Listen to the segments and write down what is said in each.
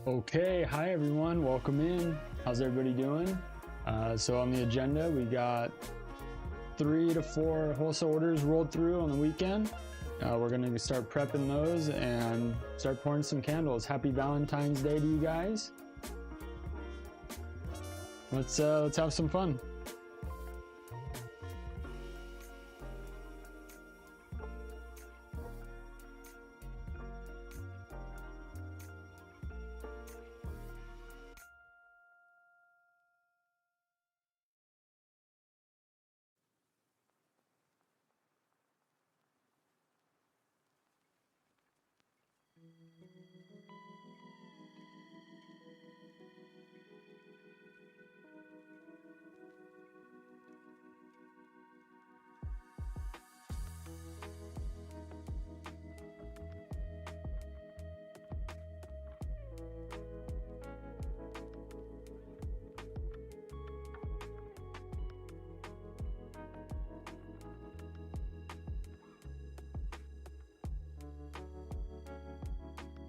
Okay, hi everyone, welcome in. How's everybody doing? So on the agenda, we got 3 to 4 wholesale orders rolled through on the weekend. We're gonna start prepping those and start pouring some candles. Happy Valentine's Day to you guys. Let's have some fun.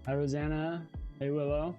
Hi Rosanna, hey Willow.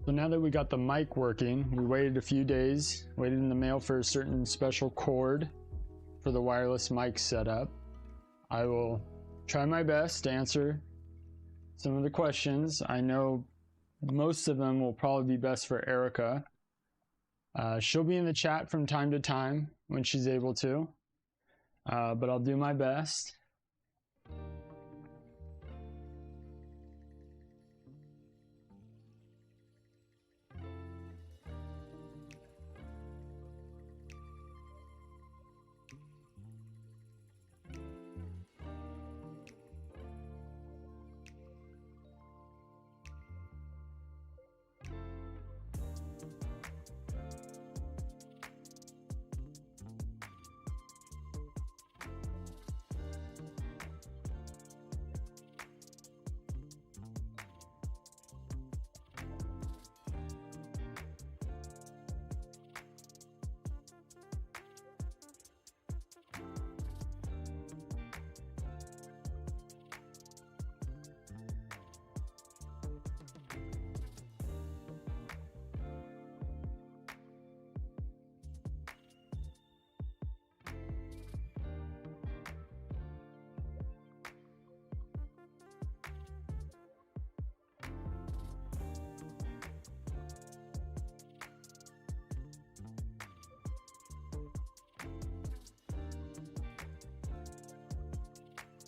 So now that we got the mic working, we waited a few days, waited in the mail for a certain special cord for the wireless mic setup. I will try my best to answer some of the questions. I know most of them will probably be best for Erica. She'll be in the chat from time to time when she's able to, but I'll do my best.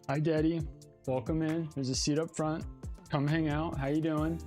Hi, Daddy. Welcome in. There's a seat up front. Come hang out. How you doing?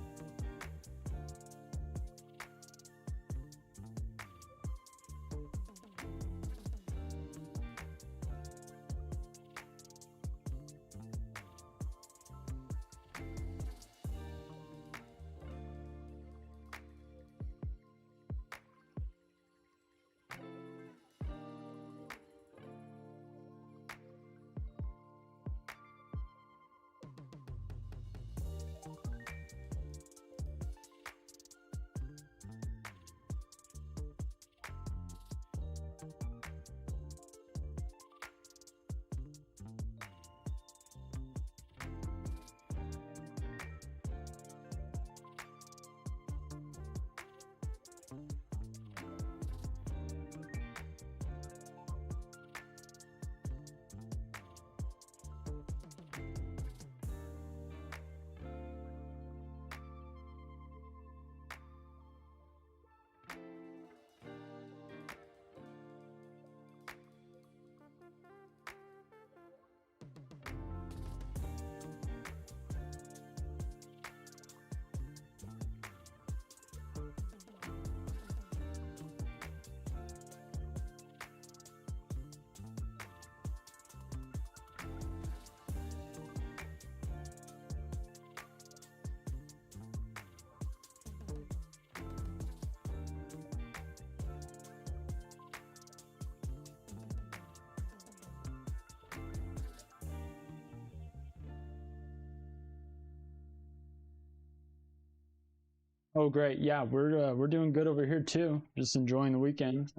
Oh, great. Yeah, we're doing good over here too. Just enjoying the weekend.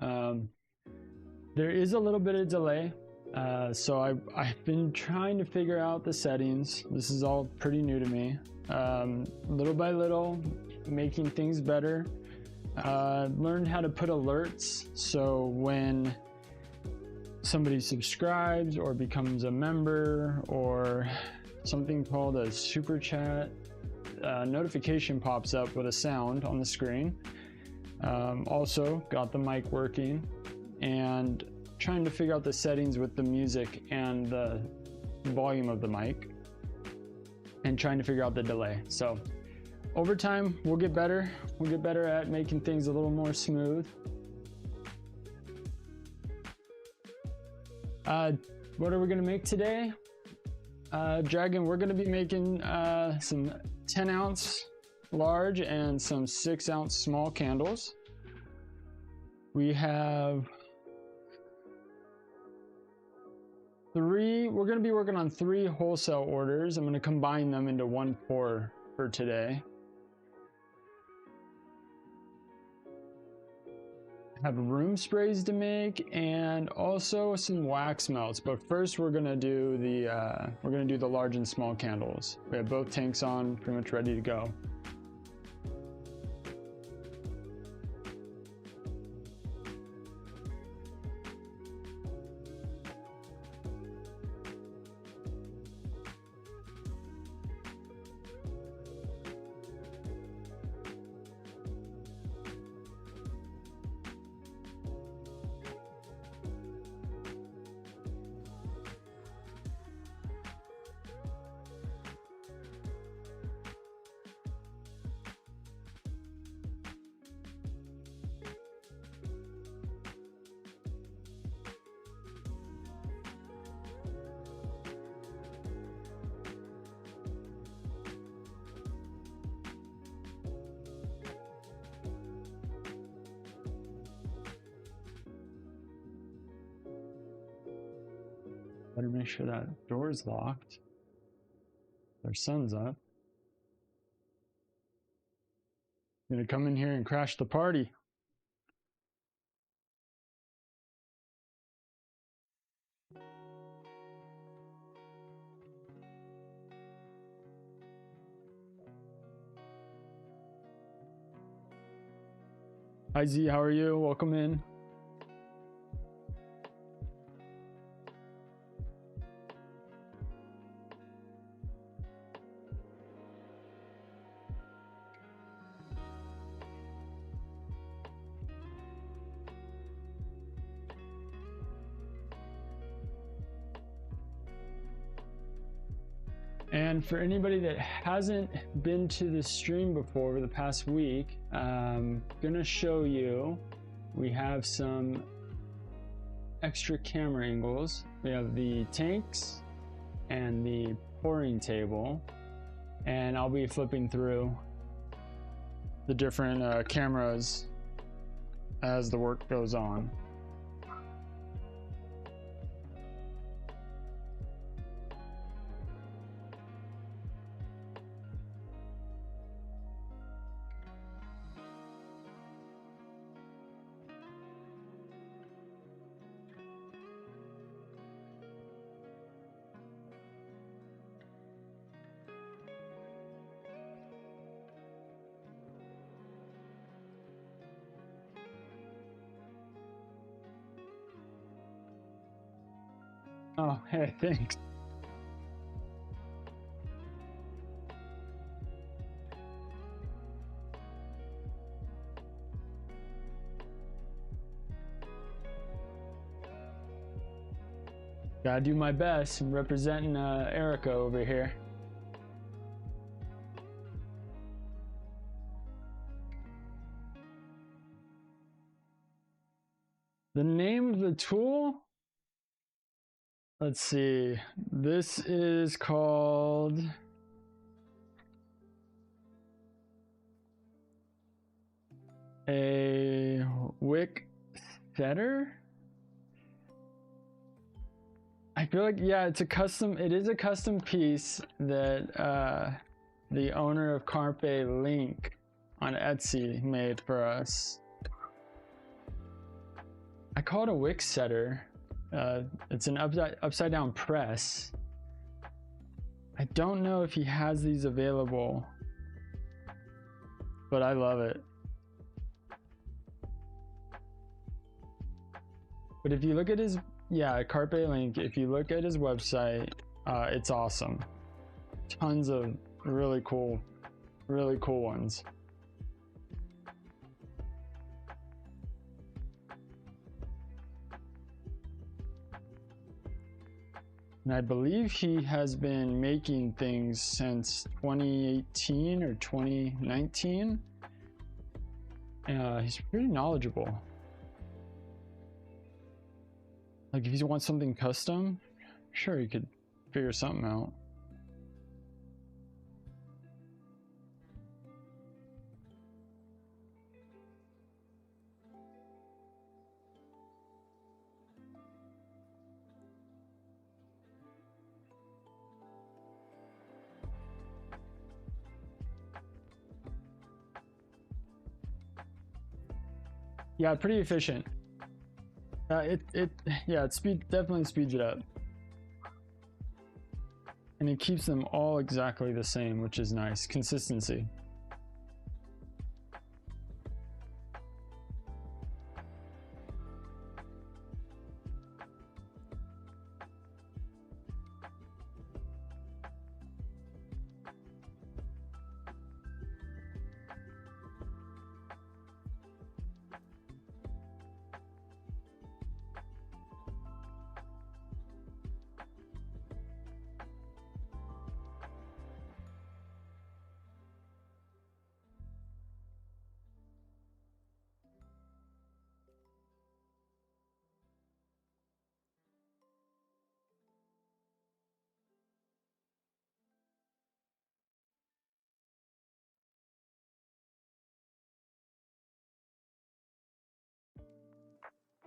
There is a little bit of delay. So I've been trying to figure out the settings. This is all pretty new to me. Little by little, making things better. Learned how to put alerts. So when somebody subscribes or becomes a member or something called a super chat, notification pops up with a sound on the screen. Also got the mic working and trying to figure out the settings with the music and the volume of the mic and trying to figure out the delay. So over time we'll get better. We'll get better at making things a little more smooth. What are we gonna make today? Dragon, we're gonna be making some 10-ounce large and some 6-ounce small candles. We have we're going to be working on 3 wholesale orders. I'm going to combine them into one pour for today. Have room sprays to make and also some wax melts, but first we're going to do the large and small candles. We have both tanks on, pretty much ready to go. Better make sure that door's locked. Their sun's up. Gonna come in here and crash the party. Hi Z, how are you? Welcome in. And for anybody that hasn't been to the stream before over the past week, I'm gonna show you, we have some extra camera angles. We have the tanks and the pouring table, and I'll be flipping through the different cameras as the work goes on. Oh, hey, thanks. Gotta do my best. I'm representing Erica over here. The name of the tool? Let's see. This is called a wick setter. I feel like, yeah, it is a custom piece that the owner of Carpe Link on Etsy made for us. I call it a wick setter. It's an upside down press. I don't know if he has these available, but I love it. But if you look at his, yeah, Carpe Link, if you look at his website, it's awesome. Tons of really cool ones. And I believe he has been making things since 2018 or 2019. He's pretty knowledgeable. Like if you want something custom, sure, you could figure something out. Yeah, pretty efficient. It definitely speeds it up. And it keeps them all exactly the same, which is nice. Consistency.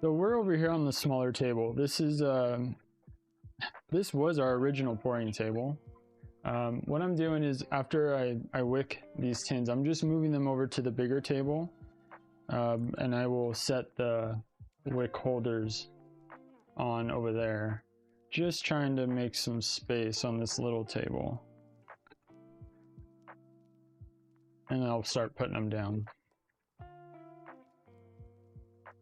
So we're over here on the smaller table. This is this was our original pouring table. What I'm doing is after I wick these tins, I'm just moving them over to the bigger table, and I will set the wick holders on over there. Just trying to make some space on this little table. And I'll start putting them down.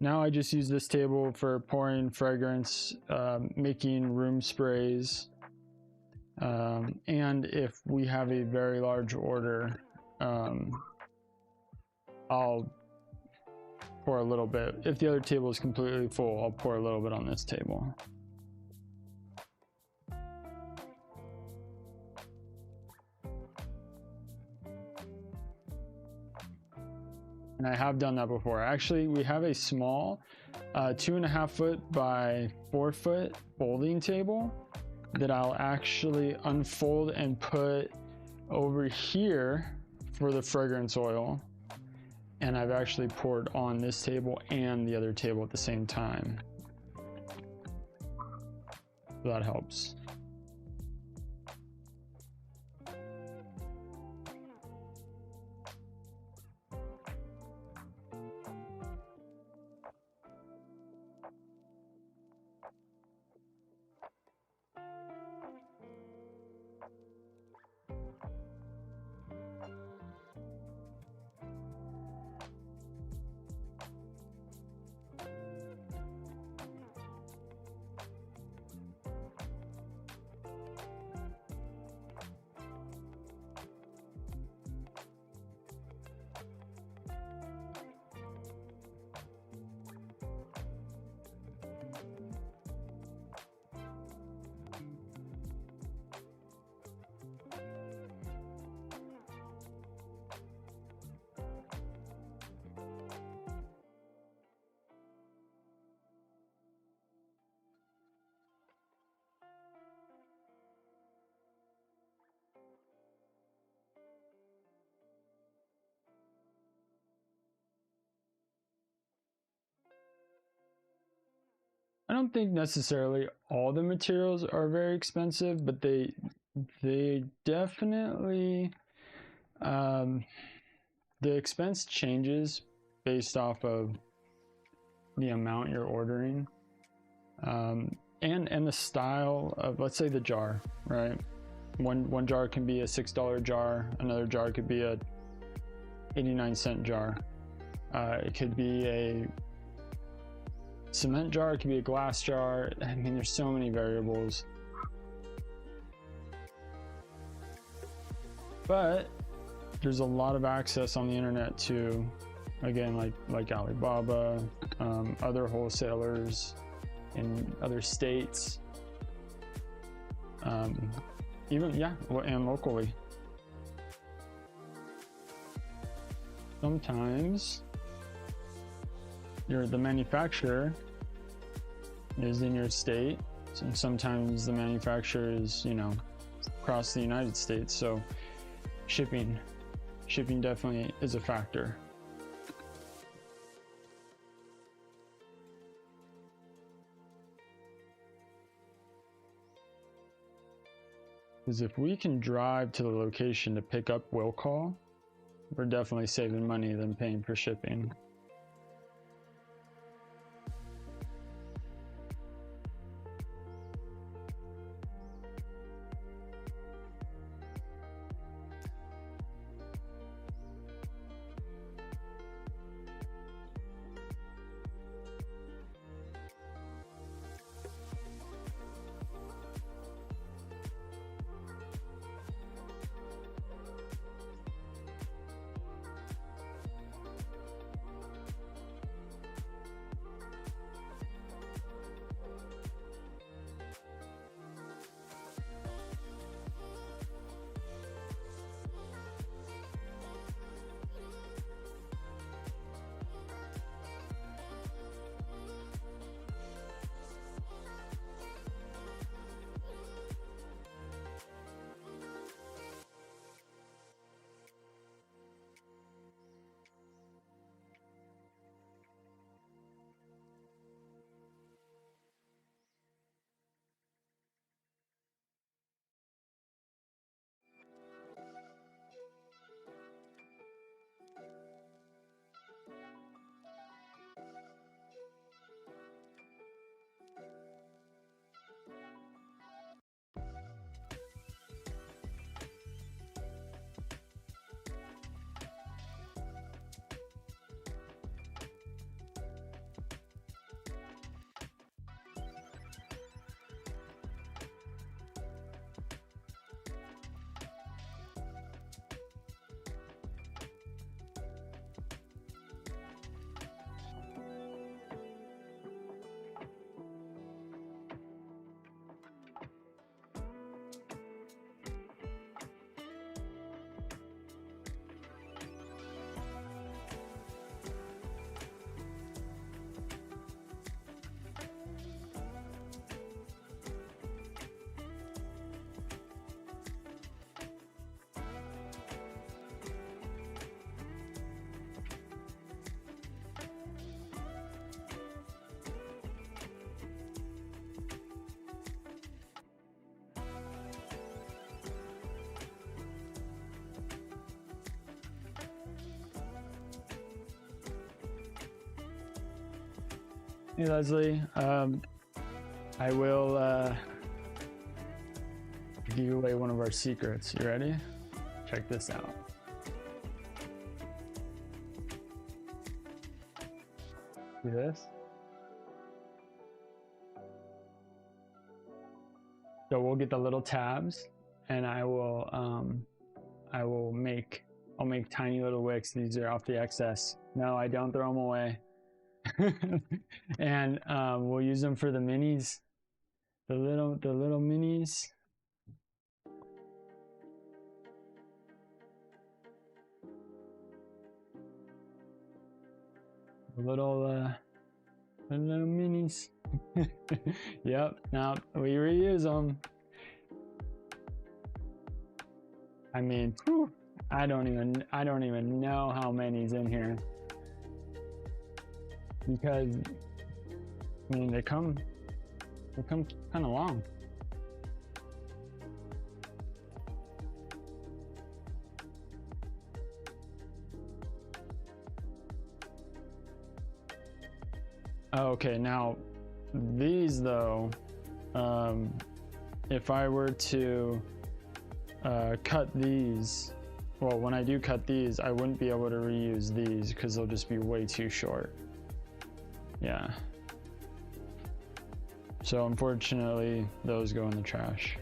Now I just use this table for pouring fragrance, making room sprays, and if we have a very large order, I'll pour a little bit. If the other table is completely full, I'll pour a little bit on this table. And I have done that before. Actually, we have a small 2.5 foot by 4 foot folding table that I'll actually unfold and put over here for the fragrance oil. And I've actually poured on this table and the other table at the same time. So that helps. I don't think necessarily all the materials are very expensive, but they definitely, the expense changes based off of the amount you're ordering, and the style of, let's say, the jar, right? One jar can be a $6 jar, another jar could be a 89-cent jar. It could be a cement jar, it could be a glass jar. I mean, there's so many variables. But there's a lot of access on the internet to, again, like Alibaba, other wholesalers in other states, even, and locally. Sometimes the manufacturer is in your state, and sometimes the manufacturer is, across the United States. So shipping definitely is a factor. Because if we can drive to the location to pick up will call, we're definitely saving money than paying for shipping. Hey Leslie, I will give you away one of our secrets. You ready? Check this out. See this? So we'll get the little tabs, and I'll make tiny little wicks. These are off the excess. No, I don't throw them away. And we'll use them for the minis, the little minis. The little minis. Yep. Now we reuse them. I mean, whew, I don't even know how many's in here, because I mean they come kind of long. Okay, now these though, if I were to cut these, well, when I do cut these, I wouldn't be able to reuse these because they'll just be way too short. Yeah. So unfortunately, those go in the trash.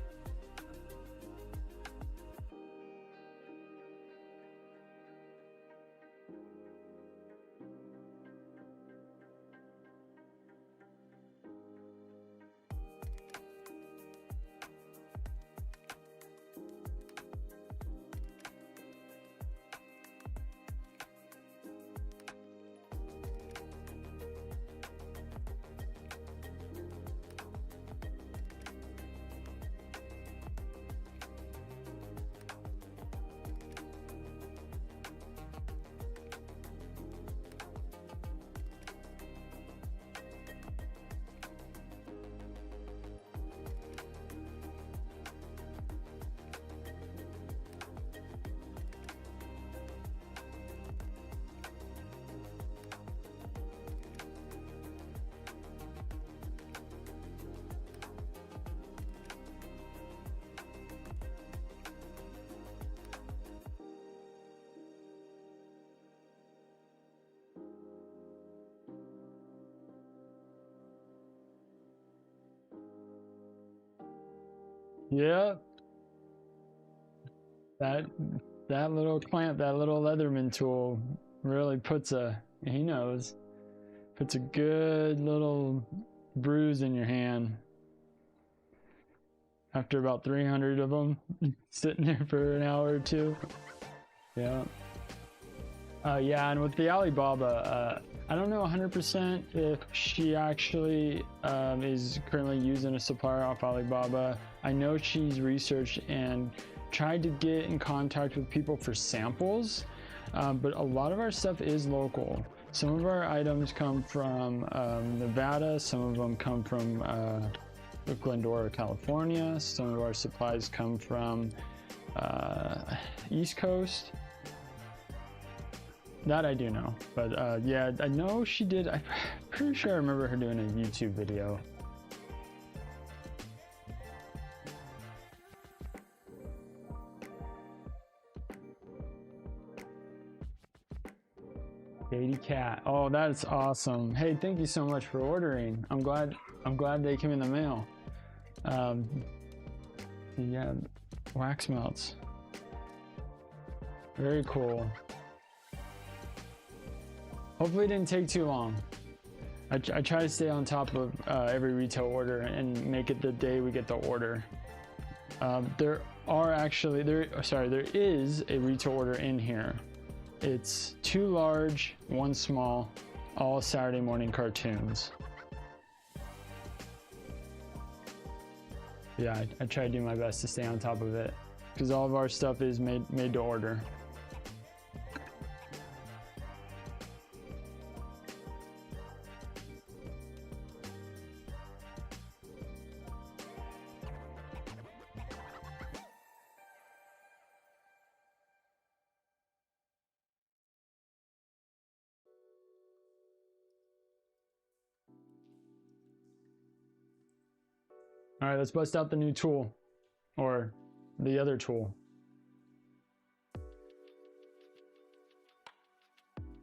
Yeah, that little clamp, that little Leatherman tool really puts a good little bruise in your hand after about 300 of them sitting there for an hour or two. Yeah. Yeah, and with the Alibaba, I don't know 100% if she actually is currently using a supplier off Alibaba. I know she's researched and tried to get in contact with people for samples, but a lot of our stuff is local. Some of our items come from Nevada, some of them come from Glendora, California. Some of our supplies come from East Coast. That I do know, but yeah, I know she did. I'm pretty sure I remember her doing a YouTube video. Katie Cat. Oh, that's awesome. Hey, thank you so much for ordering. I'm glad they came in the mail. Yeah, wax melts. Very cool. Hopefully it didn't take too long. I try to stay on top of every retail order and make it the day we get the order. There is a retail order in here. It's 2 large, 1 small, all Saturday morning cartoons. Yeah, I try to do my best to stay on top of it because all of our stuff is made to order. All right, let's bust out the new tool, or the other tool.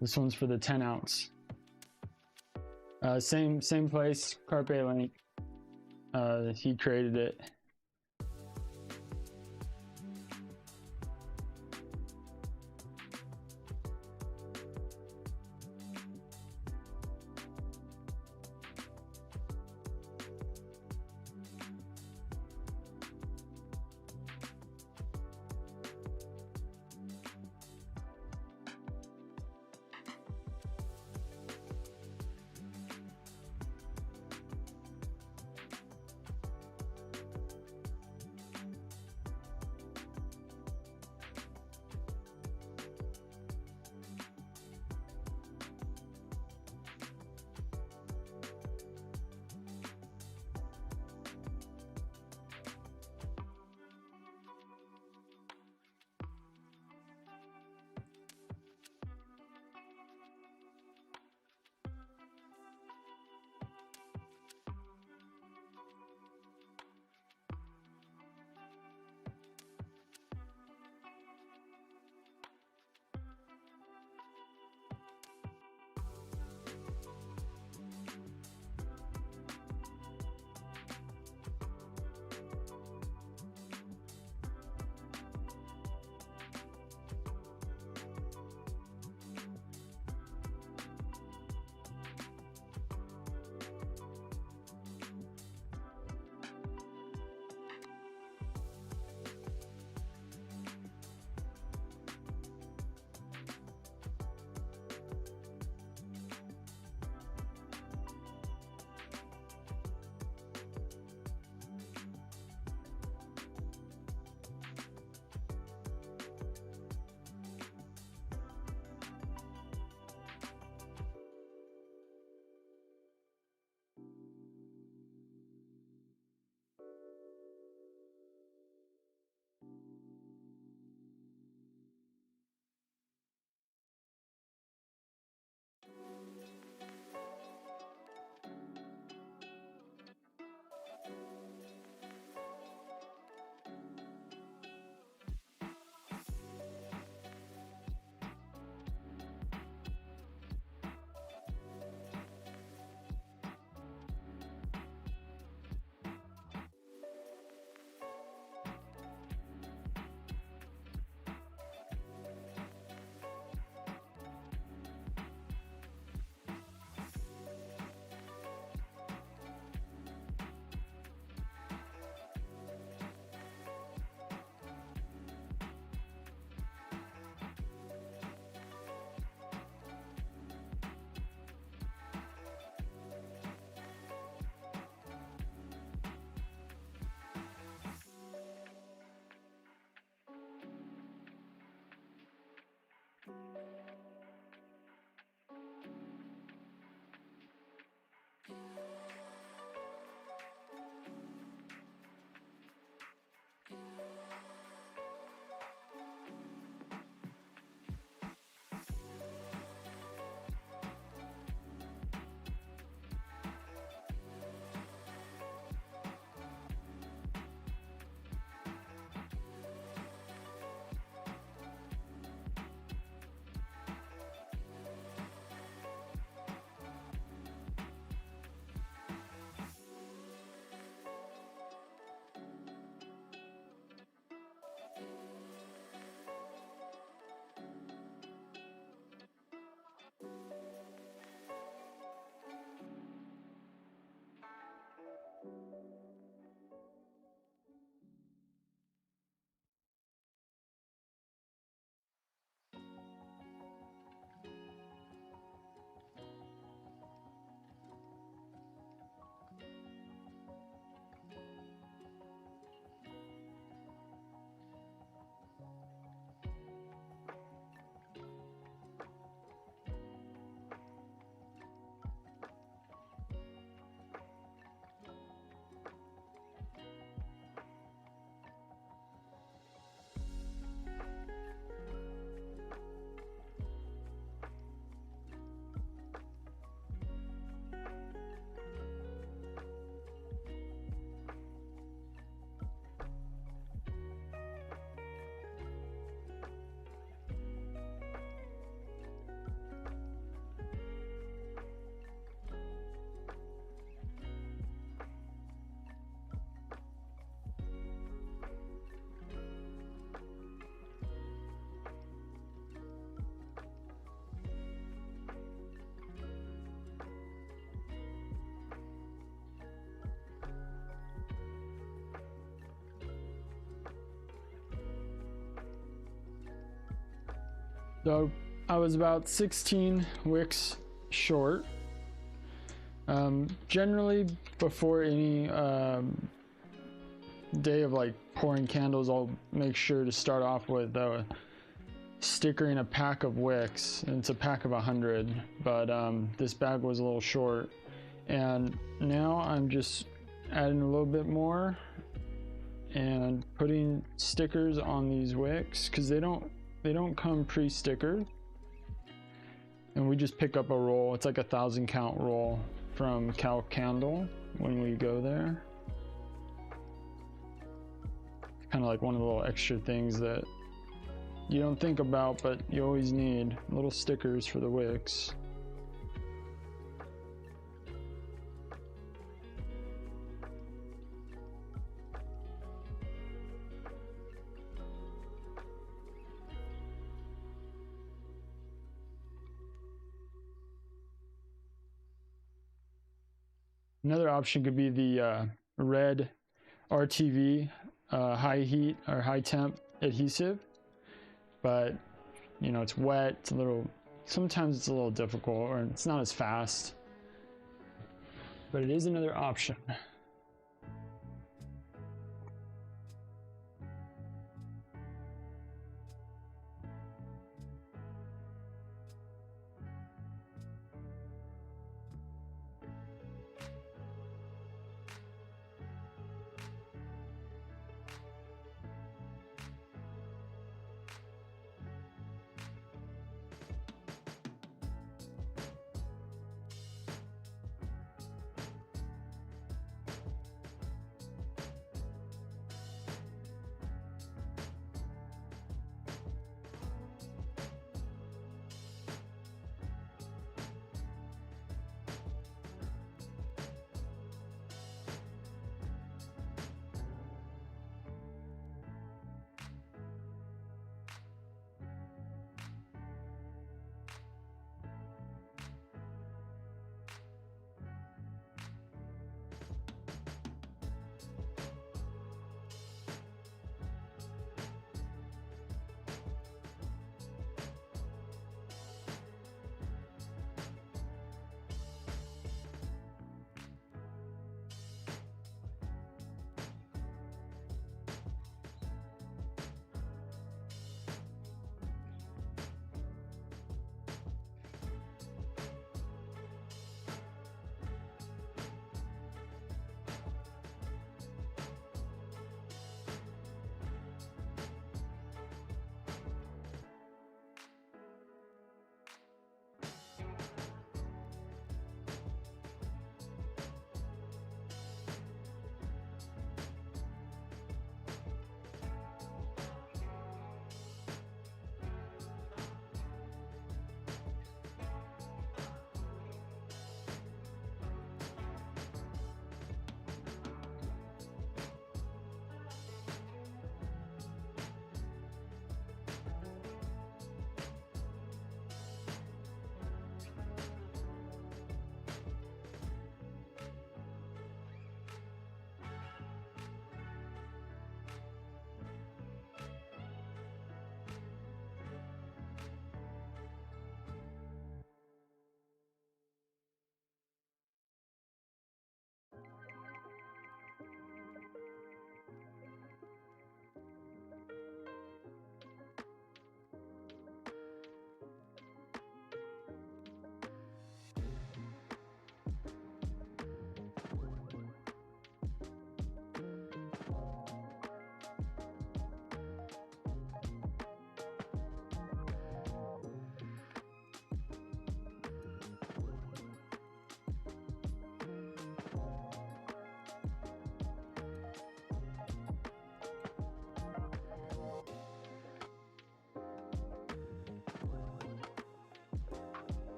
This one's for the 10 ounce. Same place, Carpe link. He created it. So I was about 16 wicks short. Generally before any day of like pouring candles, I'll make sure to start off with stickering a pack of wicks, and it's a pack of 100, but this bag was a little short, and now I'm just adding a little bit more and putting stickers on these wicks because they don't come pre-stickered, and we just pick up a roll. It's like 1,000 count roll from Cal Candle when we go there. It's kind of like one of the little extra things that you don't think about, but you always need little stickers for the wicks. Another option could be the red RTV high heat or high temp adhesive, but you know, it's wet, it's a little, sometimes it's a little difficult, or it's not as fast, but it is another option.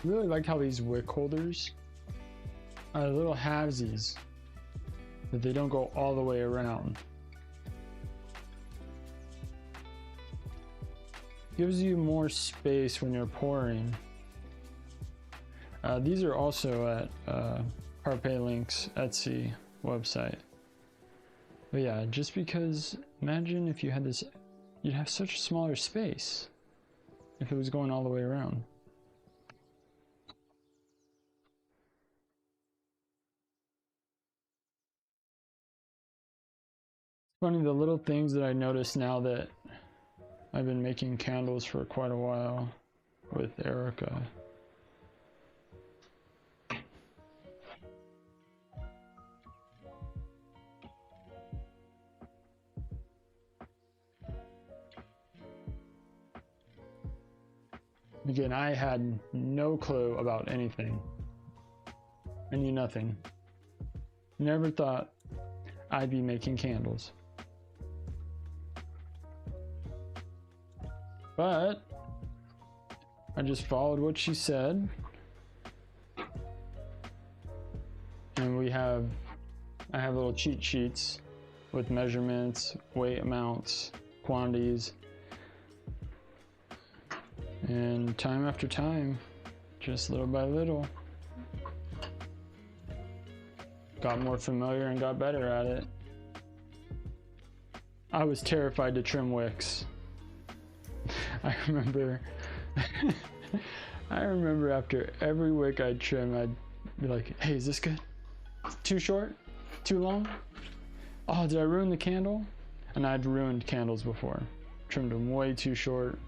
really like how these wick holders are little halvesies, that they don't go all the way around. Gives you more space when you're pouring. These are also at Carpe Link's Etsy website. But yeah, just because imagine if you had this, you'd have such a smaller space if it was going all the way around. Funny, the little things that I notice now that I've been making candles for quite a while with Erica. Again, I had no clue about anything. I knew nothing. Never thought I'd be making candles. But I just followed what she said. And I have little cheat sheets with measurements, weight amounts, quantities. And time after time, just little by little, got more familiar and got better at it. I was terrified to trim wicks. I remember after every wick I'd trim, I'd be like, hey, is this good? Too short? Too long? Oh, did I ruin the candle? And I'd ruined candles before. Trimmed them way too short.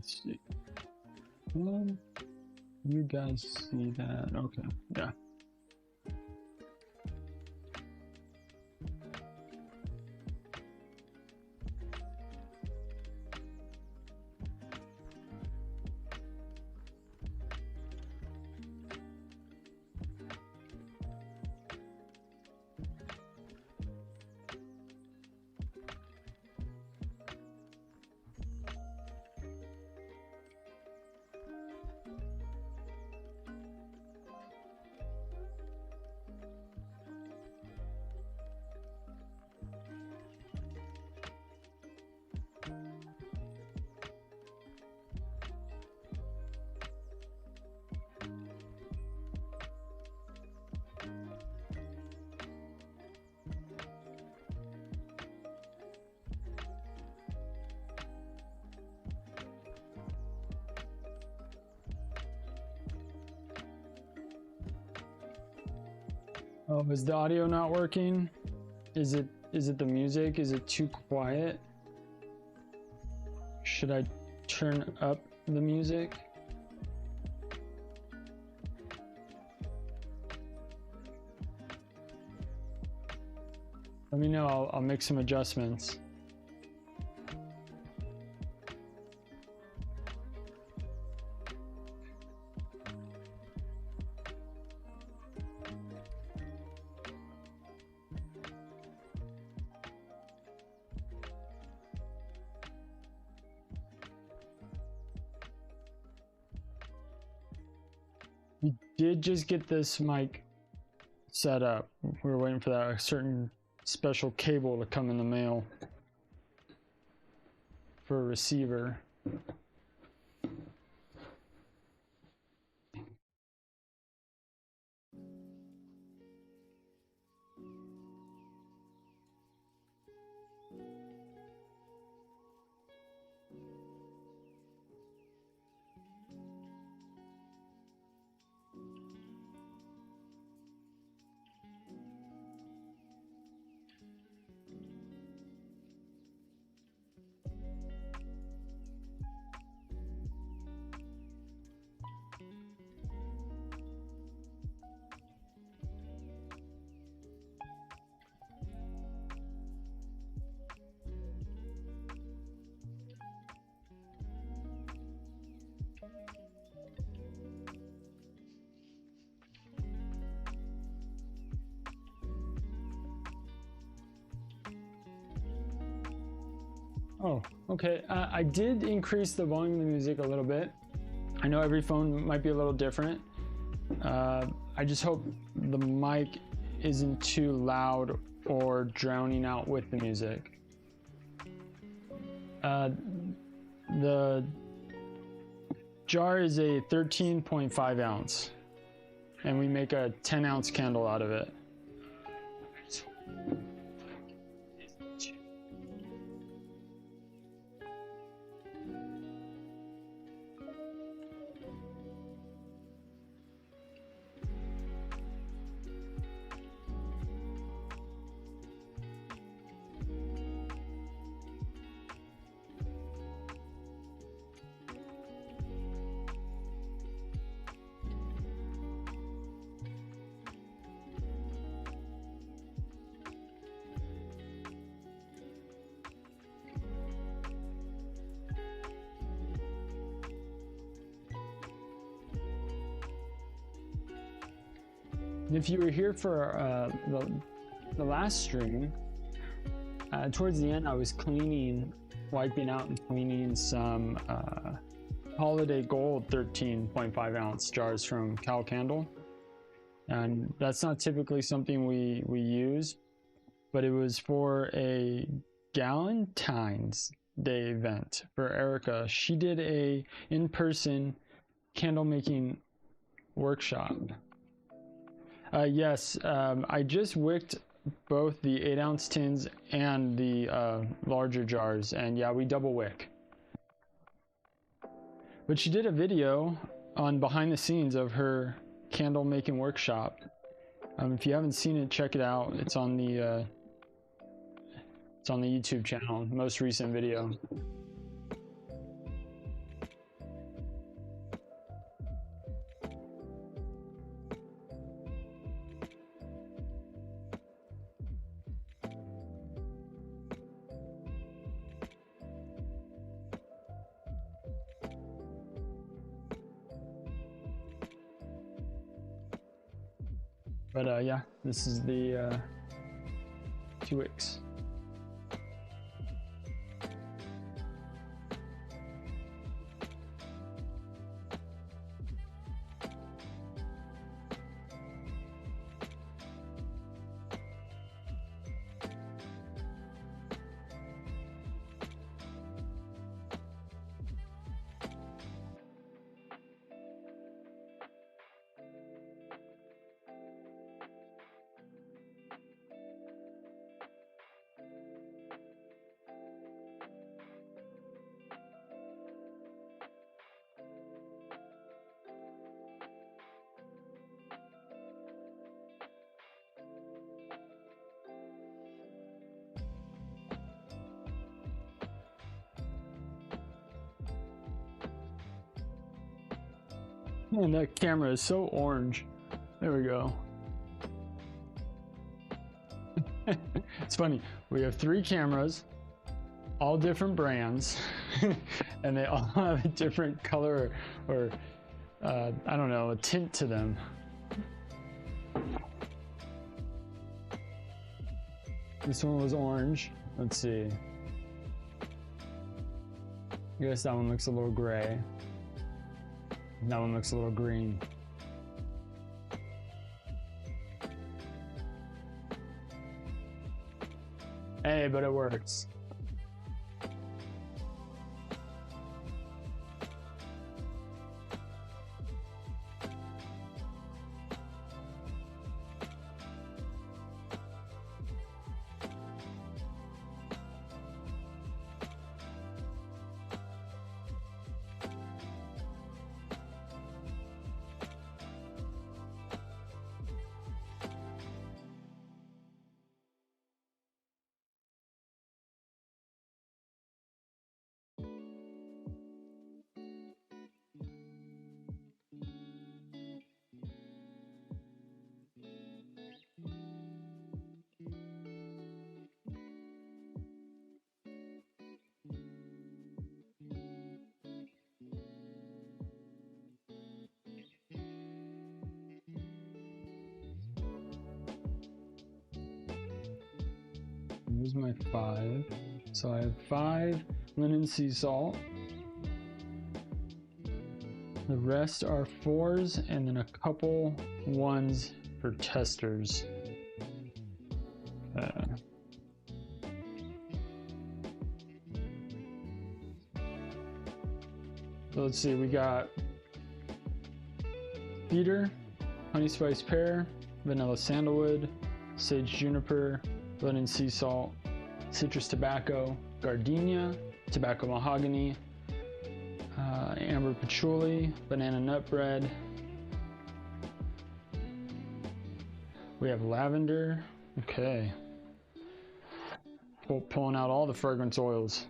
Let's see. You guys see that? Okay, yeah. Oh, is the audio not working? Is it the music? Is it too quiet? Should I turn up the music? Let me know, I'll make some adjustments. We did just get this mic set up. We were waiting for that certain special cable to come in the mail for a receiver. Oh, okay. I did increase the volume of the music a little bit. I know every phone might be a little different. I just hope the mic isn't too loud or drowning out with the music. The jar is a 13.5 ounce, and we make a 10-ounce candle out of it. If you were here for the last stream, towards the end I was wiping out and cleaning some Holiday Gold 13.5 ounce jars from Cal Candle, and that's not typically something we use, but it was for a Galentine's Day event for Erica. She did a in-person candle making workshop. Yes, I just wicked both the 8-ounce tins and the larger jars, and yeah, we double wick. But she did a video on behind the scenes of her candle making workshop. If you haven't seen it, check it out. It's on the YouTube channel, most recent video. But yeah, this is the 2 wicks. Man, that camera is so orange. There we go. It's funny. We have 3 cameras, all different brands, and they all have a different color or I don't know, a tint to them. This one was orange. Let's see. I guess that one looks a little gray. That one looks a little green. Hey, but it works. Here's my 5. So I have 5 linen sea salt. The rest are 4s and then a couple 1s for testers. So let's see, we got cedar, honey spice pear, vanilla sandalwood, sage juniper, linen sea salt, citrus tobacco, gardenia, tobacco mahogany, amber patchouli, banana nut bread. We have lavender. Okay. Pulling out all the fragrance oils.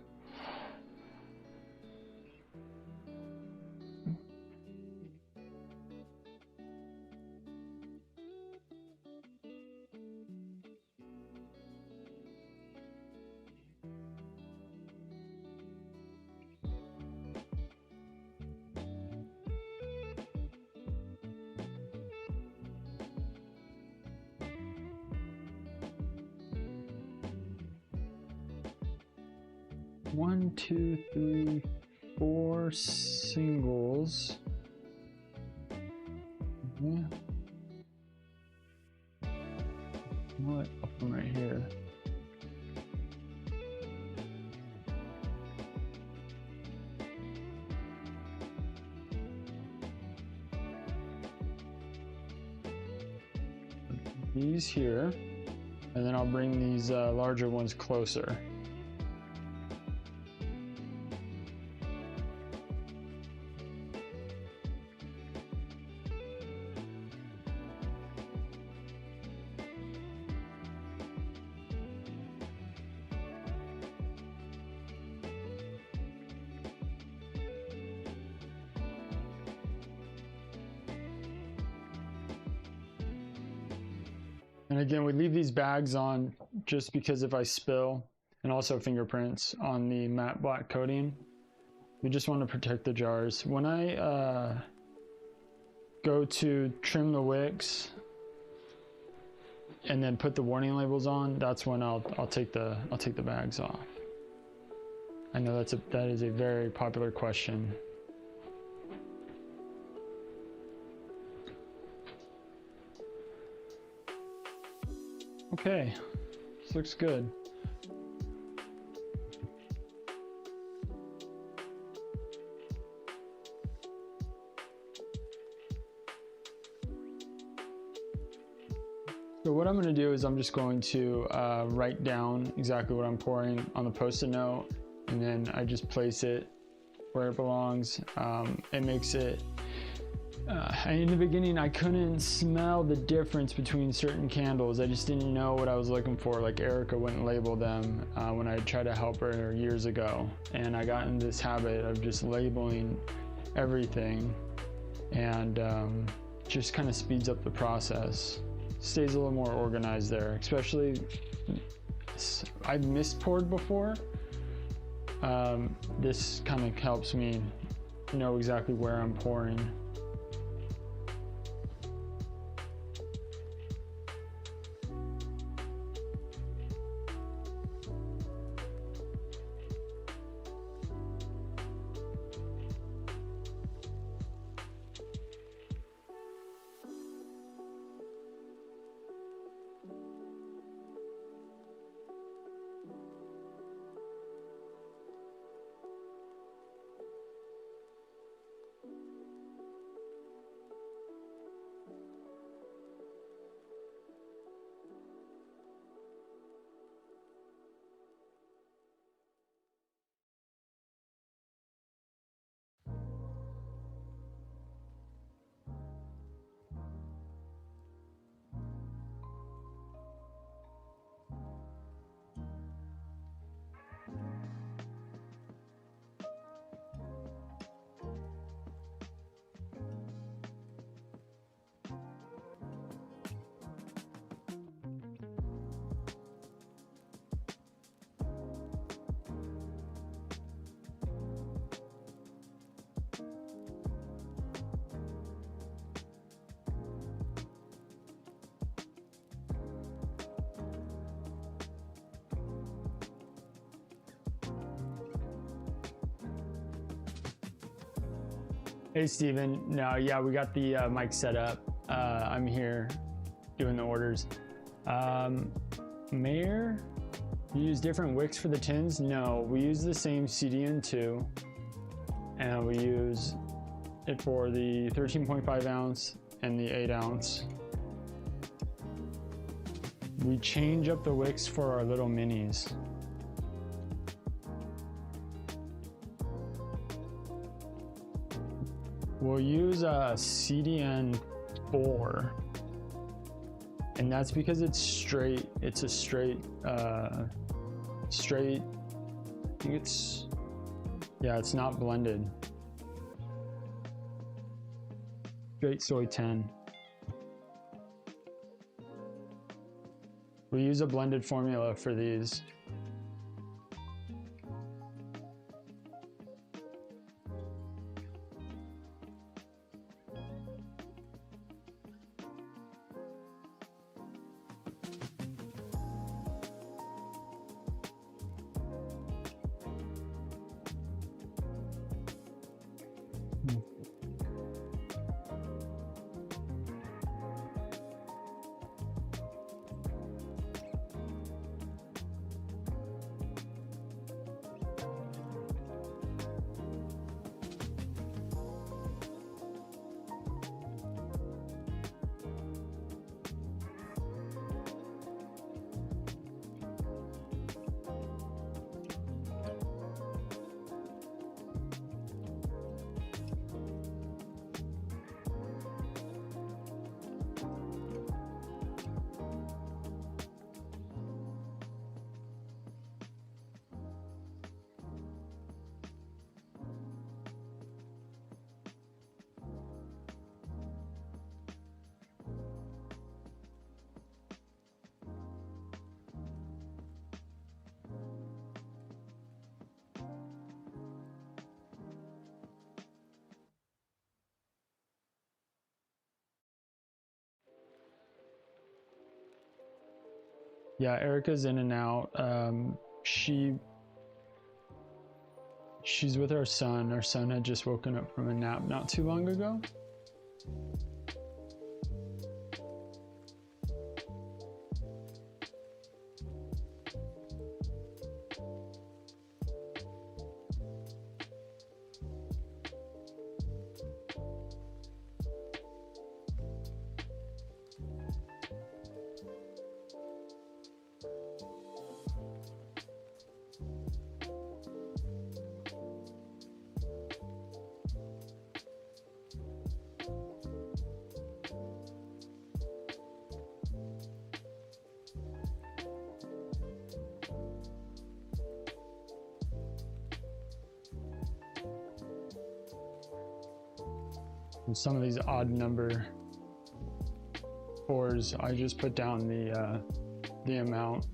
One, two, three, 4 singles. Yeah. What? Up them right here. These here, and then I'll bring these larger ones closer. And again, we leave these bags on just because if I spill, and also fingerprints on the matte black coating, we just want to protect the jars. When I go to trim the wicks, and then put the warning labels on, that's when I'll take the bags off. I know that is a very popular question. Okay, this looks good. So what I'm going to do is I'm just going to write down exactly what I'm pouring on the Post-it note, and then I just place it where it belongs. It makes it, in the beginning I couldn't smell the difference between certain candles. I just didn't know what I was looking for. Like Erica wouldn't label them when I tried to help her years ago, and I got in this habit of just labeling everything, and just kind of speeds up the process. Stays a little more organized there, especially I've mispoured before. This kind of helps me know exactly where I'm pouring. Hey Steven, no, yeah, we got the mic set up. I'm here doing the orders. Mayor, you use different wicks for the tins? No, we use the same CDN2, and we use it for the 13.5 ounce and the 8 ounce. We change up the wicks for our little minis. We'll use a CDN4, and that's because it's straight. It's a straight, I think it's, yeah, it's not blended. Straight soy 10. We use a blended formula for these. Yeah, Erica's in and out. She's with our son. Our son had just woken up from a nap not too long ago. And some of these odd number 4s, I just put down the amount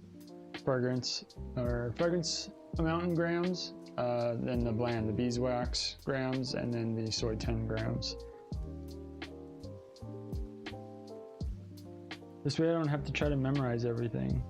fragrance amount in grams, then the bland, the beeswax grams, and then the soy 10 grams. This way I don't have to try to memorize everything.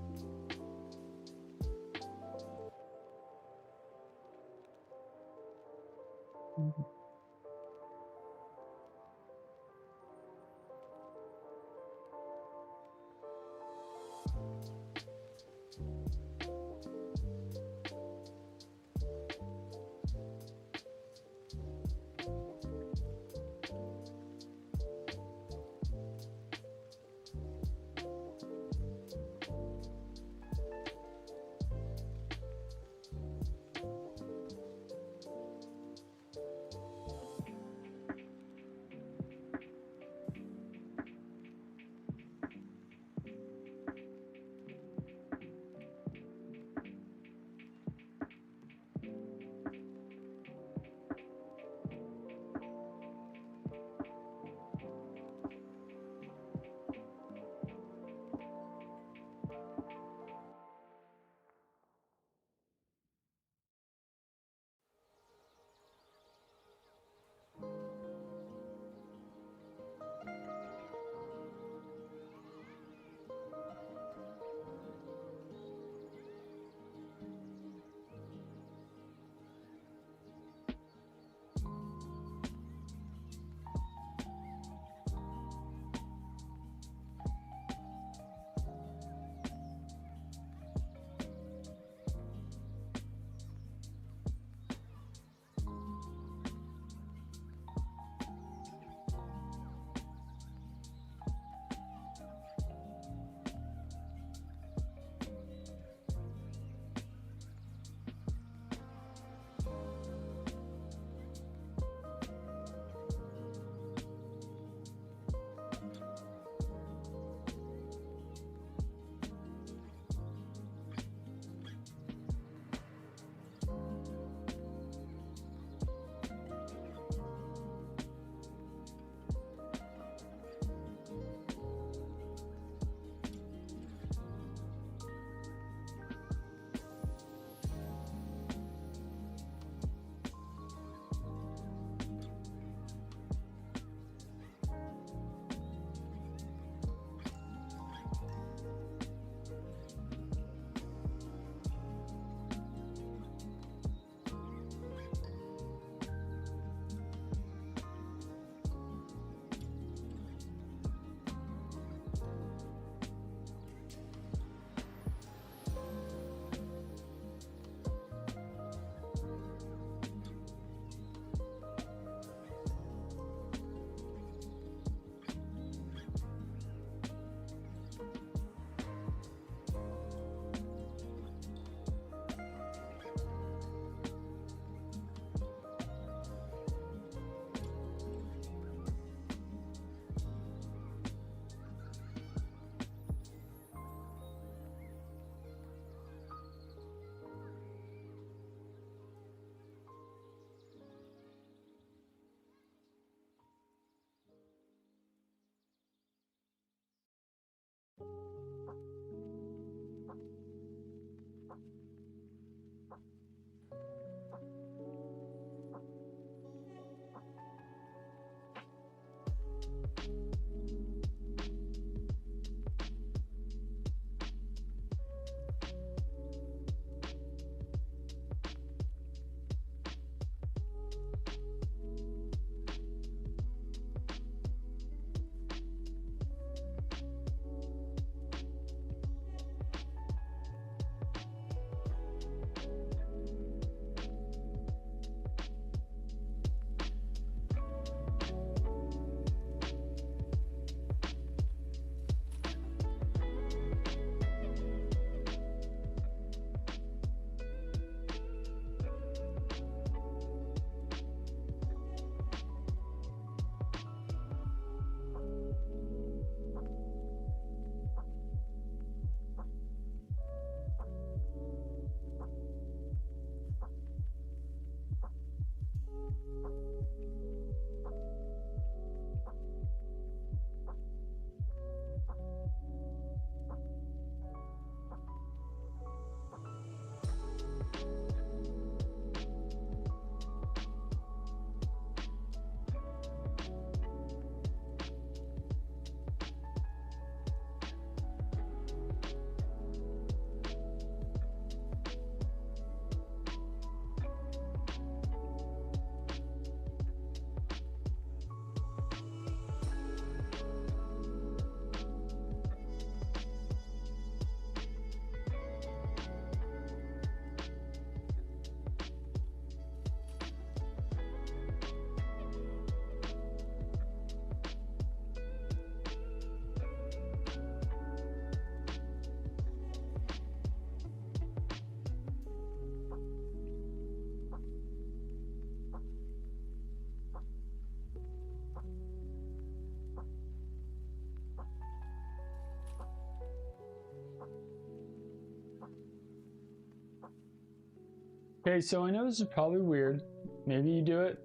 Okay, so I know this is probably weird. Maybe you do it,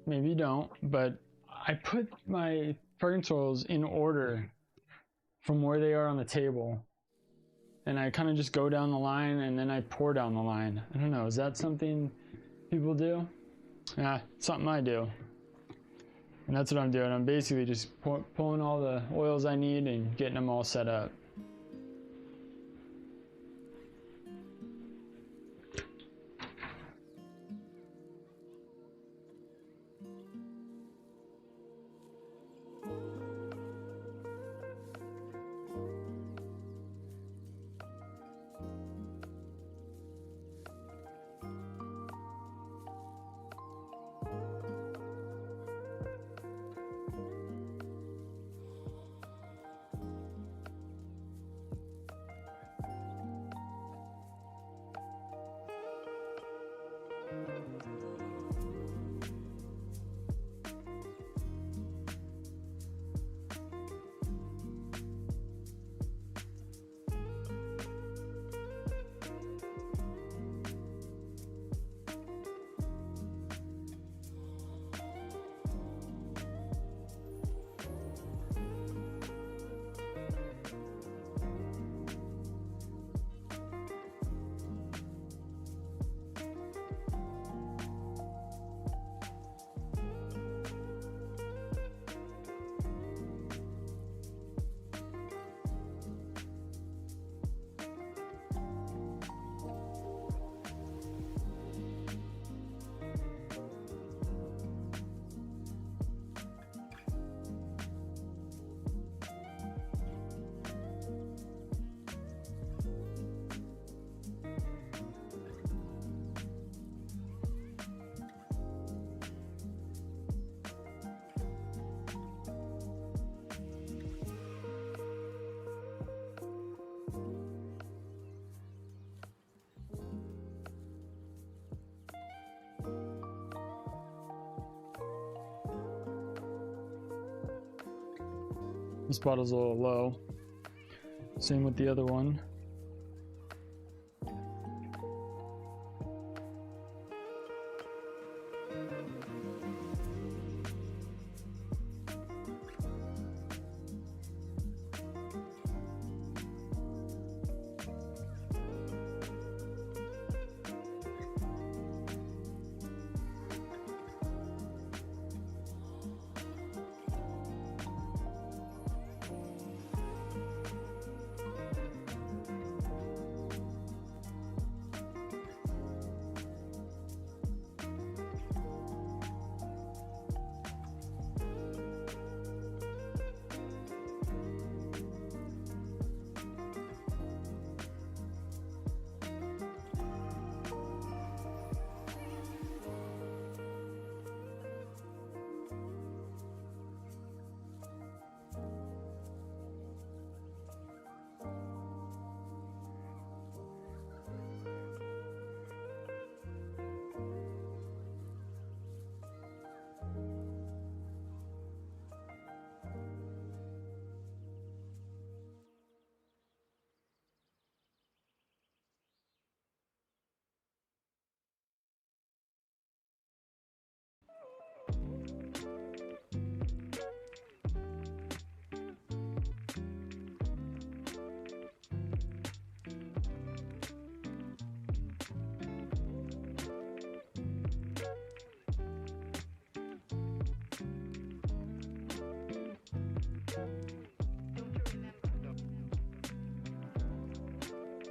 maybe you don't, but I put my fermenting soils in order from where they are on the table. And I kind of just go down the line and then I pour down the line. I don't know, is that something people do? Yeah, something I do. And that's what I'm doing. I'm basically just pulling all the oils I need and getting them all set up. This bottle's a little low. Same with the other one.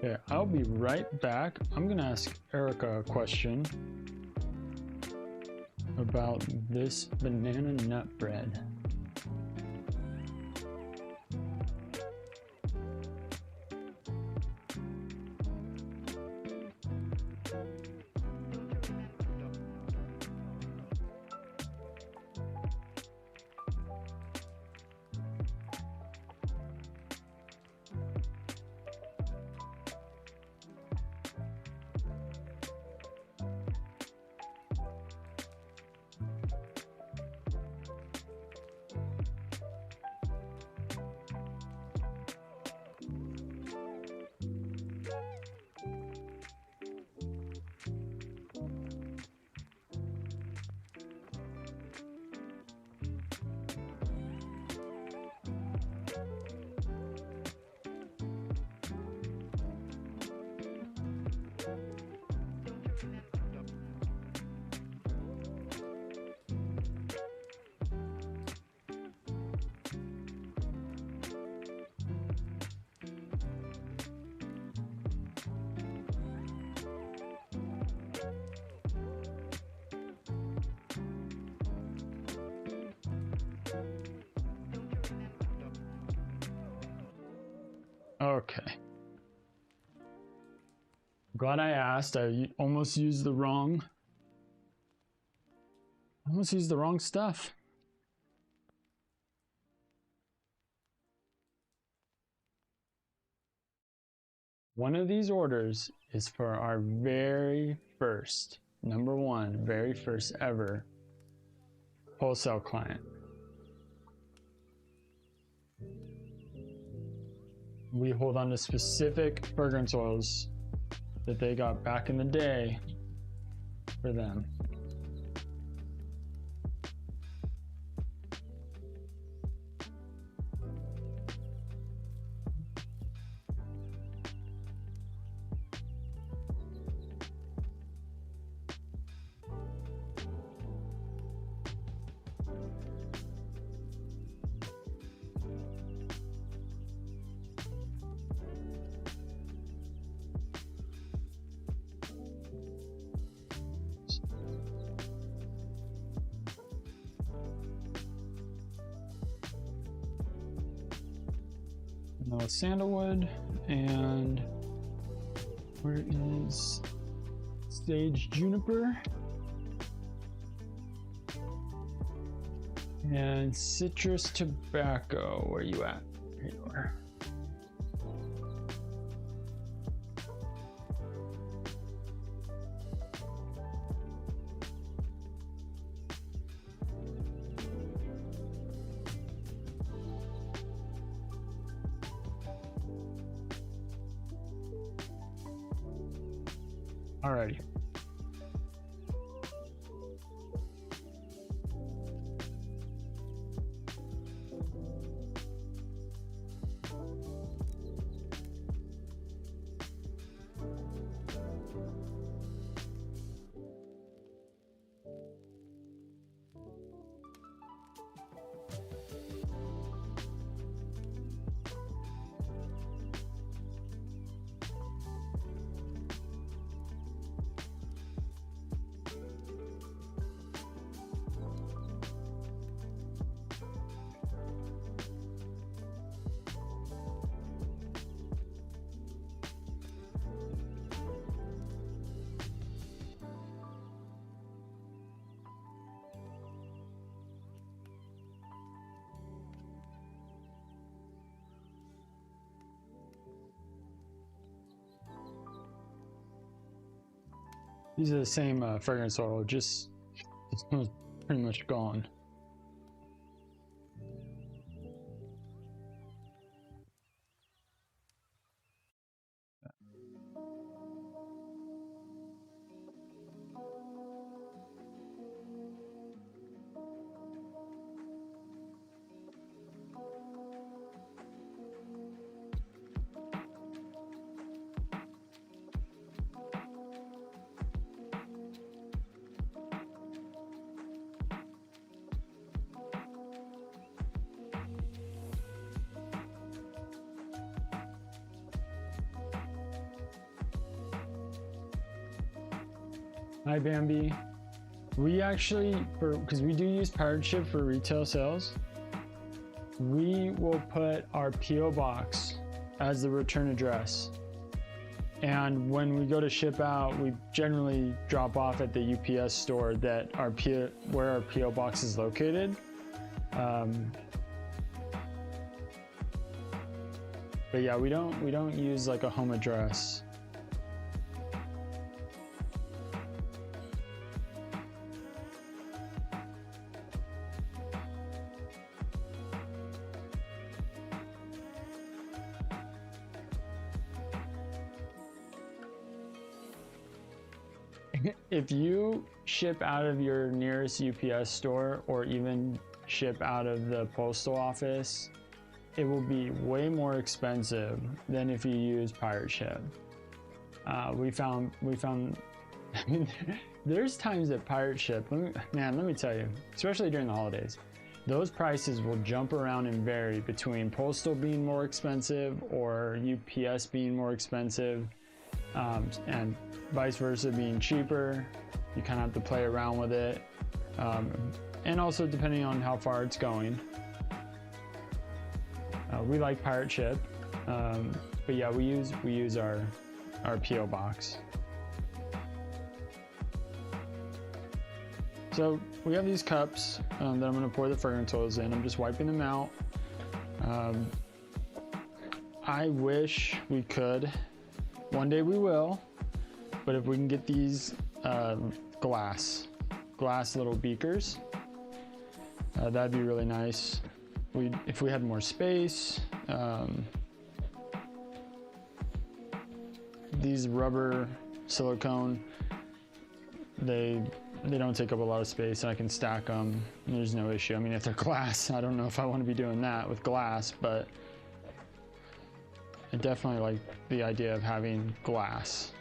Okay, I'll be right back. I'm gonna ask Erica a question about this banana nut bread. Okay. Glad I asked. I almost used the wrong stuff. One of these orders is for our very first, number one, very first ever wholesale client. We hold on to specific fragrance oils that they got back in the day for them. Sandalwood, and where is sage juniper and citrus tobacco? Where are you at? Here you are. Alrighty. These are the same fragrance oil, just it's pretty much gone. Hi Bambi. We actually, because we do use Pirate Ship for retail sales, we will put our PO box as the return address. And when we go to ship out, we generally drop off at the UPS store that where our PO box is located. But yeah, we don't use like a home address. If you ship out of your nearest UPS store or even ship out of the postal office, it will be way more expensive than if you use Pirate Ship. We found I mean, there's times that Pirate Ship, let me tell you, especially during the holidays, those prices will jump around and vary between postal being more expensive or UPS being more expensive, and vice versa being cheaper. You kind of have to play around with it, and also depending on how far it's going. We like Pirate Ship. But yeah, we use our PO box. So we have these cups that I'm going to pour the fragrance oils in. I'm just wiping them out. I wish we could. One day we will. But if we can get these glass little beakers, that'd be really nice. If we had more space. These rubber silicone, they don't take up a lot of space, and I can stack them. There's no issue. I mean, if they're glass, I don't know if I want to be doing that with glass, but I definitely like the idea of having glass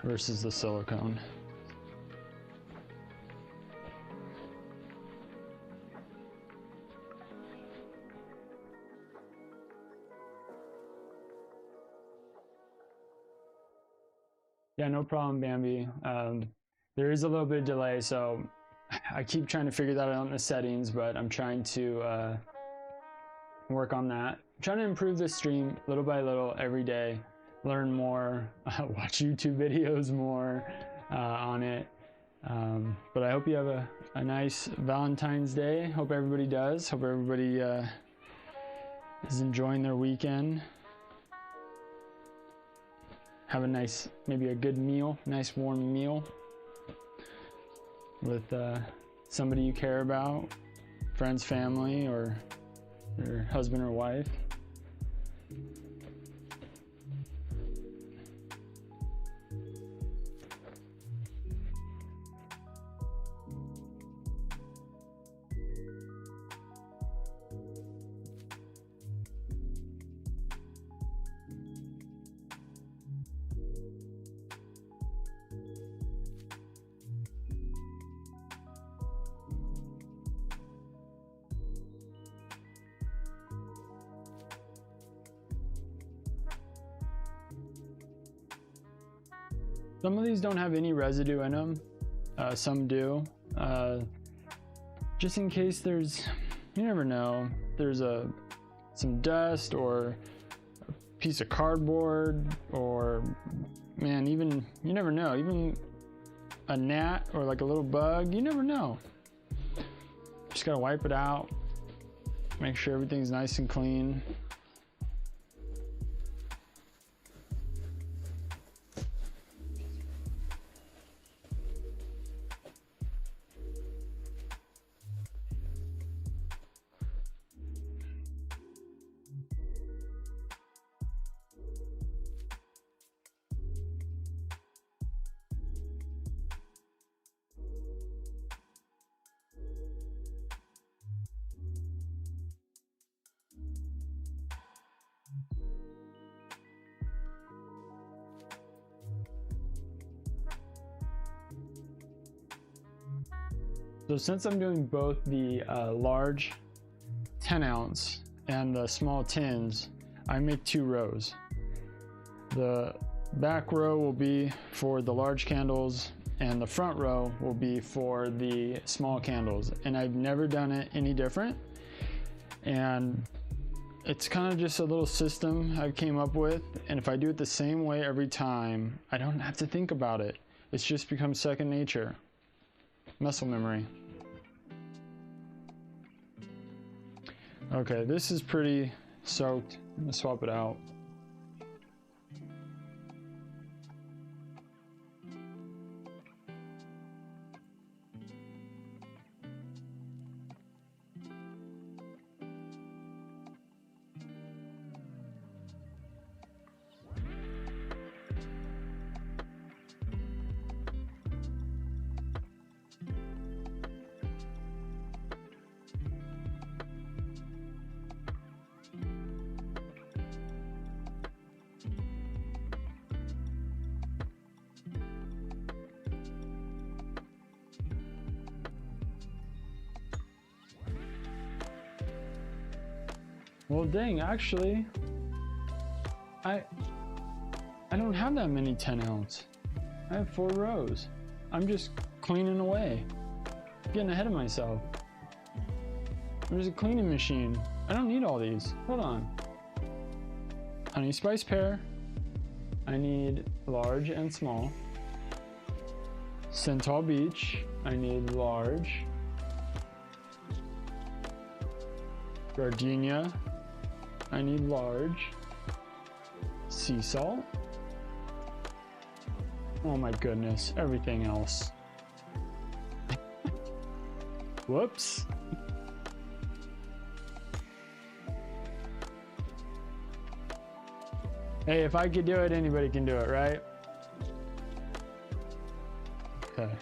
versus the silicone. Yeah, no problem, Bambi. There is a little bit of delay, so I keep trying to figure that out in the settings, but I'm trying to work on that. I'm trying to improve this stream little by little every day, learn more, watch YouTube videos more on it. But I hope you have a nice Valentine's Day. Hope everybody does. Hope everybody is enjoying their weekend. Have a nice, maybe a good meal, nice warm meal with somebody you care about, friends, family, or your husband or wife. Some of these don't have any residue in them, some do. Just in case there's, you never know, there's some dust or a piece of cardboard, or man, even, you never know, even a gnat or like a little bug, you never know. Just gotta wipe it out, make sure everything's nice and clean. So since I'm doing both the large 10 ounce and the small tins, I make 2 rows. The back row will be for the large candles and the front row will be for the small candles. And I've never done it any different. And it's kind of just a little system I came up with. And if I do it the same way every time, I don't have to think about it. It's just become second nature. Muscle memory. Okay, this is pretty soaked. I'm gonna swap it out. Well, dang, actually, I don't have that many 10 ounce. I have 4 rows. I'm just cleaning away, getting ahead of myself. There's a cleaning machine. I don't need all these. Hold on. Honey spice pear. I need large and small. Sental beach. I need large. Gardenia. I need large. Sea salt. Oh my goodness, everything else. Whoops. Hey, if I could do it, anybody can do it, right? Okay.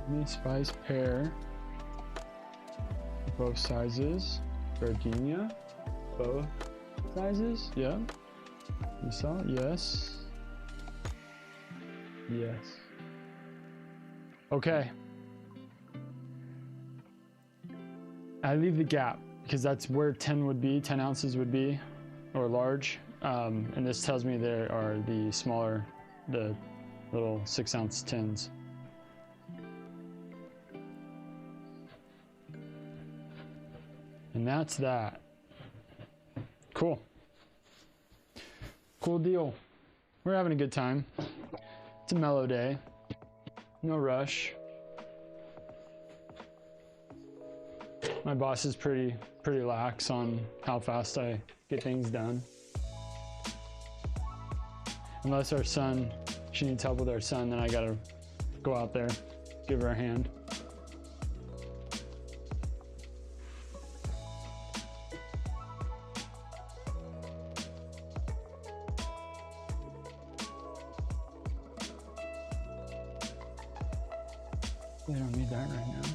Honey spice pear. Both sizes. Gardenia. Both sizes. Yeah. You saw? Yes. Yes. Okay. I leave the gap because that's where 10 would be, 10 ounces would be, or large. And this tells me there are the smaller, the little 6-ounce tins. And that's that. Cool. Cool deal. We're having a good time. It's a mellow day. No rush. My boss is pretty lax on how fast I get things done. Unless our son, she needs help with our son, then I gotta go out there, give her a hand. They don't need that right now.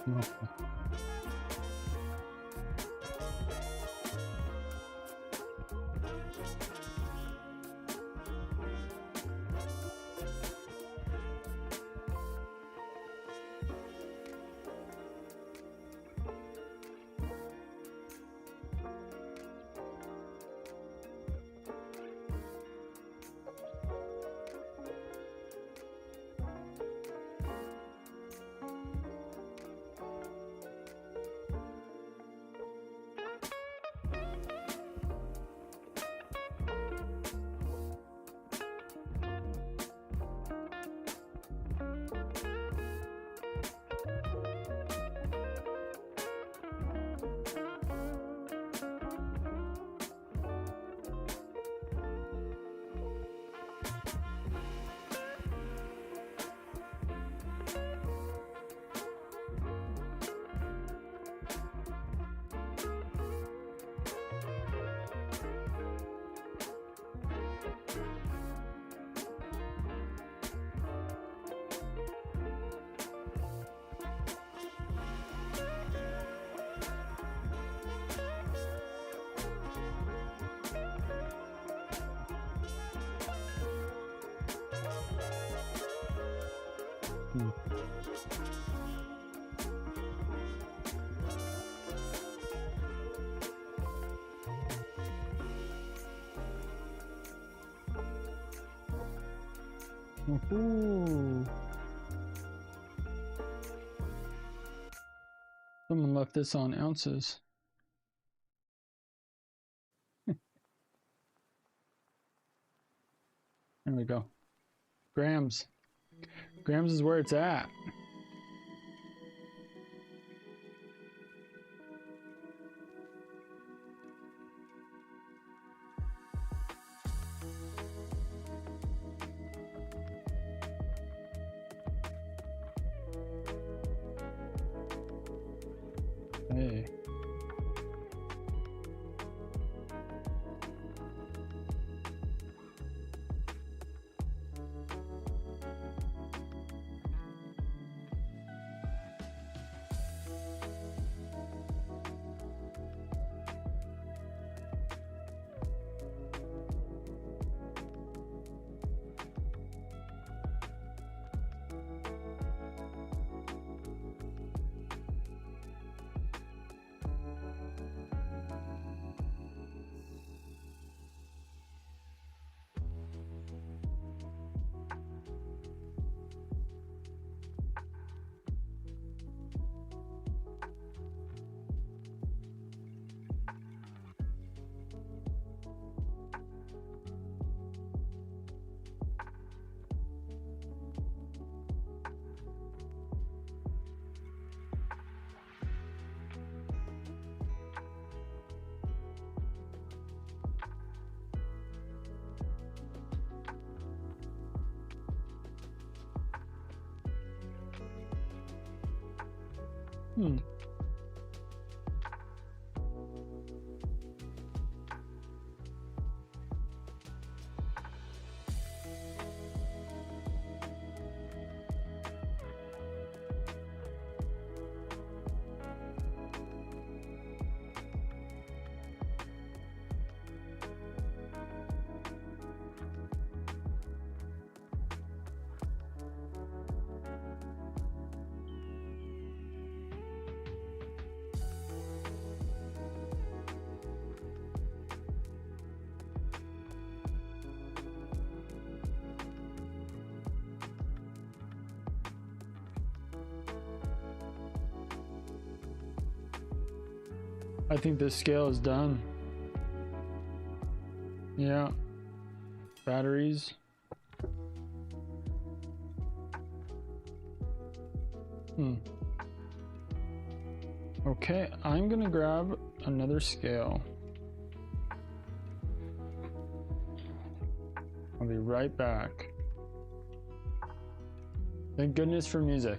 Okay. Ooh. Someone left this on ounces. There we go. Grams. Grams is where it's at. Hey. I think this scale is done. Yeah. Batteries. Okay, I'm gonna grab another scale. I'll be right back. Thank goodness for music.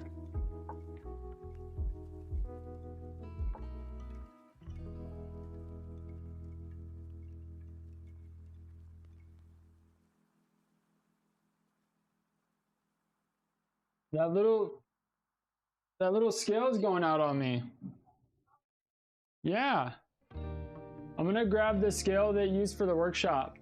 That little scale is going out on me. Yeah. I'm gonna grab the scale they used for the workshop.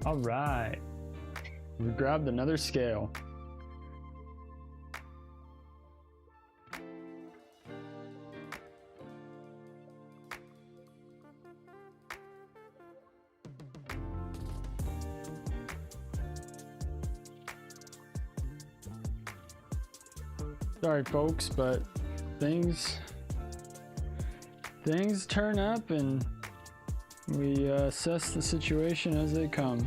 All right. We grabbed another scale. Sorry folks, but things turn up and we assess the situation as they come.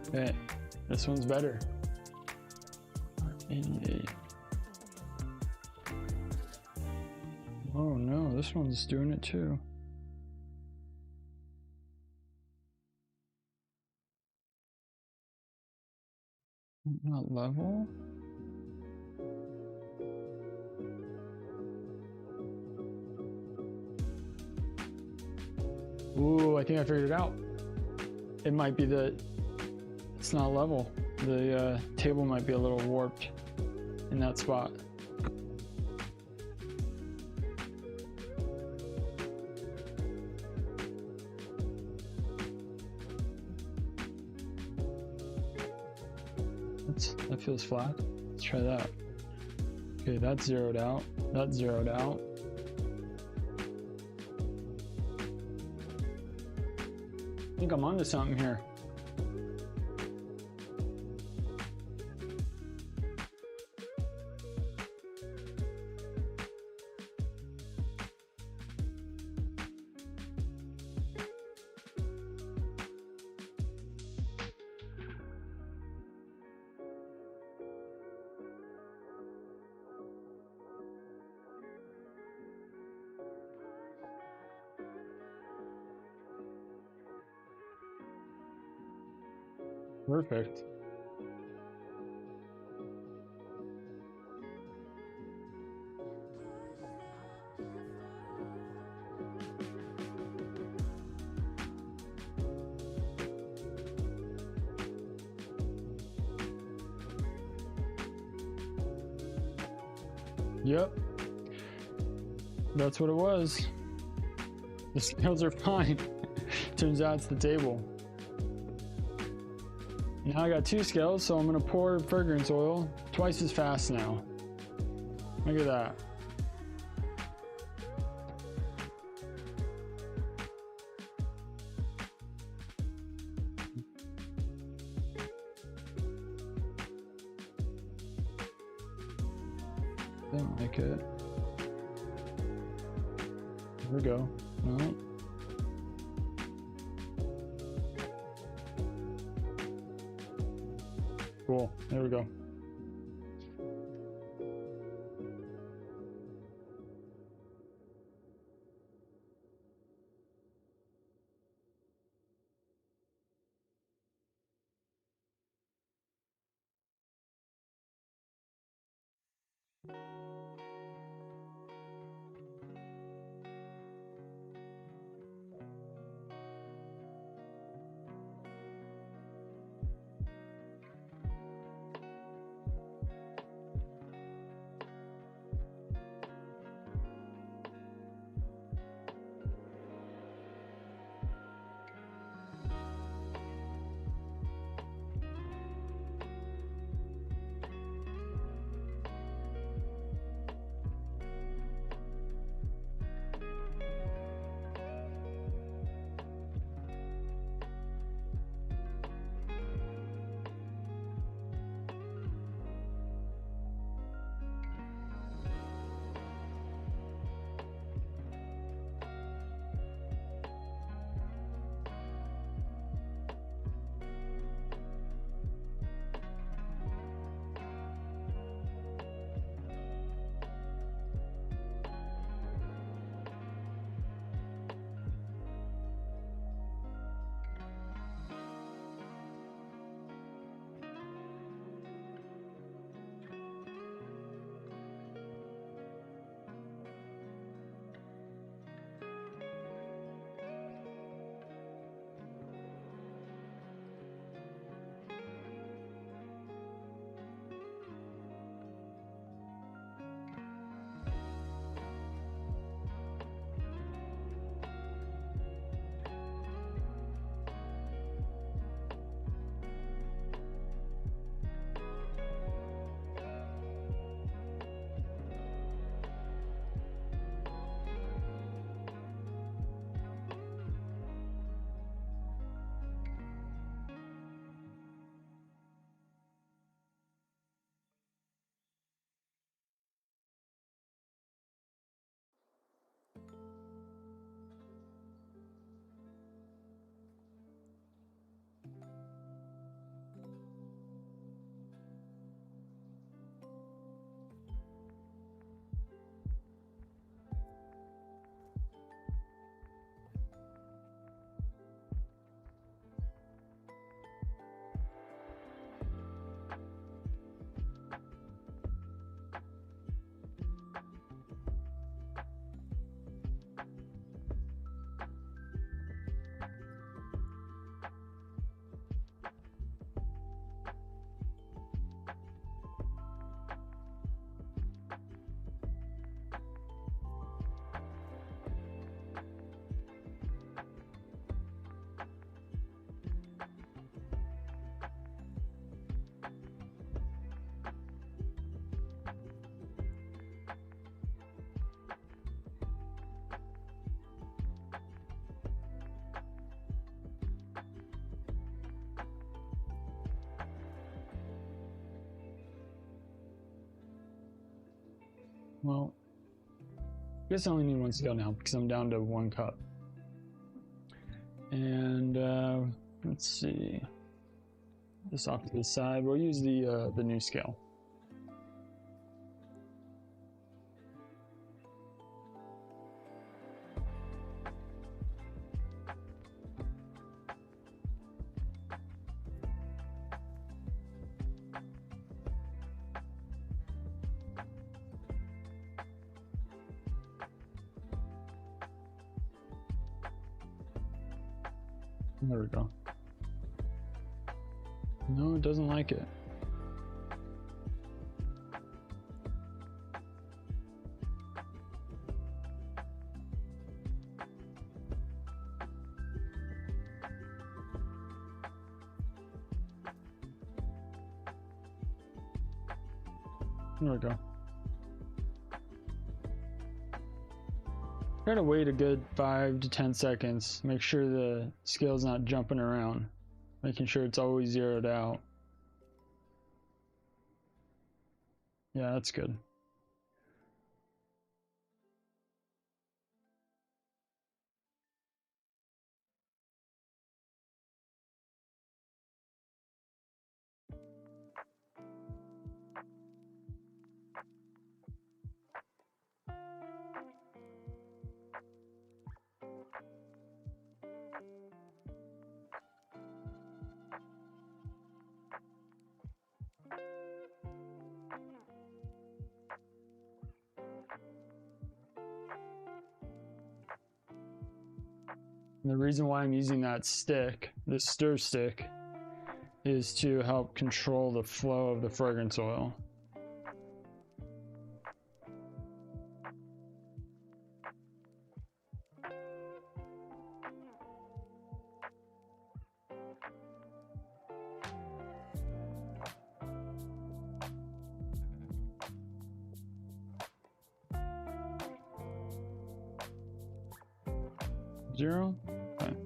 Okay, this one's better. 88. Oh no, this one's doing it too. Not level. Ooh, I think I figured it out. It might be that it's not level. The table might be a little warped in that spot. That feels flat. Let's try that. Okay, that's zeroed out. That's zeroed out. I think I'm onto something here. Perfect. Yep. That's what it was. The scales are fine. Turns out it's the table. Now I got two scales, so I'm gonna pour fragrance oil twice as fast now. Look at that. Didn't like it. Here we go. No. Cool. There we go. Well, I guess I only need one scale now because I'm down to 1 cup. And let's see, this off to the side. We'll use the new scale. There we go. No, it doesn't like it. There we go. Gotta wait a good 5 to 10 seconds. Make sure the scale's not jumping around. Making sure it's always zeroed out. Yeah, that's good. And the reason why I'm using that stick, this stir stick, is to help control the flow of the fragrance oil. Zero? Okay.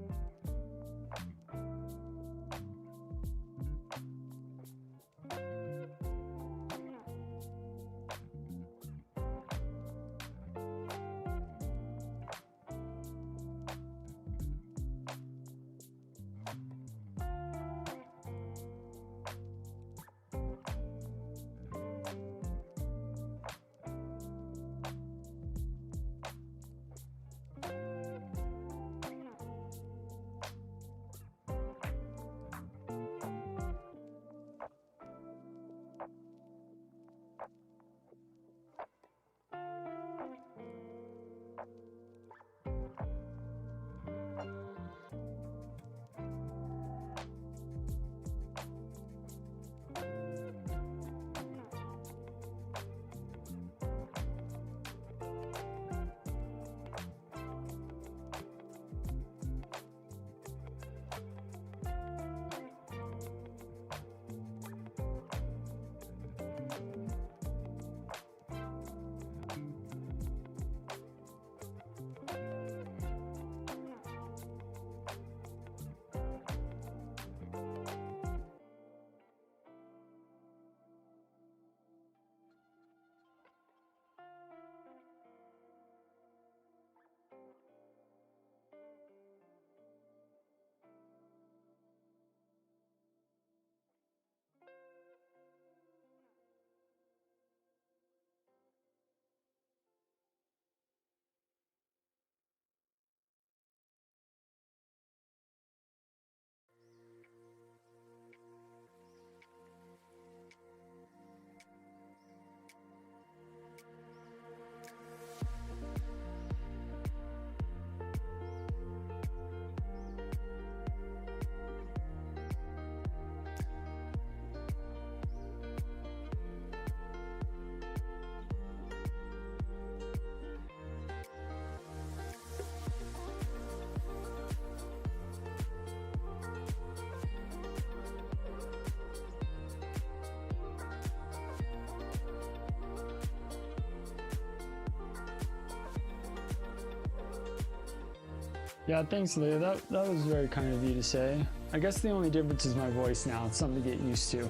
Yeah, thanks, Leah. That was very kind of you to say. I guess the only difference is my voice now. It's something to get used to.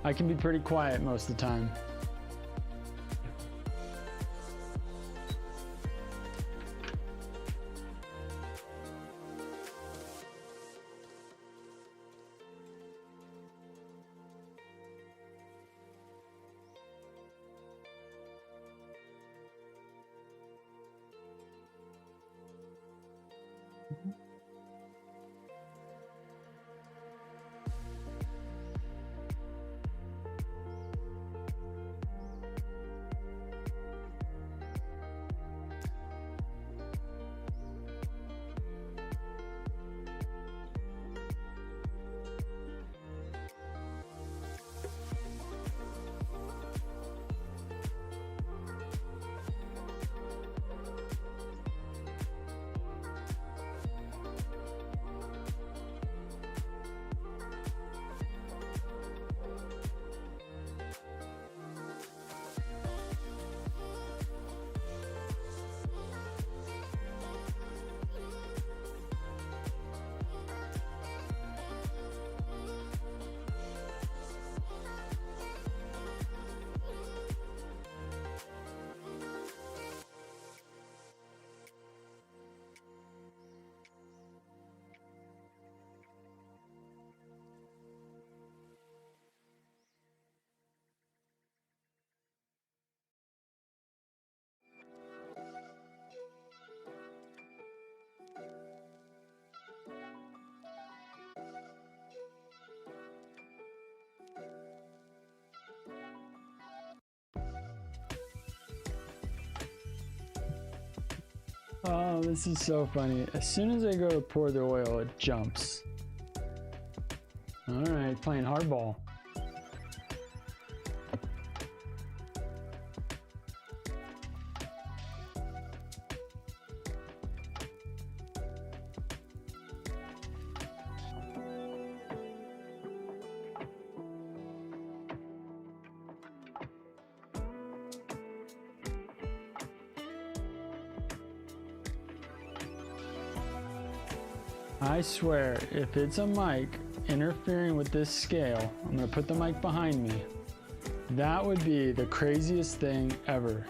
I can be pretty quiet most of the time. Oh, this is so funny. As soon as I go to pour the oil, it jumps. All right, playing hardball. I swear, if it's a mic interfering with this scale, I'm gonna put the mic behind me. That would be the craziest thing ever.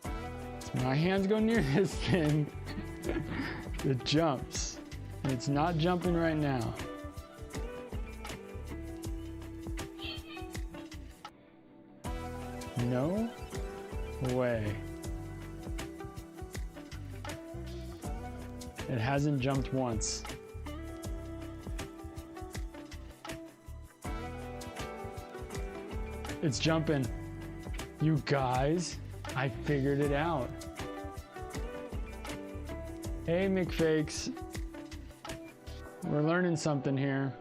So my hands go near this thing, it jumps. And it's not jumping right now. No way. It hasn't jumped once. It's jumping. You guys, I figured it out. Hey, McFakes. We're learning something here.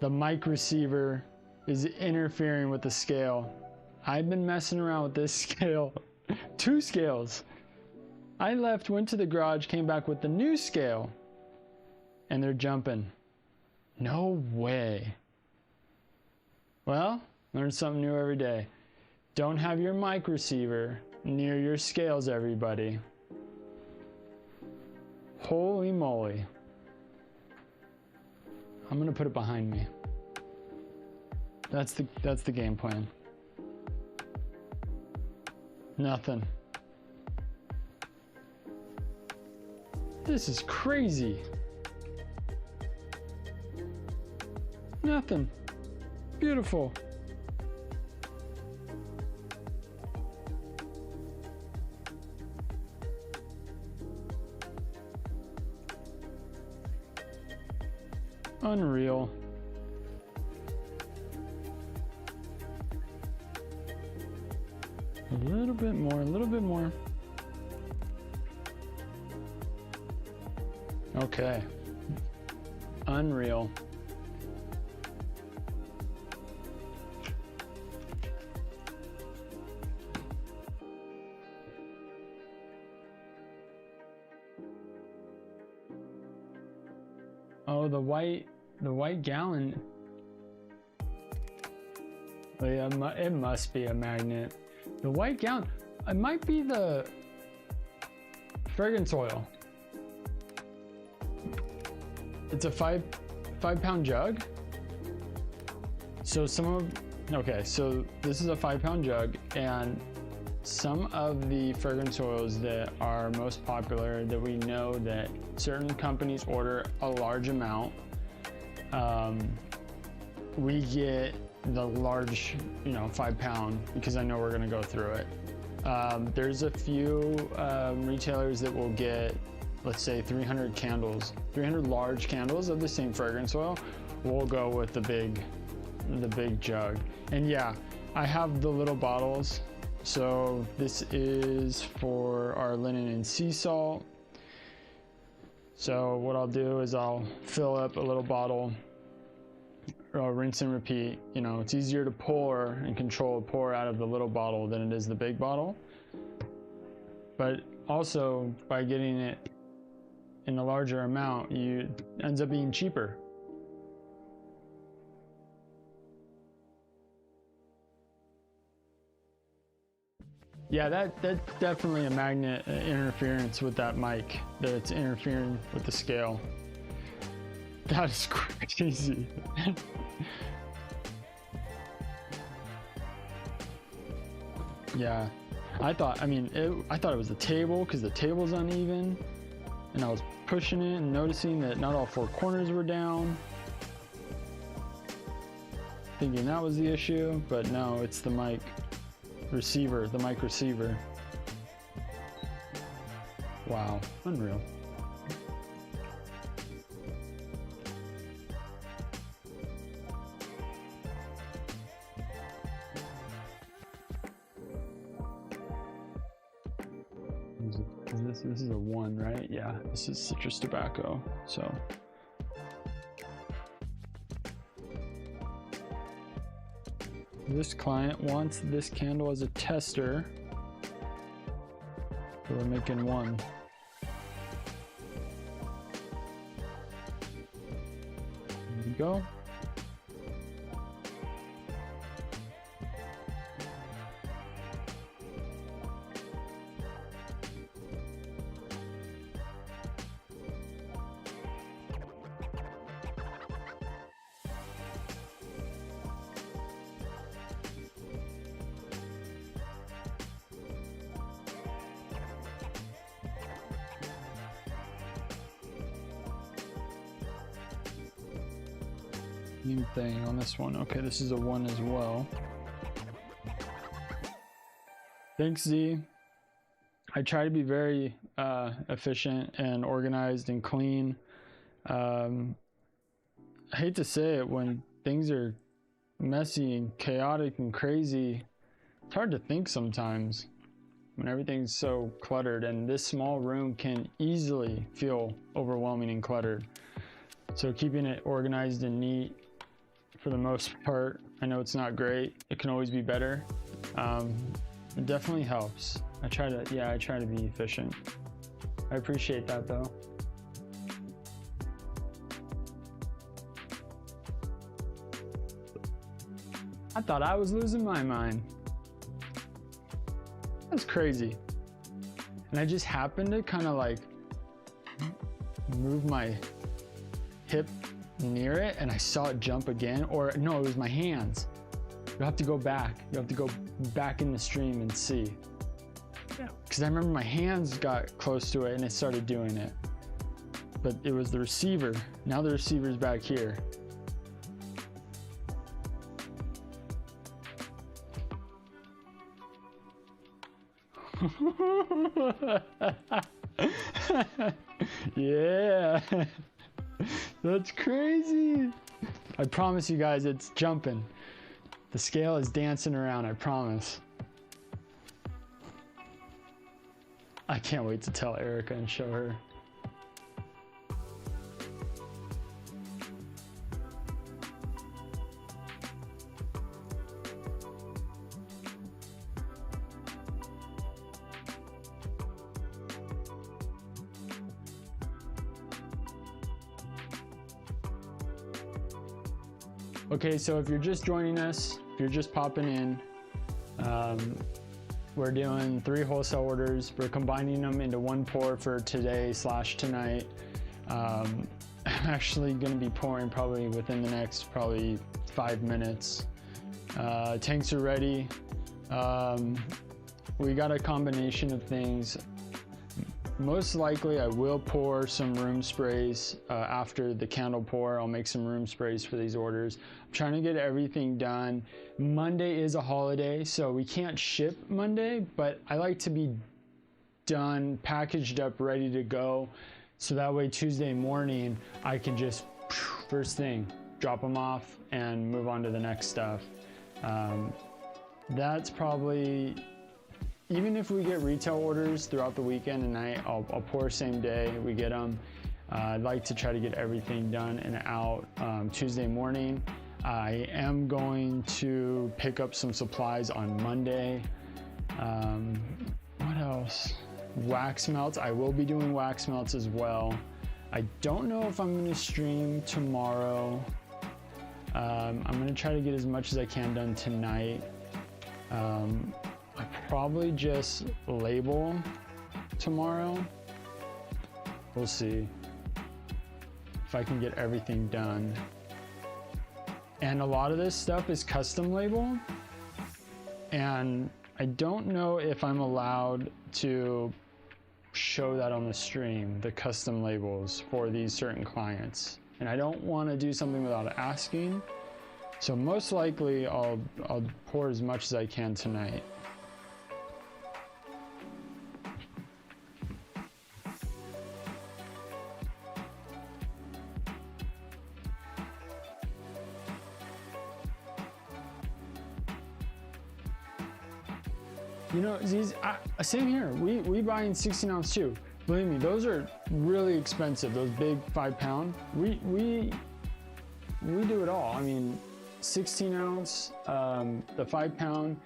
The mic receiver is interfering with the scale. I've been messing around with this scale. 2 scales. I left, went to the garage, came back with the new scale, and they're jumping. No way. Well, learn something new every day. Don't have your mic receiver near your scales, everybody. Holy moly. I'm gonna put it behind me. That's the game plan. Nothing. This is crazy. Nothing. Beautiful. Unreal. A little bit more, a little bit more. Okay. Unreal. Oh, the white gallon. Oh, yeah, it must be a magnet. The white gallon. It might be the fragrance oil. It's a 5-pound jug. So okay, so this is a 5-pound jug, and some of the fragrance oils that are most popular that we know that certain companies order a large amount, we get the large, 5-pound, because I know we're gonna go through it. There's a few retailers that will get let's say 300 candles, 300 large candles of the same fragrance oil, we'll go with the big jug. And yeah, I have the little bottles. So this is for our linen and sea salt. So what I'll do is I'll fill up a little bottle, I'll rinse and repeat. You know, it's easier to pour and pour out of the little bottle than it is the big bottle. But also by getting it in a larger amount, it ends up being cheaper. Yeah, that's definitely a magnet interference with that mic, that it's interfering with the scale. That is crazy. Yeah, I thought it was the table, because the table's uneven, and I was pushing it and noticing that not all four corners were down, thinking that was the issue, but no, it's the mic receiver, the mic receiver. Wow, unreal. This is a 1, right? Yeah, this is citrus tobacco. So this client wants this candle as a tester, so we're making 1. There we go. Same thing on this one. Okay, this is a 1 as well. Thanks, Z. I try to be very efficient and organized and clean. I hate to say it, when things are messy and chaotic and crazy, it's hard to think sometimes when everything's so cluttered, and this small room can easily feel overwhelming and cluttered. So keeping it organized and neat, for the most part, I know it's not great, it can always be better. It definitely helps. I try to be efficient. I appreciate that though. I thought I was losing my mind. That's crazy. And I just happened to kind of like move my hip near it, and I saw it jump again. Or no, it was my hands. You have to go back. You have to go back in the stream and see. Yeah. Because I remember my hands got close to it and it started doing it. But it was the receiver. Now the receiver's back here. Yeah. That's crazy. I promise you guys, it's jumping. The scale is dancing around, I promise. I can't wait to tell Erica and show her. Okay, so if you're just joining us, if you're just popping in, we're doing 3 wholesale orders. We're combining them into 1 pour for today/tonight. I'm actually going to be pouring probably within the next 5 minutes. Tanks are ready. We got a combination of things. Most likely I will pour some room sprays after the candle pour. I'll make some room sprays for these orders. I'm trying to get everything done. Monday is a holiday, so we can't ship Monday, but I like to be done, packaged up, ready to go. So that way Tuesday morning, I can just first thing, drop them off and move on to the next stuff. That's probably, even if we get retail orders throughout the weekend and I'll pour same day, we get them. I'd like to try to get everything done and out Tuesday morning. I am going to pick up some supplies on Monday. What else? Wax melts. I will be doing wax melts as well. I don't know if I'm going to stream tomorrow. I'm going to try to get as much as I can done tonight. I probably just label tomorrow. We'll see if I can get everything done. And a lot of this stuff is custom label, and I don't know if I'm allowed to show that on the stream, the custom labels for these certain clients. And I don't want to do something without asking. So most likely I'll pour as much as I can tonight. You know, these, same here. We buy in 16 ounce too. Believe me, those are really expensive. Those big 5 pound. We do it all. I mean, 16 ounce, the 5 pound.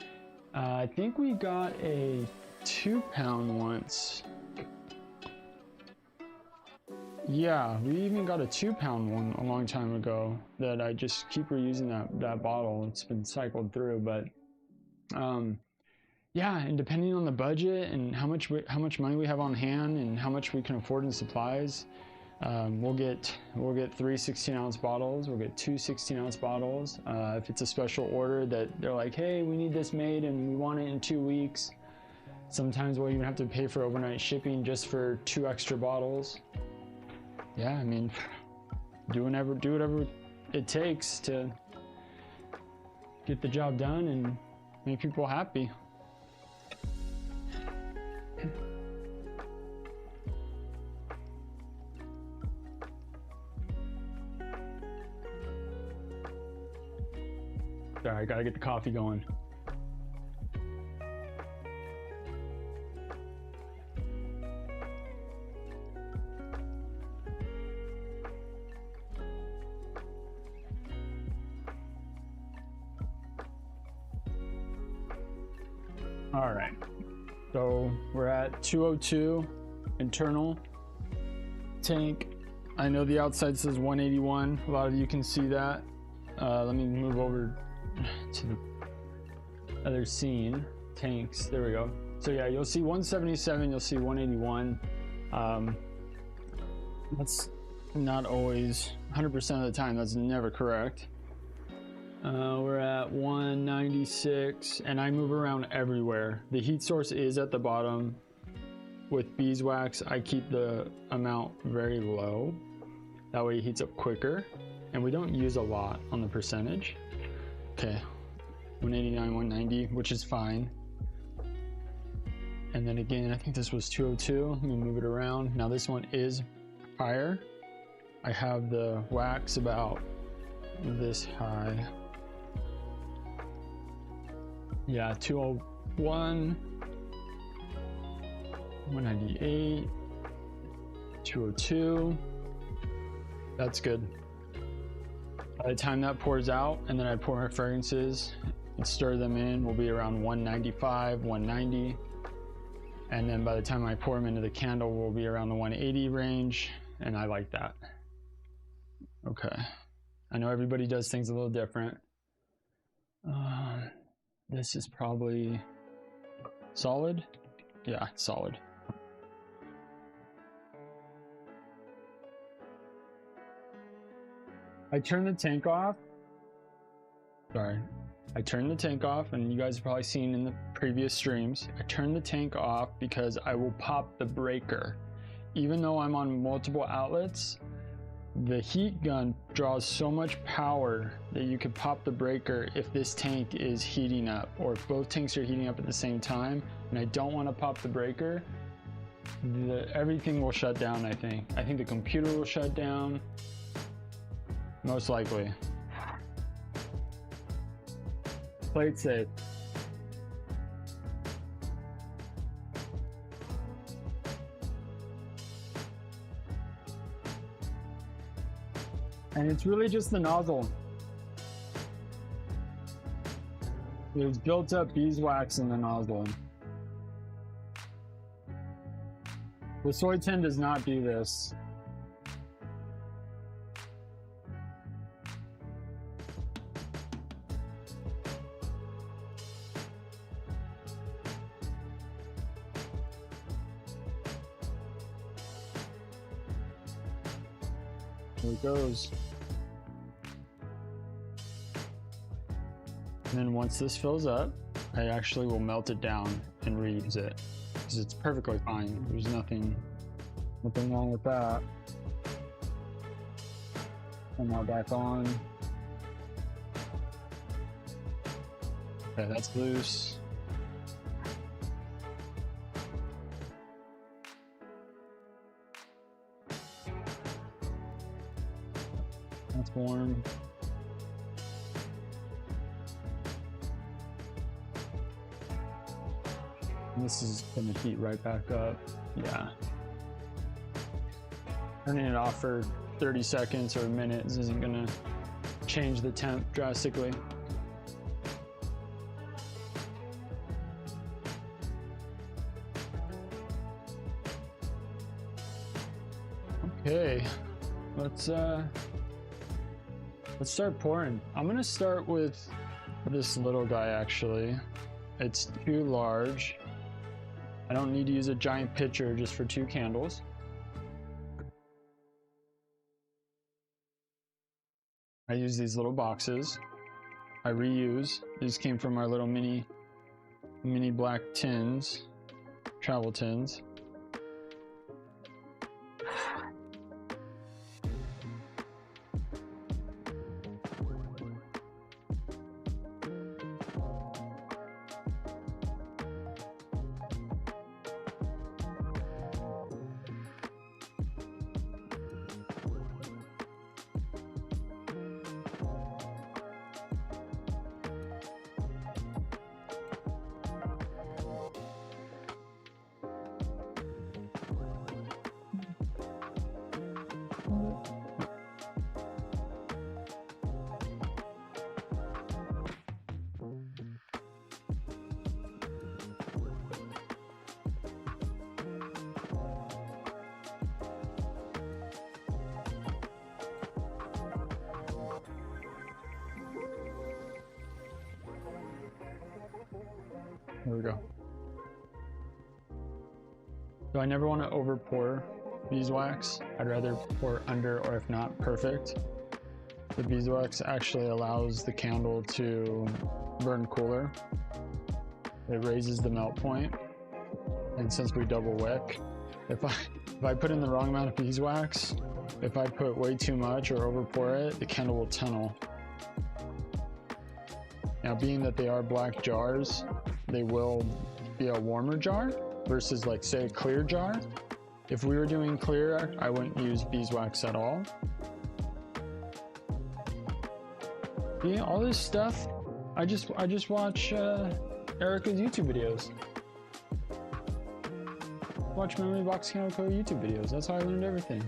I think we got a 2 pound once. Yeah, we even got a 2 pound one a long time ago that I just keep reusing that bottle. It's been cycled through, but yeah, and depending on the budget and how much money we have on hand and how much we can afford in supplies, we'll get 3 16 ounce bottles. We'll get 2 16 ounce bottles. If it's a special order that they're like, hey, we need this made and we want it in 2 weeks. Sometimes we'll even have to pay for overnight shipping just for 2 extra bottles. Yeah, I mean, do whatever it takes to get the job done and make people happy. Sorry, I gotta get the coffee going. All right, so we're at 202 internal tank. I know the outside says 181. A lot of you can see that. Let me move over to the other scene. Tanks, there we go. So yeah, you'll see 177, you'll see 181. That's not always 100% of the time, that's never correct. We're at 196 and I move around everywhere. The heat source is at the bottom. With beeswax, I keep the amount very low. That way it heats up quicker. And we don't use a lot on the percentage. Okay, 189, 190, which is fine. And then again, I think this was 202. Let me move it around. Now this one is higher. I have the wax about this high. Yeah, 201, 198, 202. That's good. By the time that pours out and then I pour my fragrances and stir them in, we'll be around 195, 190. And then by the time I pour them into the candle, we'll be around the 180 range. And I like that. Okay. I know everybody does things a little different. This is probably solid. Yeah, solid. I turned the tank off. Sorry. I turned the tank off, and you guys have probably seen in the previous streams, I turned the tank off because I will pop the breaker. Even though I'm on multiple outlets, the heat gun draws so much power that you could pop the breaker if this tank is heating up, or if both tanks are heating up at the same time, and I don't want to pop the breaker. everything will shut down, I think. I think the computer will shut down. Most likely. Play it safe. And it's really just the nozzle. There's built up beeswax in the nozzle. The soy tin does not do this. There it goes. And then once this fills up, I actually will melt it down and reuse it because it's perfectly fine. There's nothing wrong with that. And now back on. Okay, that's loose. That's warm. And this is gonna heat right back up. Yeah. Turning it off for 30 seconds or a minute isn't gonna change the temp drastically. Okay, let's start pouring. I'm gonna start with this little guy actually. It's too large. I don't need to use a giant pitcher just for 2 candles. I use these little boxes. I reuse. These came from our little mini black tins, travel tins. There we go. So I never want to over pour beeswax. I'd rather pour under, or if not, perfect. The beeswax actually allows the candle to burn cooler. It raises the melt point. And since we double wick, if I put in the wrong amount of beeswax, if I put way too much or over pour it, the candle will tunnel. Now, being that they are black jars, they will be a warmer jar versus, like, say, a clear jar. If we were doing clear, I wouldn't use beeswax at all. Yeah, all this stuff, I just watch Erica's YouTube videos. Watch Memory Box Candle Co. YouTube videos. That's how I learned everything.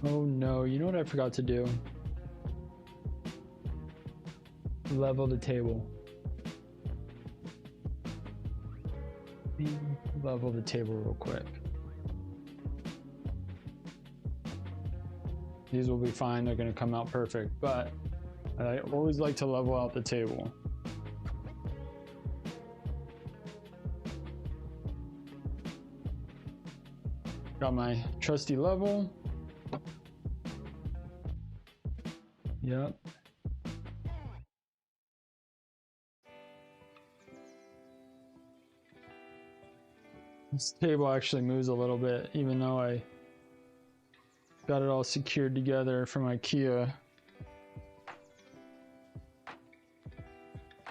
Oh no, you know what I forgot to do? Level the table. Level the table real quick. These will be fine, they're gonna come out perfect, but I always like to level out the table. Got my trusty level. Yep. This table actually moves a little bit, even though I got it all secured together from IKEA.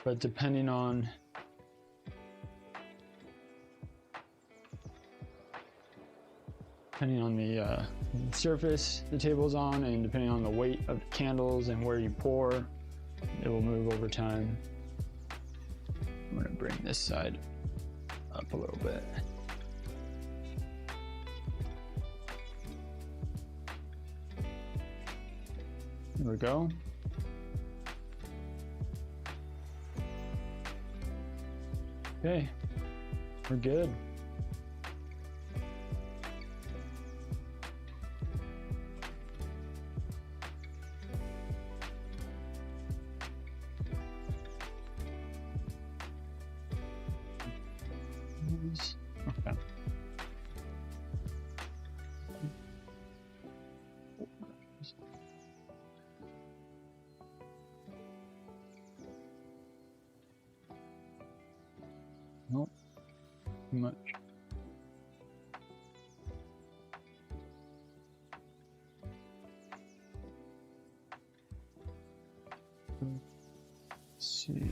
But depending on the surface the table's on, and depending on the weight of the candles and where you pour, it will move over time. I'm gonna bring this side up a little bit. There we go. Okay, we're good. Okay. Nope, too much. Let's see.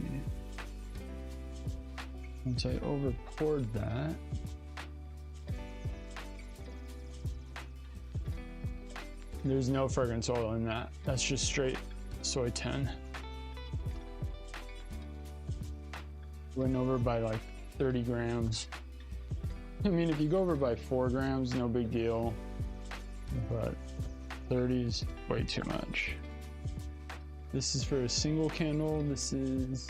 Once I over poured that, there's no fragrance oil in that. That's just straight soy 10. Went over by like 30 grams. I mean, if you go over by 4 grams, no big deal, but 30 is way too much. This is for a single candle. This is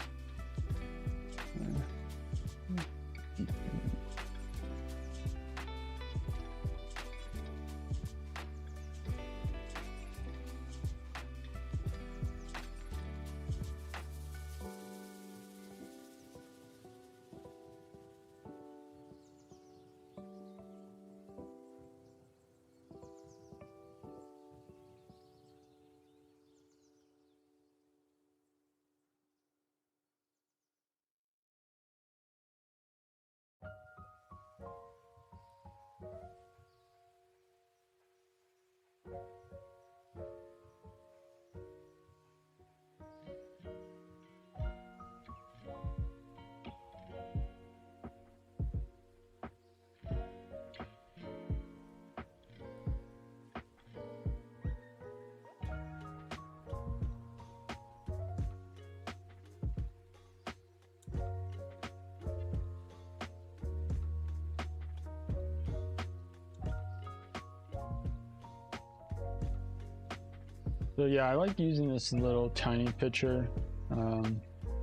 so yeah, I like using this little tiny pitcher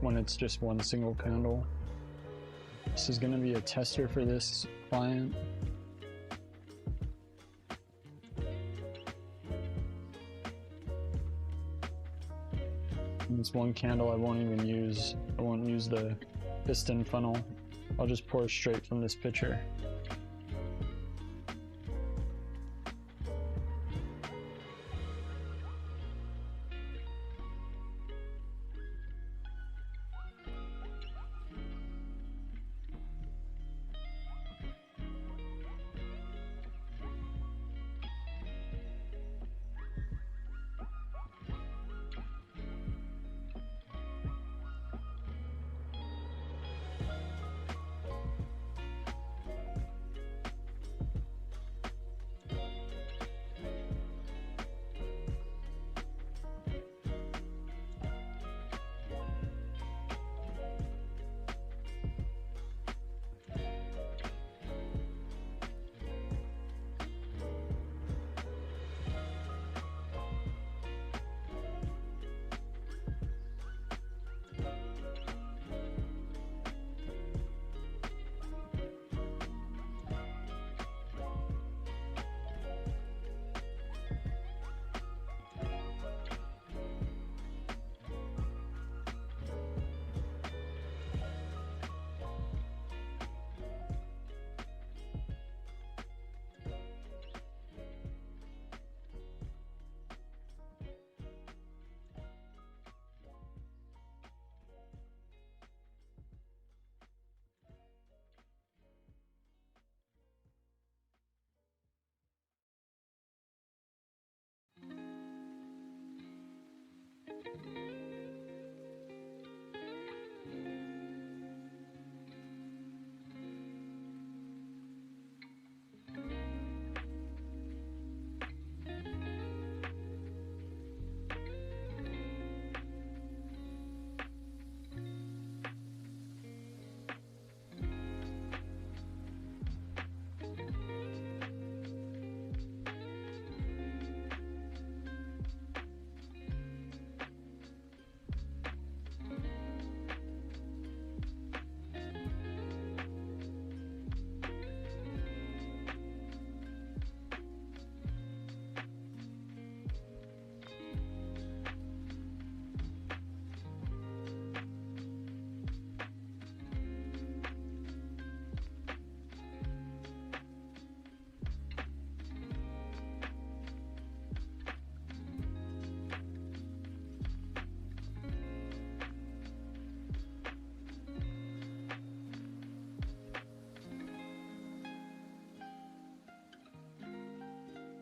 when it's just one single candle. This is going to be a tester for this client. And this one candle I won't even use. I won't use the piston funnel. I'll just pour straight from this pitcher.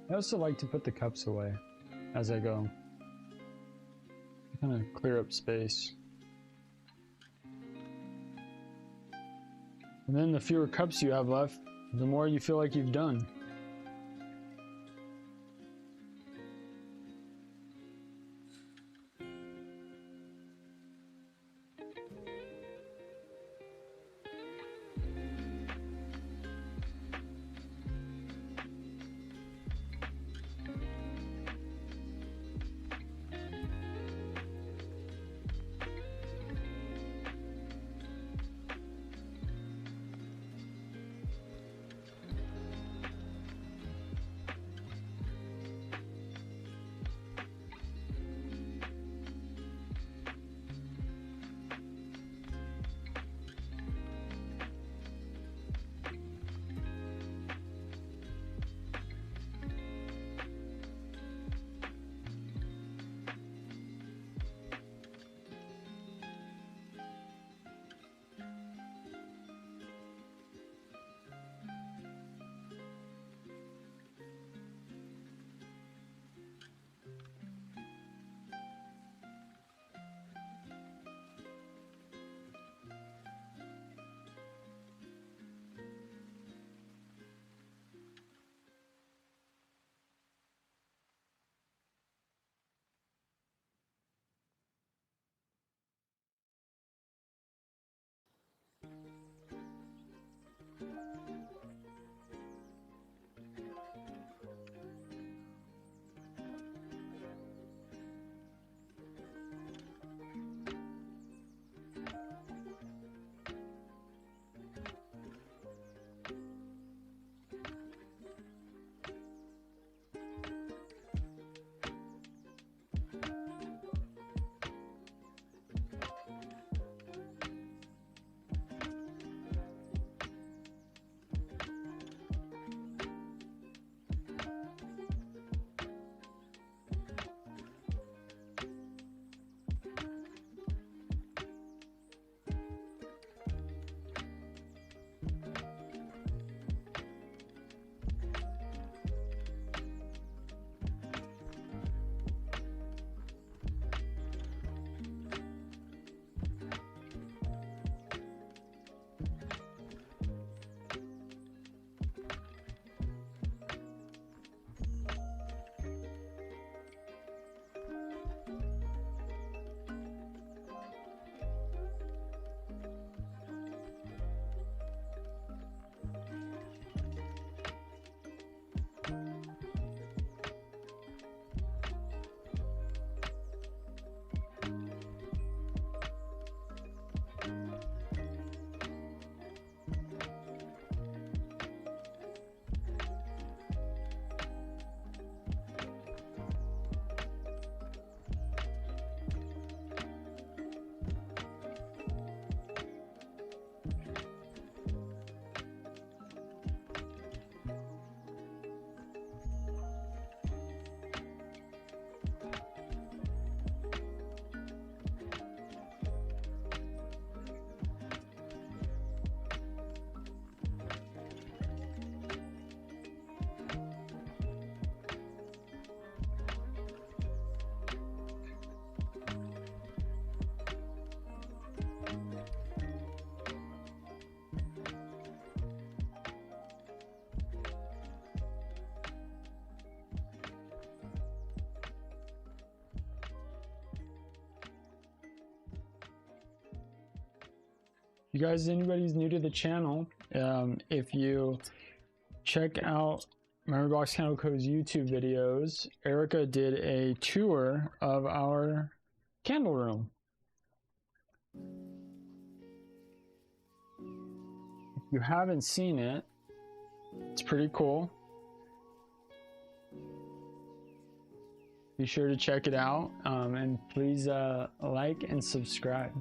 I also like to put the cups away as I go. Kind of clear up space. And then the fewer cups you have left, the more you feel like you've done. you guys, anybody's new to the channel, if you check out Memory Box Candle Co's YouTube videos, Erica did a tour of our candle room. If you haven't seen it, it's pretty cool. Be sure to check it out, and please like and subscribe.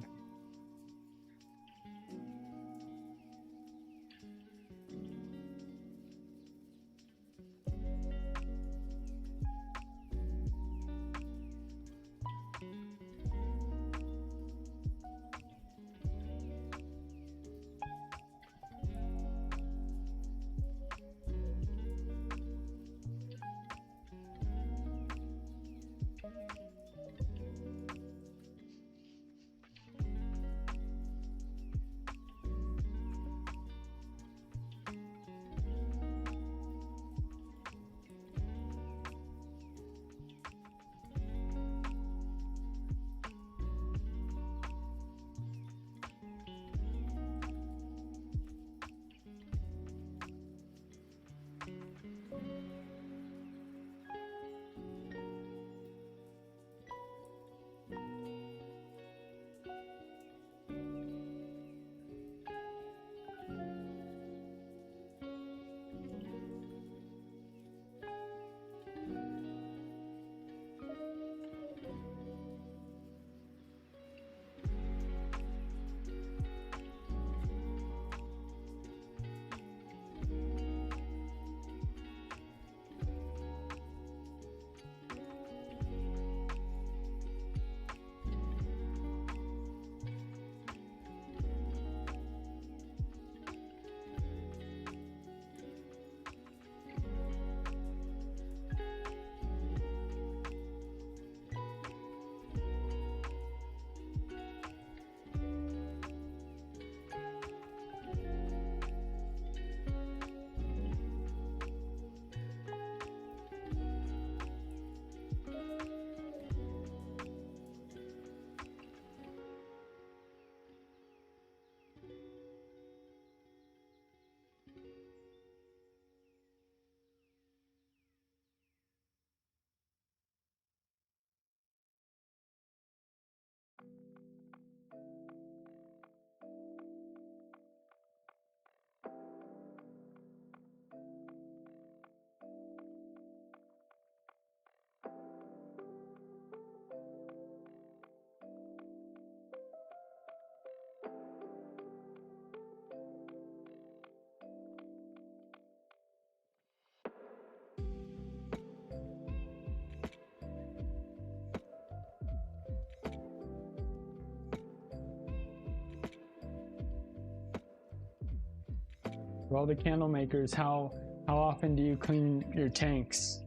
For all the candle makers, how often do you clean your tanks?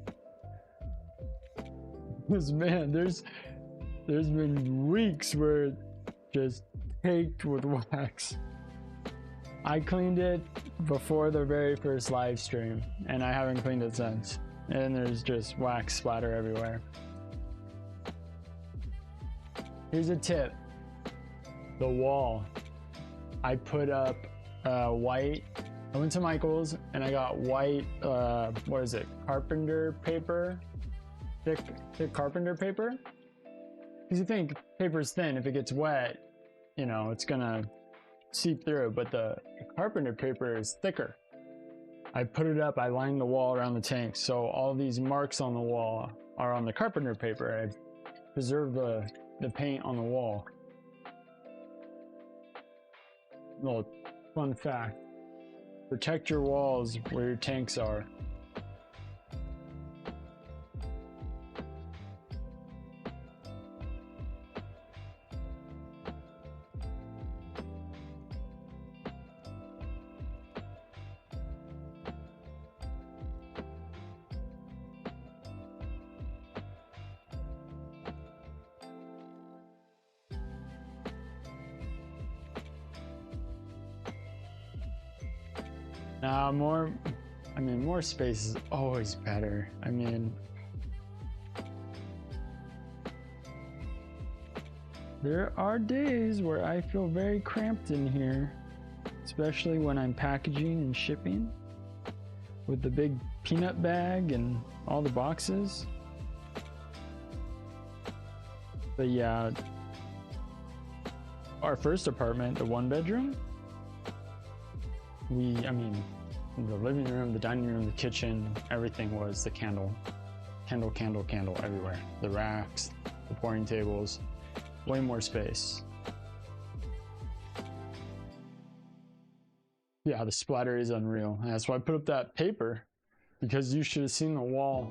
Because man, there's been weeks where it's just caked with wax. I cleaned it before the very first live stream, and I haven't cleaned it since. And there's just wax splatter everywhere. Here's a tip. The wall. I put up white. I went to Michael's and I got white, what is it, carpenter paper? Thick carpenter paper? Because you think paper's thin, if it gets wet, you know, it's gonna seep through, but the carpenter paper is thicker. I put it up, I lined the wall around the tank, so all these marks on the wall are on the carpenter paper. I preserved the paint on the wall. Little fun fact. Protect your walls where your tanks are. Now, more space is always better. I mean, There are days where I feel very cramped in here, especially when I'm packaging and shipping with the big peanut bag and all the boxes. But yeah, our first apartment, the 1-bedroom, I mean, the living room, the dining room, the kitchen, everything was the candle everywhere. The racks, the pouring tables, way more space. Yeah, the splatter is unreal. And that's why I put up that paper, because you should have seen the wall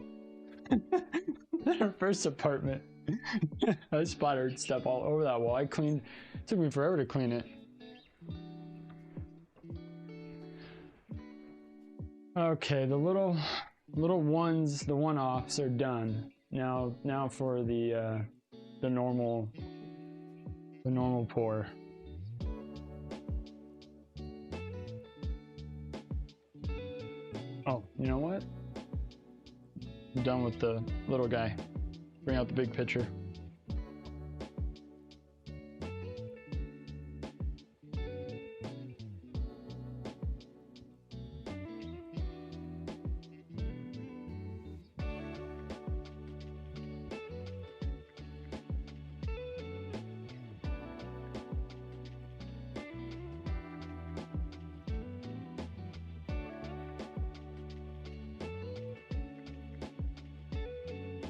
in our first apartment. I splattered stuff all over that wall. It took me forever to clean it. Okay, the little ones, the one-offs are done. Now for the normal pour. Oh, you know what? I'm done with the little guy. Bring out the big picture.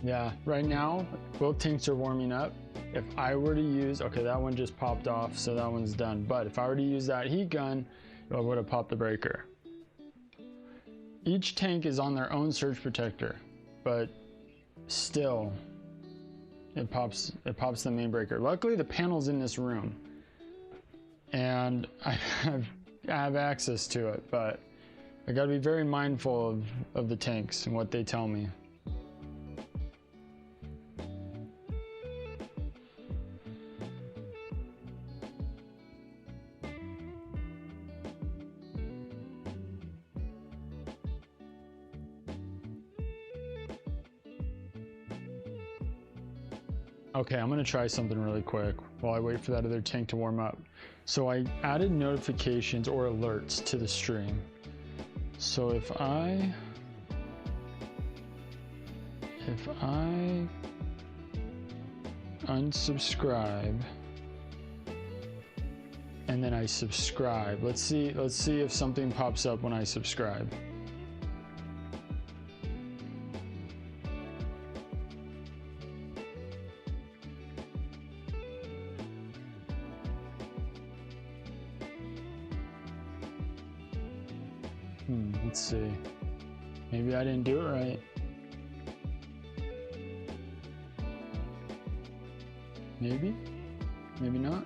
Yeah, right now, both tanks are warming up. If I were to use, okay, that one just popped off, so that one's done. But if I were to use that heat gun, I would have popped the breaker. Each tank is on their own surge protector, but still, it pops the main breaker. Luckily, the panel's in this room, and I have access to it, but I gotta be very mindful of the tanks and what they tell me. Okay, I'm gonna try something really quick while I wait for that other tank to warm up. So I added notifications or alerts to the stream. So if I unsubscribe and then I subscribe, let's see if something pops up when I subscribe. Let's see. Maybe I didn't do it right. Maybe not.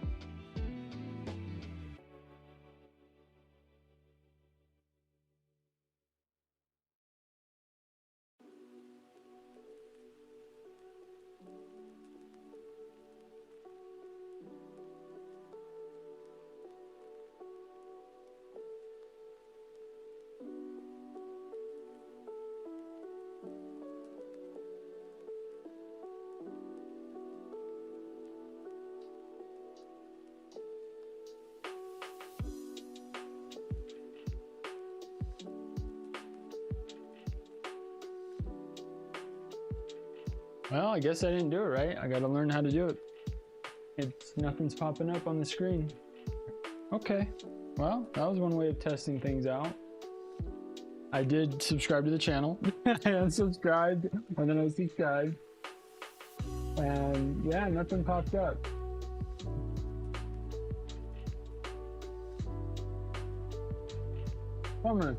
Well, I guess I didn't do it right. I gotta learn how to do it. Nothing's popping up on the screen. Okay, well, that was one way of testing things out. I did subscribe to the channel. I unsubscribed, and then I subscribed. And yeah, nothing popped up. Bummer.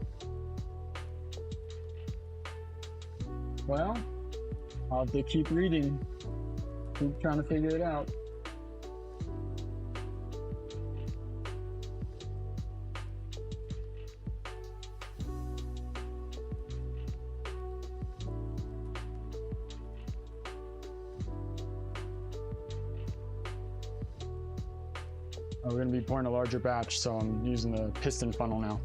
Well, I'll have to keep reading, keep trying to figure it out. We're going to be pouring a larger batch, so I'm using the piston funnel now.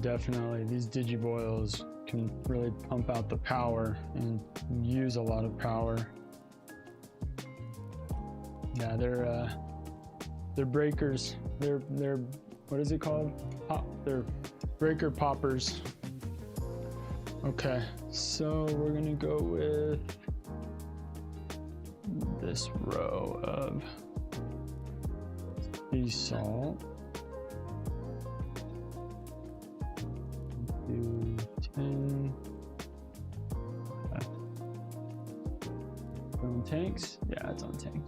definitely, these digiboils can really pump out the power and use a lot of power. Yeah, they're breakers. They're what is it called? They're breaker poppers. Okay, so we're gonna go with this row of sea salt. Do 10 on tanks. Yeah, it's on tanks.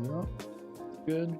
Yep, good.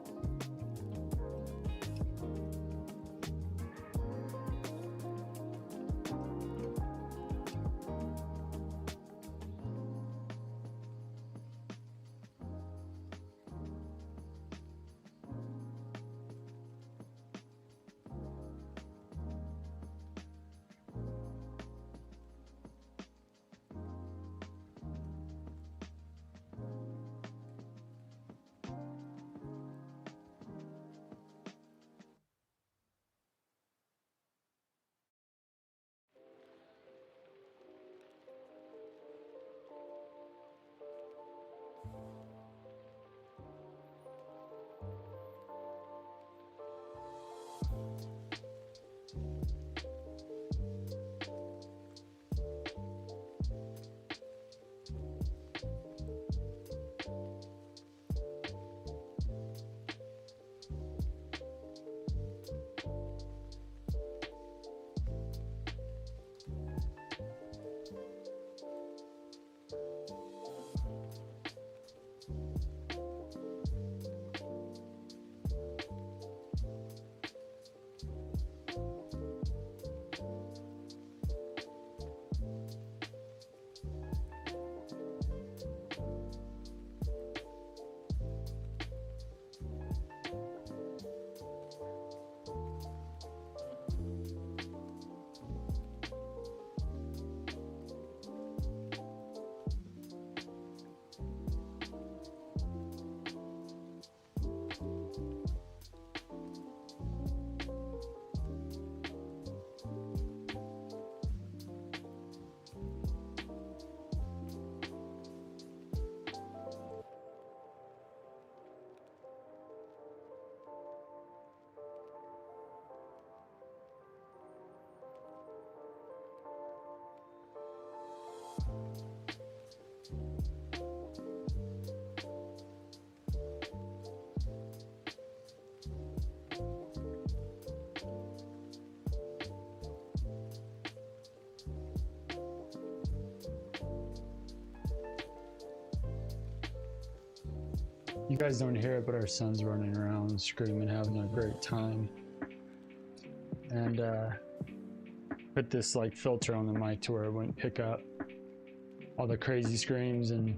You guys don't hear it, but our son's running around screaming, having a great time. And put this like filter on the mic to where it wouldn't pick up all the crazy screams and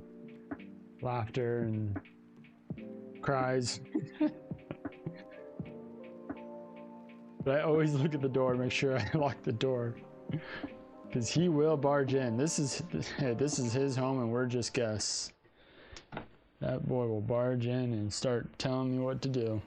laughter and cries. But I always look at the door, make sure I lock the door, because he will barge in. This is his home and we're just guests. That boy will barge in and start telling me what to do.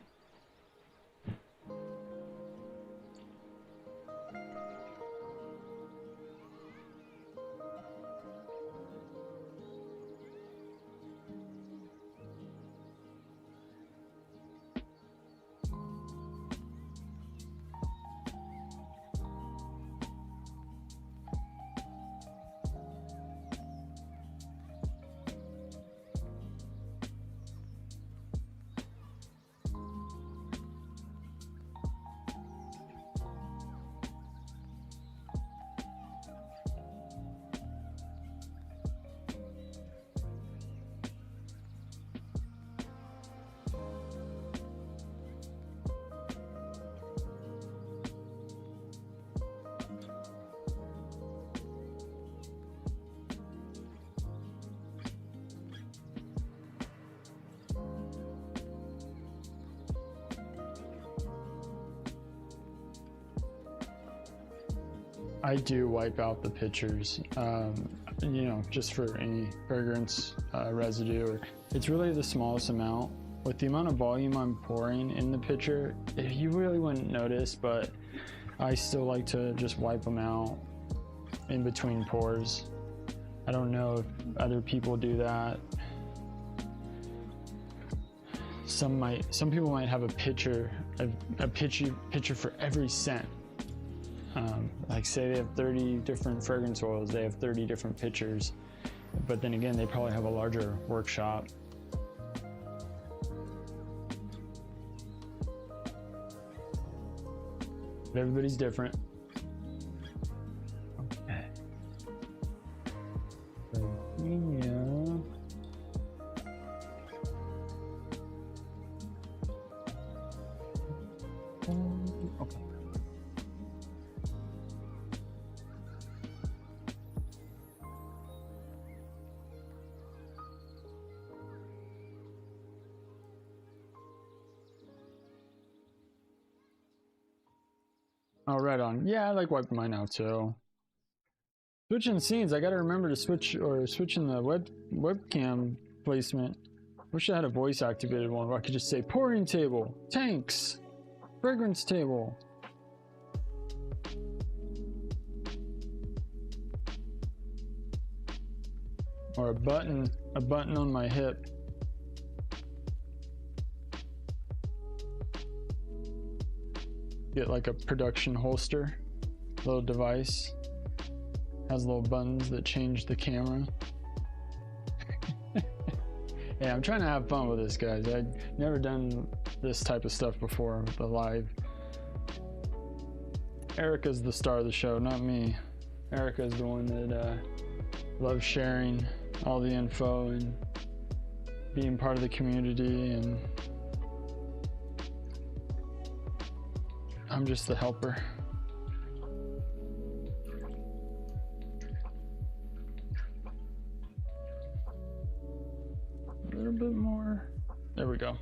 I do wipe out the pitchers, you know, just for any fragrance residue. Or it's really the smallest amount. With the amount of volume I'm pouring in the pitcher, you really wouldn't notice, but I still like to just wipe them out in between pours. I don't know if other people do that. Some people might have a pitcher for every scent. Like say they have 30 different fragrance oils, they have 30 different pitchers, but then again, they probably have a larger workshop. But everybody's different. Okay. Yeah. Okay. Oh, right on. Yeah, I like wiping mine out too. Switching scenes, I gotta remember to switching the webcam placement. Wish I had a voice activated one where I could just say pouring table, tanks, fragrance table. Or a button on my hip. Get like a production holster, little device, has little buttons that change the camera. Yeah, I'm trying to have fun with this, guys. I've never done this type of stuff before with the live. Erica's the star of the show, not me. Erica's the one that loves sharing all the info and being part of the community, and I'm just the helper. A little bit more. There we go.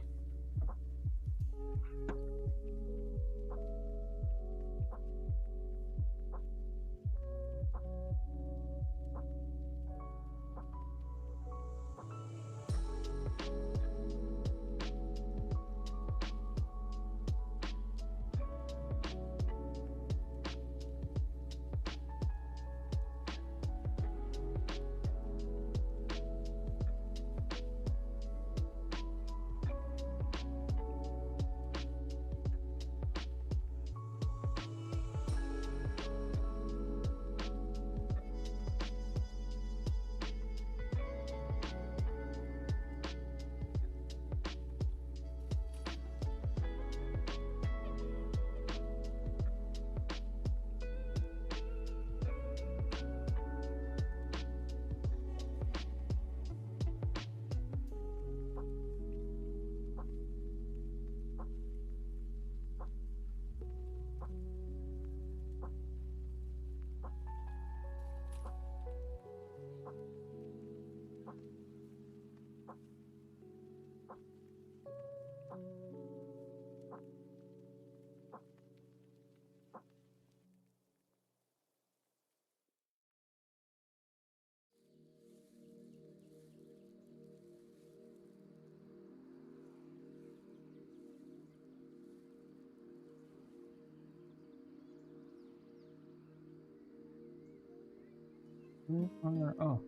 Oh,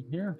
here.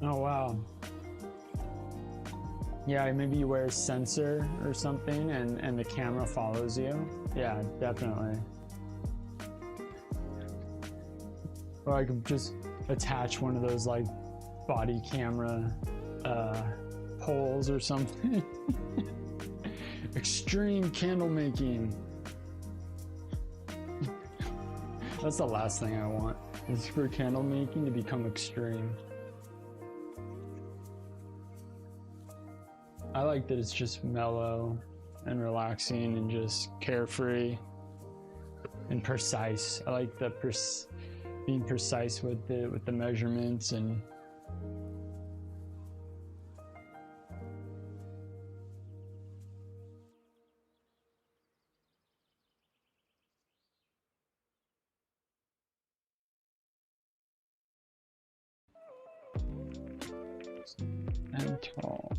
Oh wow. Yeah, maybe you wear a sensor or something and the camera follows you. Yeah, definitely. Or I could just attach one of those like body camera poles or something. Extreme candle making. That's the last thing I want, is for candle making to become extreme. I like that it's just mellow and relaxing and just carefree and precise. I like the being precise with the measurements and tall.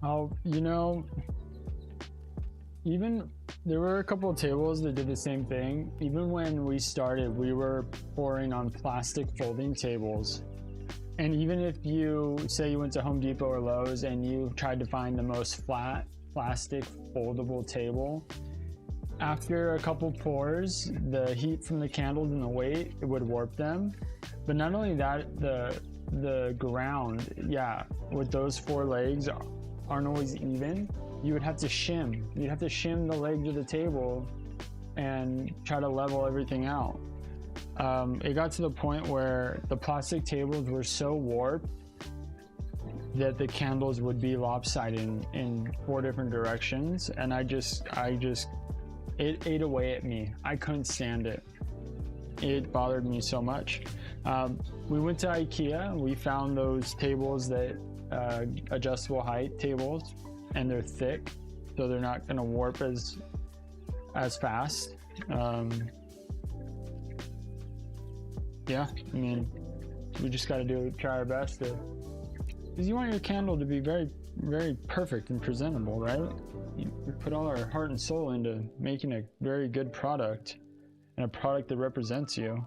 Oh, you know, even there were a couple of tables that did the same thing. Even when we started, we were pouring on plastic folding tables. And even if you say you went to Home Depot or Lowe's and you tried to find the most flat plastic foldable table, after a couple pours, the heat from the candles and the weight, it would warp them. But not only that, the ground, yeah, with those four legs aren't always even. You would have to shim. You'd have to shim the legs of the table and try to level everything out. It got to the point where the plastic tables were so warped that the candles would be lopsided in 4 different directions, and it ate away at me. I couldn't stand it. It bothered me so much. We went to IKEA. We found those tables that adjustable height tables, and they're thick, so they're not going to warp as fast. Yeah, I mean, we just got to try our best to, because you want your candle to be very, very perfect and presentable, right? We put all our heart and soul into making a very good product. and a product that represents you.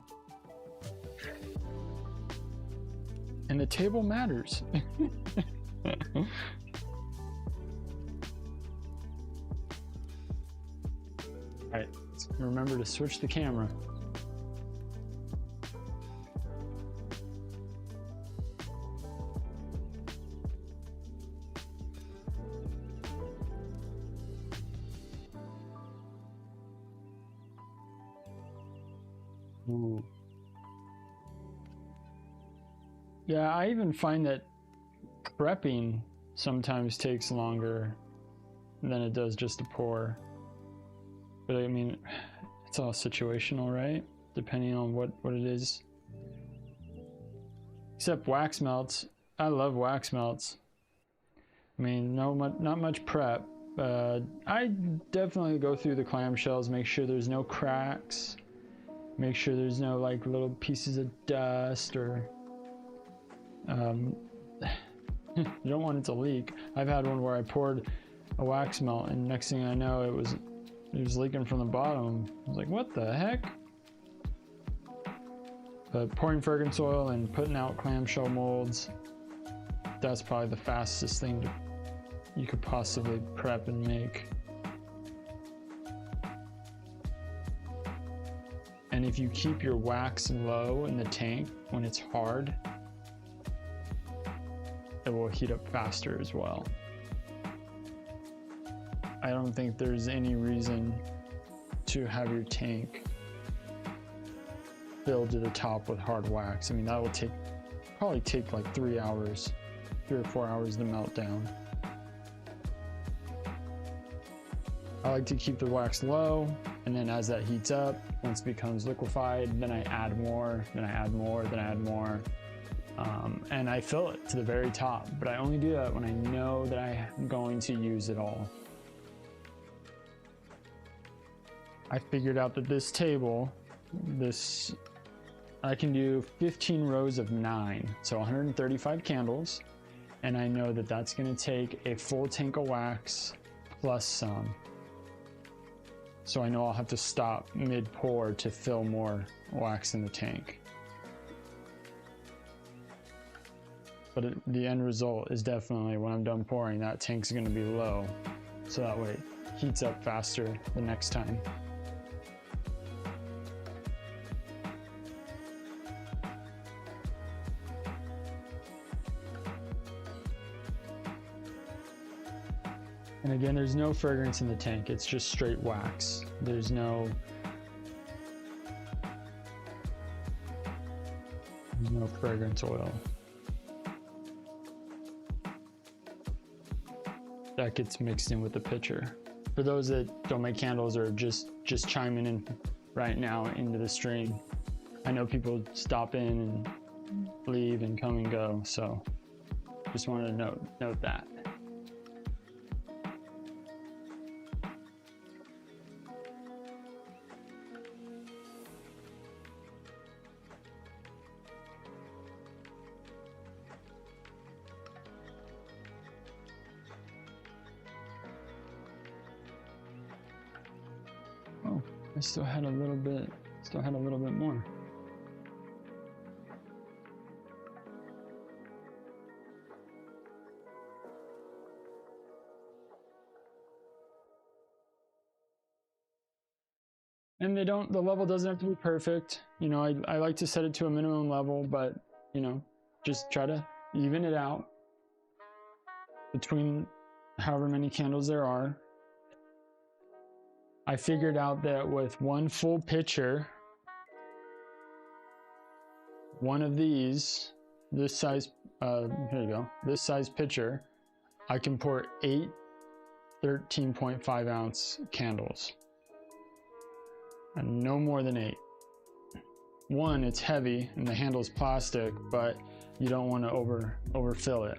And the table matters. All right, remember to switch the camera. Ooh. Yeah, I even find that prepping sometimes takes longer than it does just to pour. But I mean, it's all situational, right? Depending on what it is. Except wax melts. I love wax melts. I mean, not much prep. I definitely go through the clamshells, make sure there's no cracks. Make sure there's no like little pieces of dust or you don't want it to leak. I've had one where I poured a wax melt and next thing I know it was leaking from the bottom. I was like, what the heck? But pouring fragrance oil and putting out clamshell molds, that's probably the fastest thing you could possibly prep and make. And if you keep your wax low in the tank when it's hard, it will heat up faster as well. I don't think there's any reason to have your tank filled to the top with hard wax. I mean, that will probably take like 3 hours, 3 or 4 hours to melt down. I like to keep the wax low, and then as that heats up, once it becomes liquefied, then I add more, then I add more, then I add more. And I fill it to the very top, but I only do that when I know that I'm going to use it all. I figured out that this table, I can do 15 rows of 9, so 135 candles, and I know that that's going to take a full tank of wax plus some. So I know I'll have to stop mid-pour to fill more wax in the tank. But the end result is definitely when I'm done pouring, that tank's going to be low, so that way it heats up faster the next time. And again, there's no fragrance in the tank, it's just straight wax. There's no fragrance oil. That gets mixed in with the pitcher. For those that don't make candles or just chiming in right now into the stream, I know people stop in and leave and come and go, so just wanted to note that. Oh, I still had a little bit more. And the level doesn't have to be perfect. You know, I like to set it to a minimum level, but you know, just try to even it out between however many candles there are. I figured out that with one full pitcher, one of these, this size, here you go, this size pitcher, I can pour 8 13.5 ounce candles. And no more than 8. One, it's heavy and the handle's plastic, but you don't want to overfill it.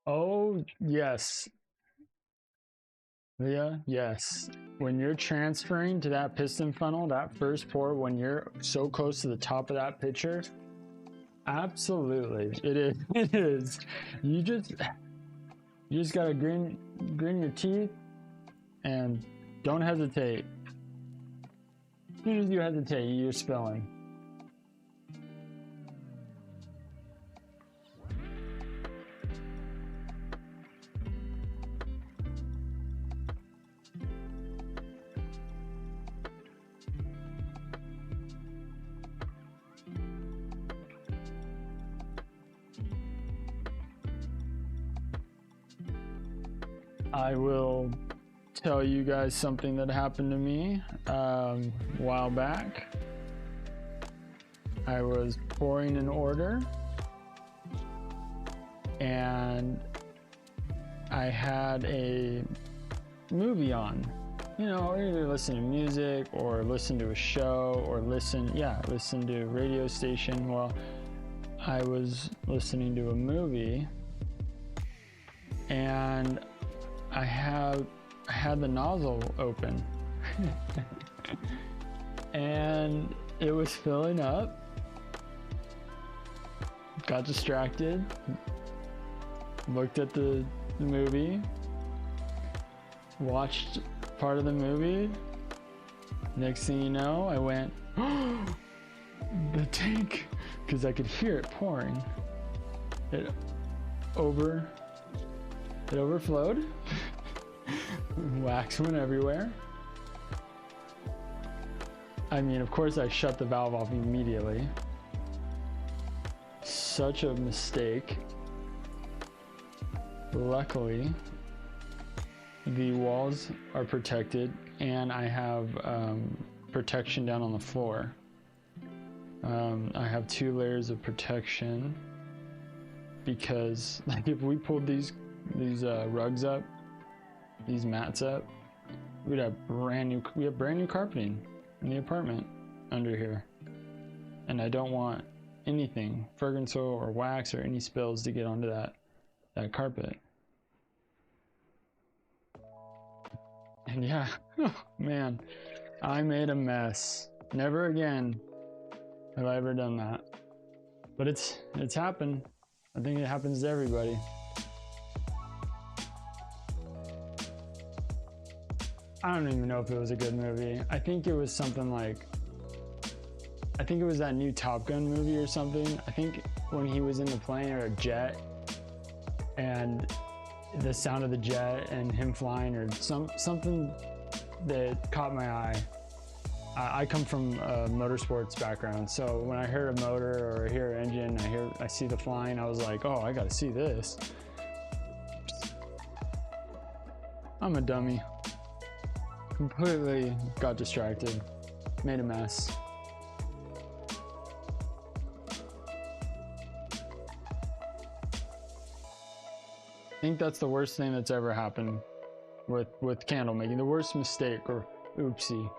Oh, yes. Yeah, yes. When you're transferring to that piston funnel, that first pour, when you're so close to the top of that pitcher, absolutely. It is. It is. You just gotta grin your teeth and don't hesitate. As soon as you hesitate, you're spilling. I will tell you guys something that happened to me a while back. I was pouring an order and I had a movie on. You know, either listen to music or listen to a show or listen to a radio station. Well, I was listening to a movie and I had the nozzle open and it was filling up. Got distracted, looked at the movie, watched part of the movie. Next thing you know, I went, oh, the tank, because I could hear it pouring. It overflowed. Wax went everywhere. I mean, of course, I shut the valve off immediately. Such a mistake. Luckily, the walls are protected and I have protection down on the floor. I have 2 layers of protection because, like, if we pulled these rugs up, these mats up, we have brand new carpeting in the apartment under here, and I don't want anything, fragrance oil or wax or any spills to get onto that carpet. And yeah, man, I made a mess. Never again have I ever done that, but it's happened. I think it happens to everybody. I don't even know if it was a good movie. I think it was something like, I think it was that new Top Gun movie or something. I think when he was in the plane or a jet and the sound of the jet and him flying or something that caught my eye. I come from a motorsports background, so when I hear a motor or I hear an engine, I see the flying, I was like, oh, I gotta see this. I'm a dummy. Completely got distracted, made a mess. I think that's the worst thing that's ever happened with candle making. The worst mistake or oopsie.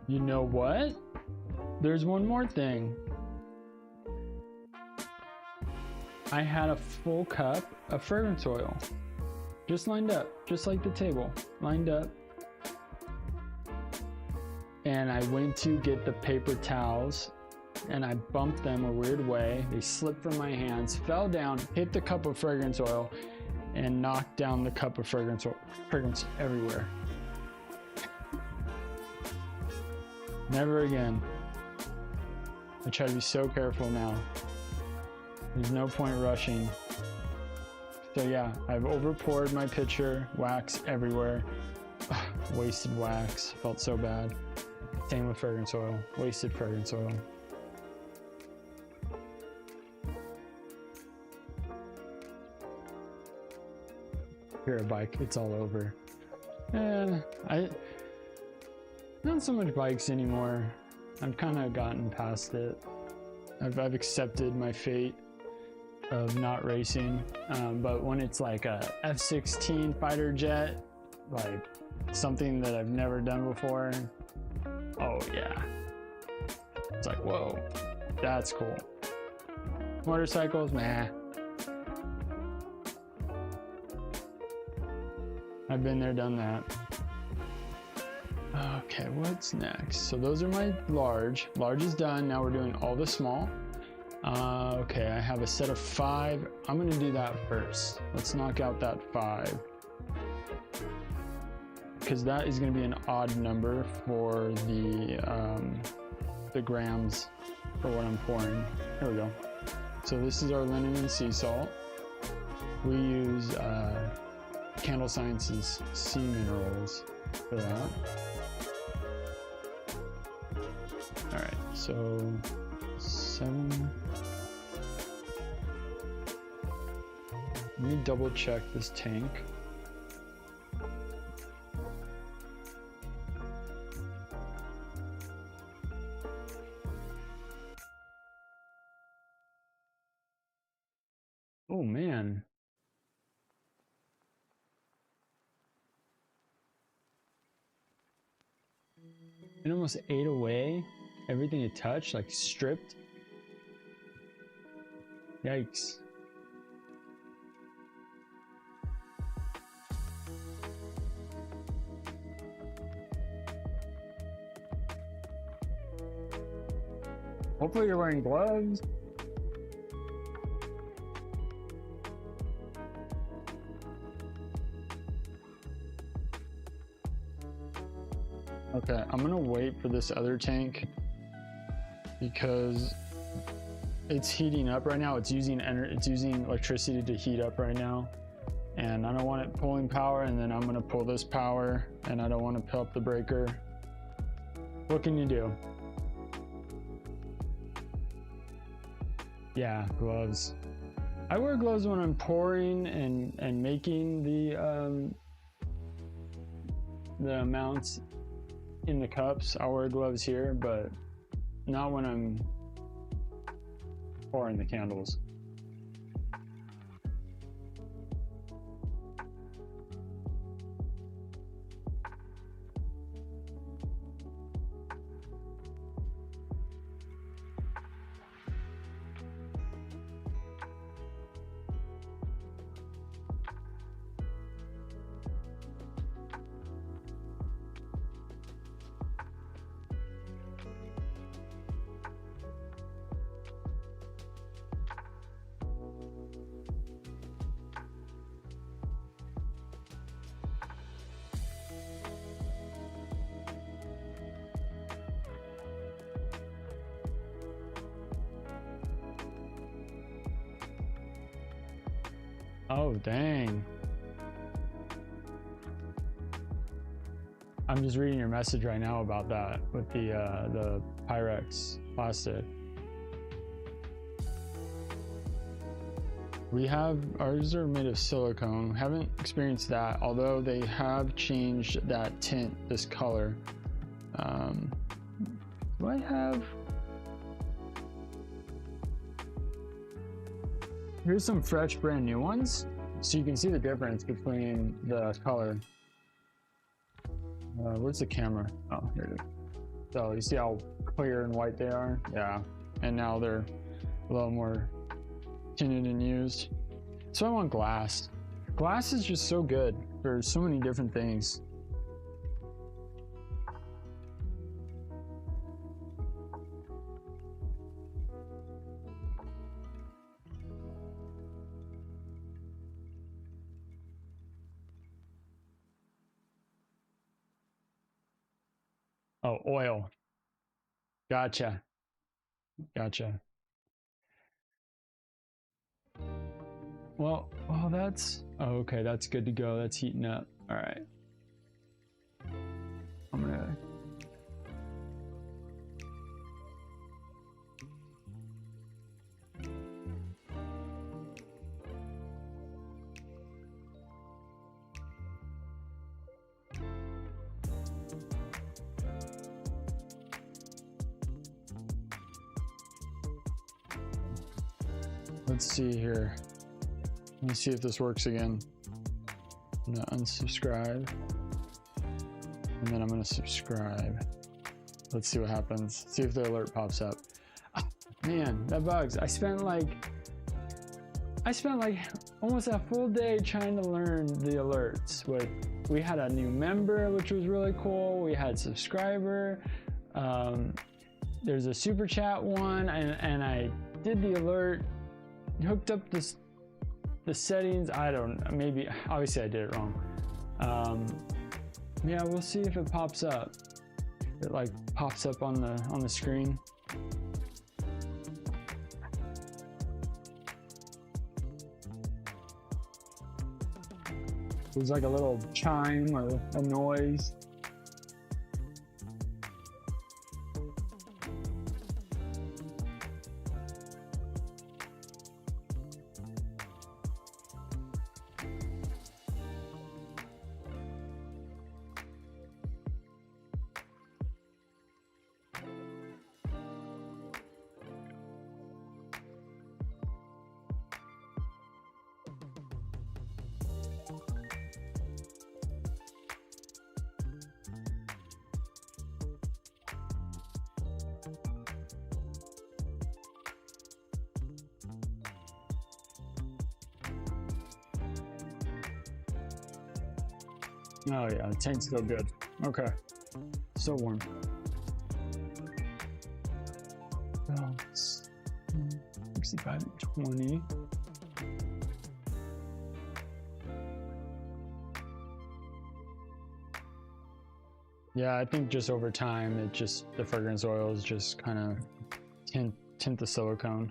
You know what? There's one more thing. I had a full cup of fragrance oil. Just lined up, just like the table, lined up. And I went to get the paper towels and I bumped them a weird way. They slipped from my hands, fell down, hit the cup of fragrance oil, and knocked down the cup of fragrance oil. Fragrance everywhere. Never again. I try to be so careful now. There's no point rushing. So yeah, I've over poured my pitcher, wax everywhere. Ugh, wasted wax, felt so bad. Same with fragrance oil, wasted fragrance oil. Here, a bike, it's all over. Not so much bikes anymore. I've kind of gotten past it. I've accepted my fate of not racing, but when it's like a F-16 fighter jet, like something that I've never done before, oh yeah, it's like, whoa, that's cool. Motorcycles, nah. I've been there, done that. Okay, what's next? So those are my large. Large is done. Now we're doing all the small. Okay, I have a set of 5. I'm gonna do that first. Let's knock out that 5. Because that is gonna be an odd number for the grams for what I'm pouring. Here we go. So this is our linen and sea salt. We use Candle Science's sea minerals for that. All right, so 7. Let me double check this tank. Oh man. It almost ate away everything it touched, like stripped. Yikes. Hopefully you're wearing gloves. Okay, I'm gonna wait for this other tank because it's heating up right now. It's using electricity to heat up right now, and I don't want it pulling power, and then I'm gonna pull this power, and I don't want to pull up the breaker. What can you do? Yeah, gloves. I wear gloves when I'm pouring and making the amounts in the cups. I'll wear gloves here, but not when I'm pouring the candles. Oh, dang. I'm just reading your message right now about that with the Pyrex plastic. We have, ours are made of silicone. Haven't experienced that, although they have changed that tint, this color. Do I have? Here's some fresh brand new ones, so you can see the difference between the color. Where's the camera? Oh, here it is. So you see how clear and white they are? Yeah. And now they're a little more tinted and used. So I want glass. Glass is just so good for so many different things. Oh, oil. Gotcha. Gotcha. Well, oh, okay, that's good to go. That's heating up. All right. I'm gonna. Let's see here. Let me see if this works again. I'm gonna unsubscribe. And then I'm gonna subscribe. Let's see what happens. See if the alert pops up. Oh, man, that bugs. I spent like almost a full day trying to learn the alerts. We had a new member, which was really cool. We had subscriber. There's a super chat one, and I did the alert, hooked up the settings. I don't know, maybe, obviously I did it wrong. Yeah, we'll see if it pops up. It like pops up on the screen. There's like a little chime or a noise. Oh yeah, the tank's still good. Okay, still warm. Oh, it's 65 and 20. Yeah, I think just over time, the fragrance oils just kind of tint the silicone.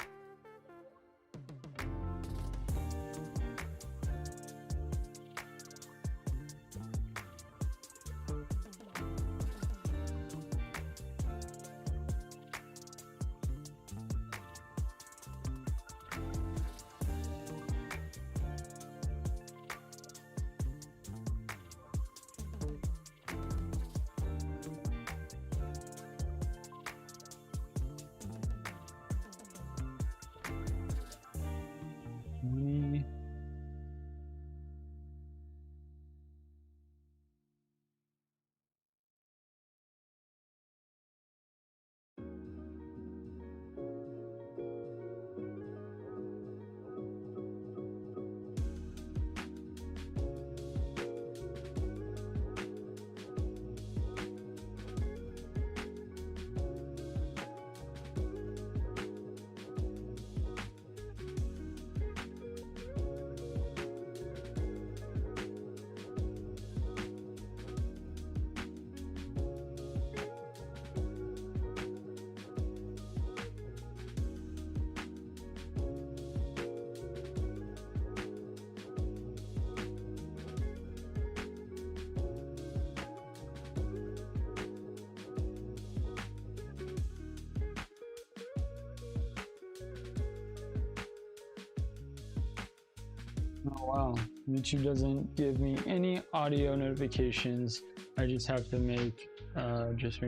Oh wow, YouTube doesn't give me any audio notifications. I just have to make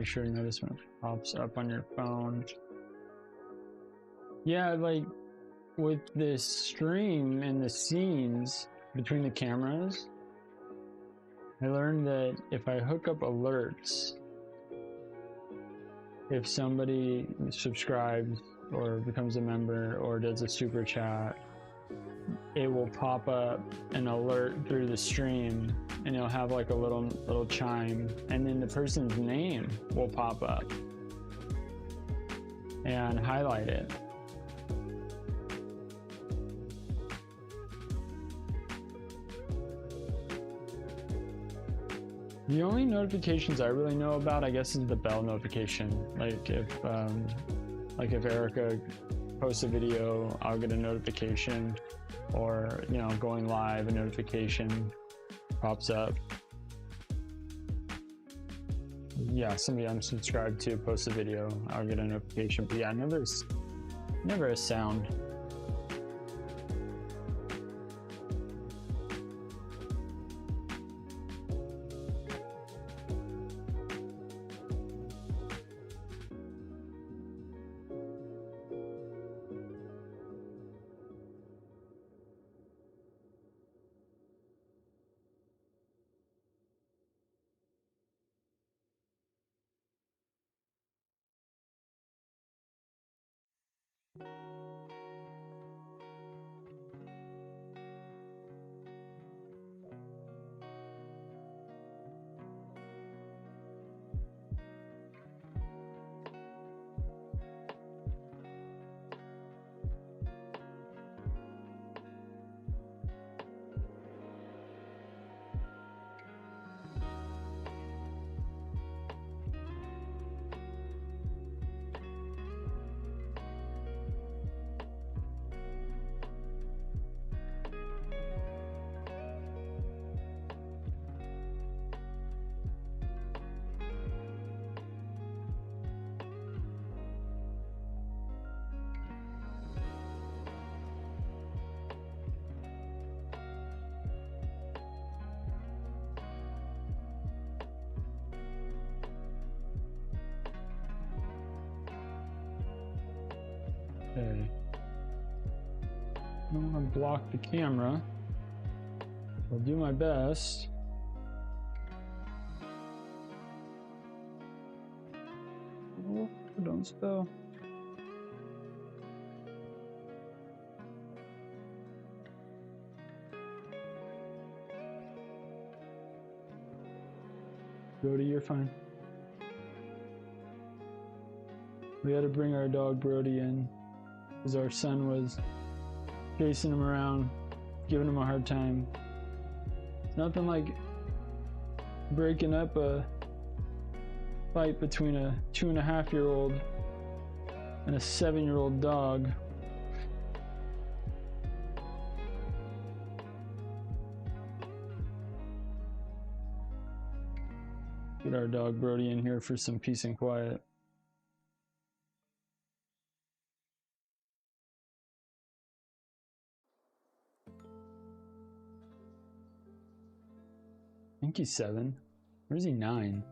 sure you notice when it pops up on your phone. Yeah, like with this stream and the scenes between the cameras, I learned that if I hook up alerts, if somebody subscribes or becomes a member or does a super chat, it will pop up an alert through the stream, and it'll have like a little chime, and then the person's name will pop up and highlight it. The only notifications I really know about, I guess, is the bell notification. Like if Erica posts a video, I'll get a notification, or you know, going live, a notification pops up. Yeah, somebody I'm subscribed to posts a video, I'll get a notification. But yeah, never a sound. Okay. I don't want to block the camera. I'll do my best. Oh, don't spell. Brody, you're fine. We had to bring our dog Brody in because our son was chasing him around, giving him a hard time. It's nothing like breaking up a fight between a 2.5-year-old and a 7-year-old dog. Get our dog Brody in here for some peace and quiet. I think he's 7. Or is he 9?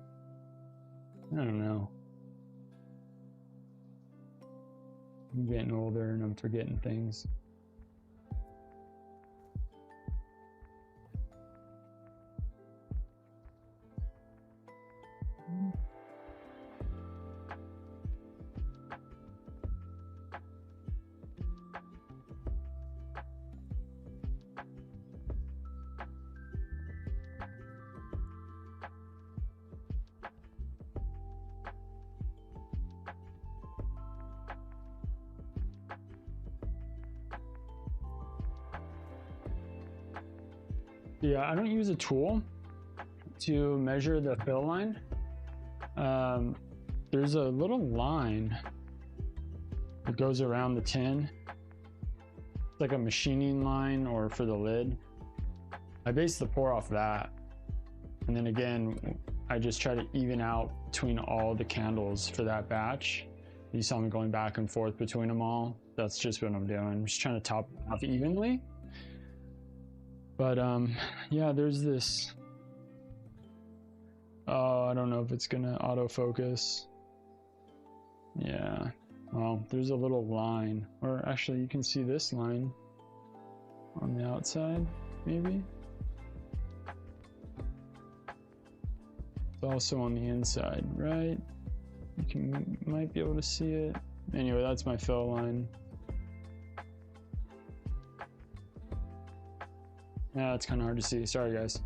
I don't know. I'm getting older and I'm forgetting things. Yeah, I don't use a tool to measure the fill line. There's a little line that goes around the tin. It's like a machining line, or for the lid. I base the pour off that. And then again, I just try to even out between all the candles for that batch. You saw me going back and forth between them all. That's just what I'm doing. I'm just trying to top it off evenly. But yeah, there's this. Oh, I don't know if it's gonna autofocus. Yeah, well, there's a little line, or actually you can see this line on the outside, maybe. It's also on the inside, right? might be able to see it. Anyway, that's my fill line. Yeah, it's kind of hard to see. Sorry, guys.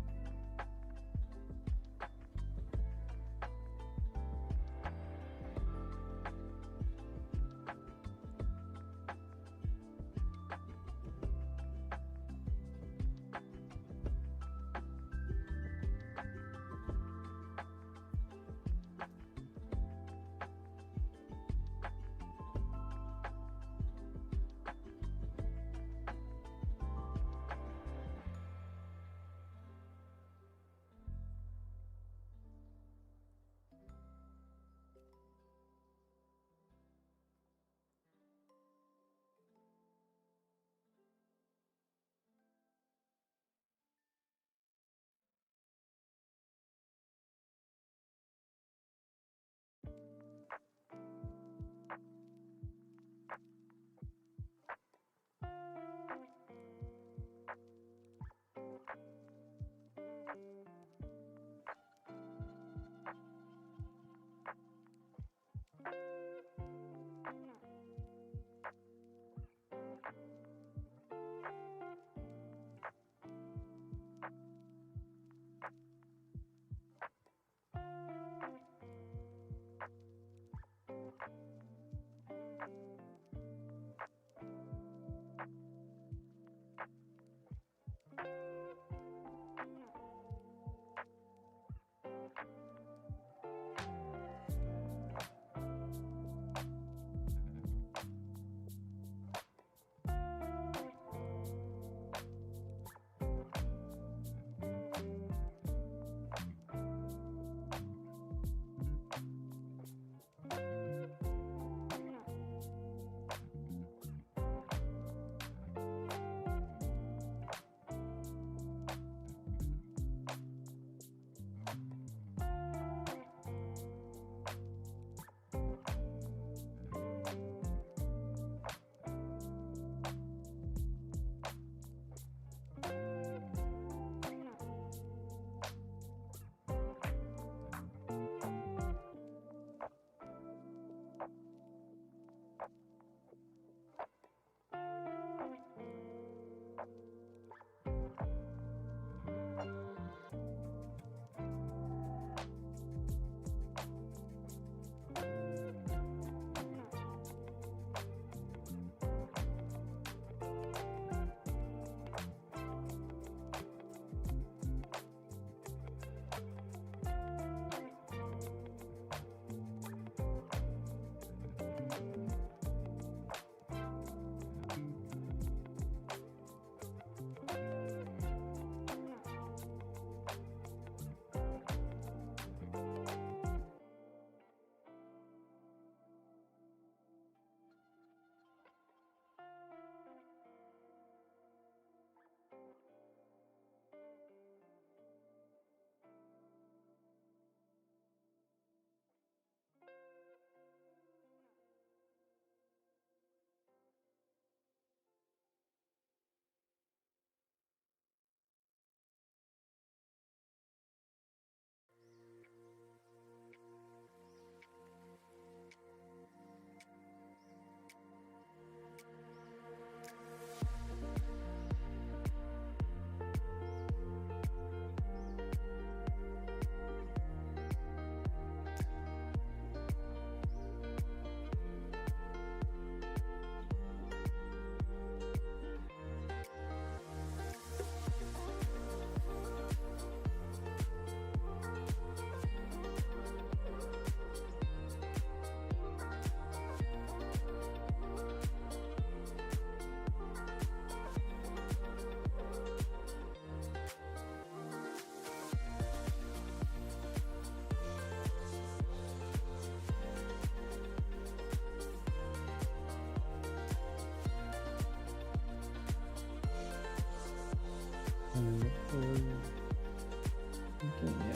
Yeah.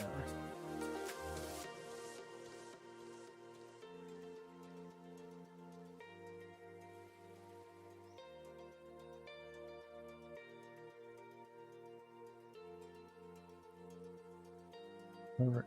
All right.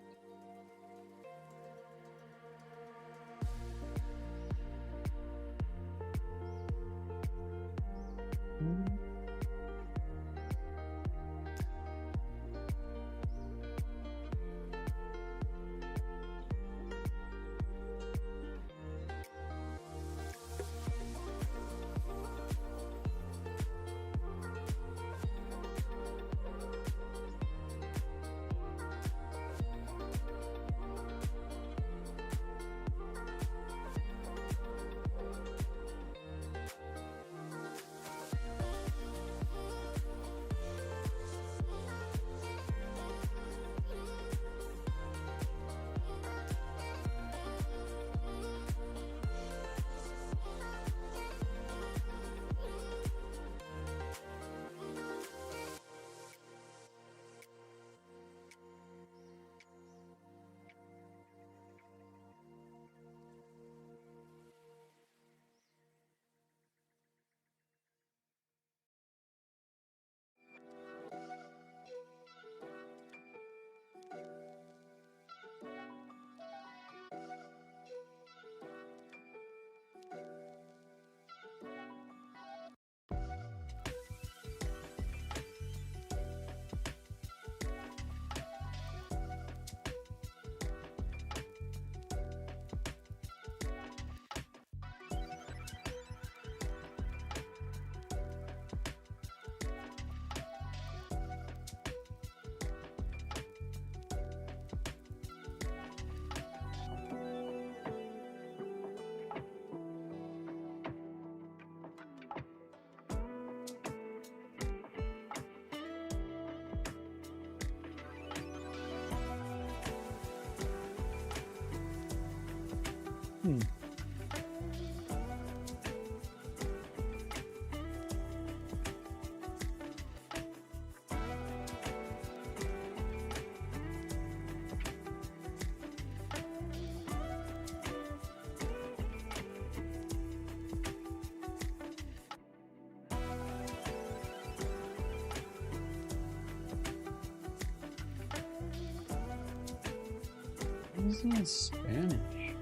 This is in Spanish.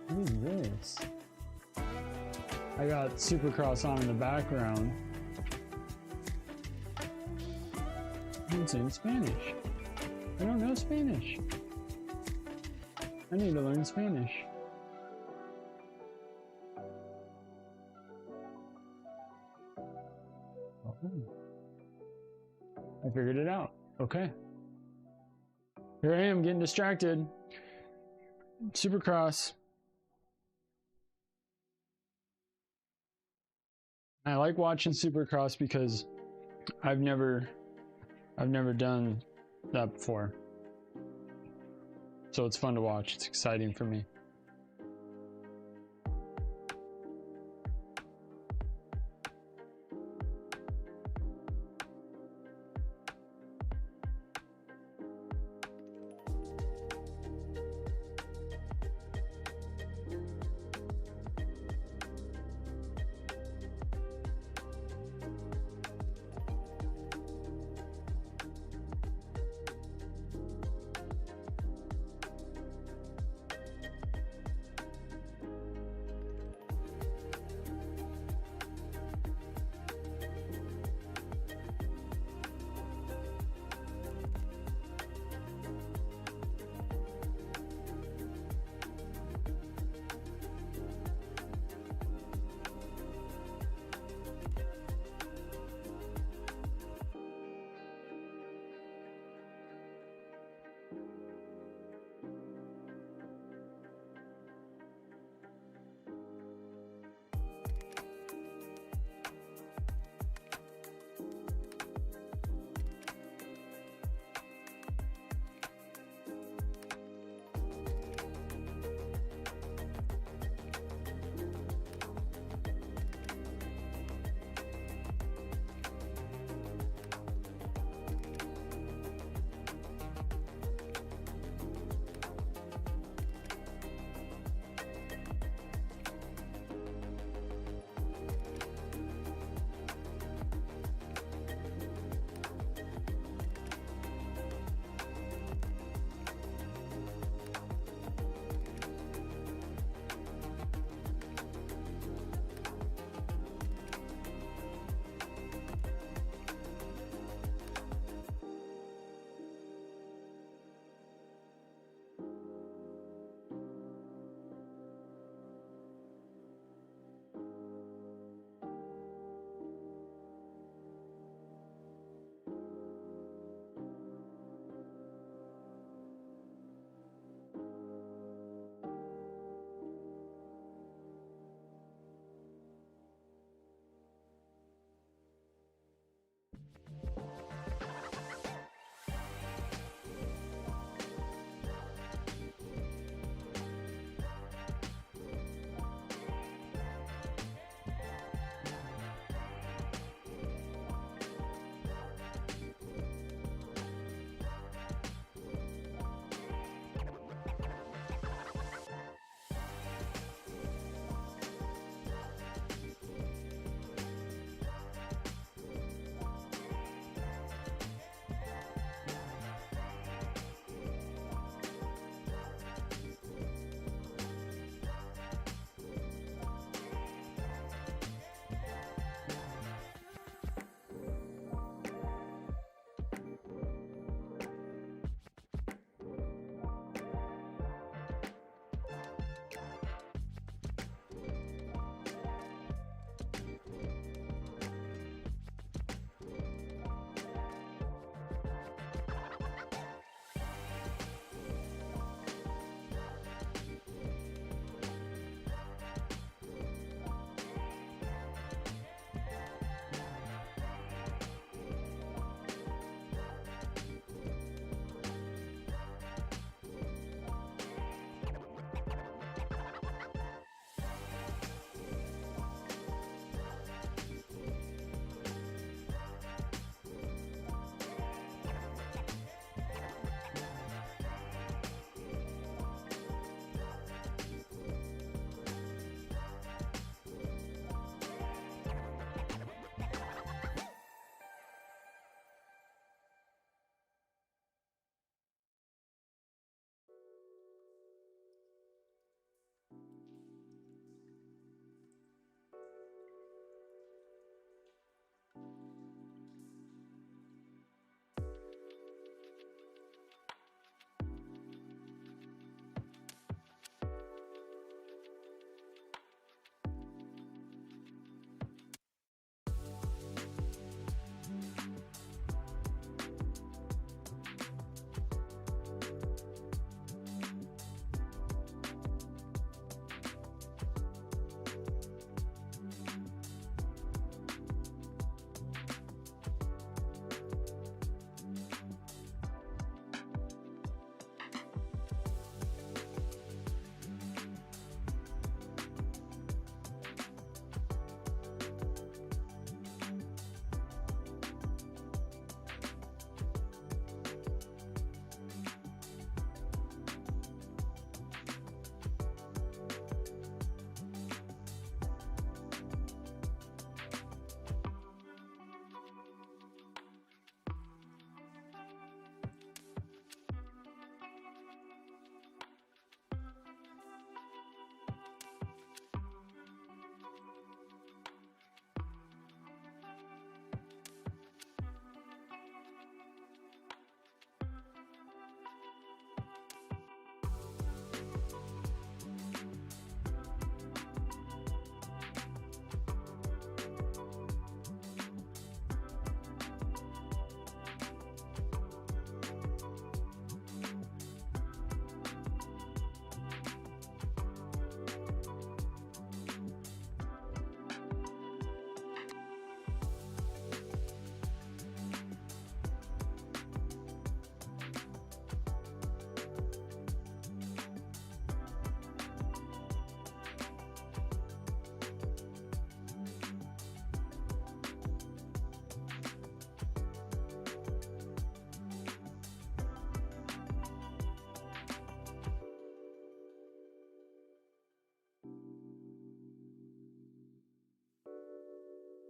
What is this? I got Supercross on in the background. It's in Spanish. I don't know Spanish. I need to learn Spanish. Oh. I figured it out. Okay. Here I am getting distracted. Supercross. I like watching Supercross because I've never done that before. So it's fun to watch. It's exciting for me.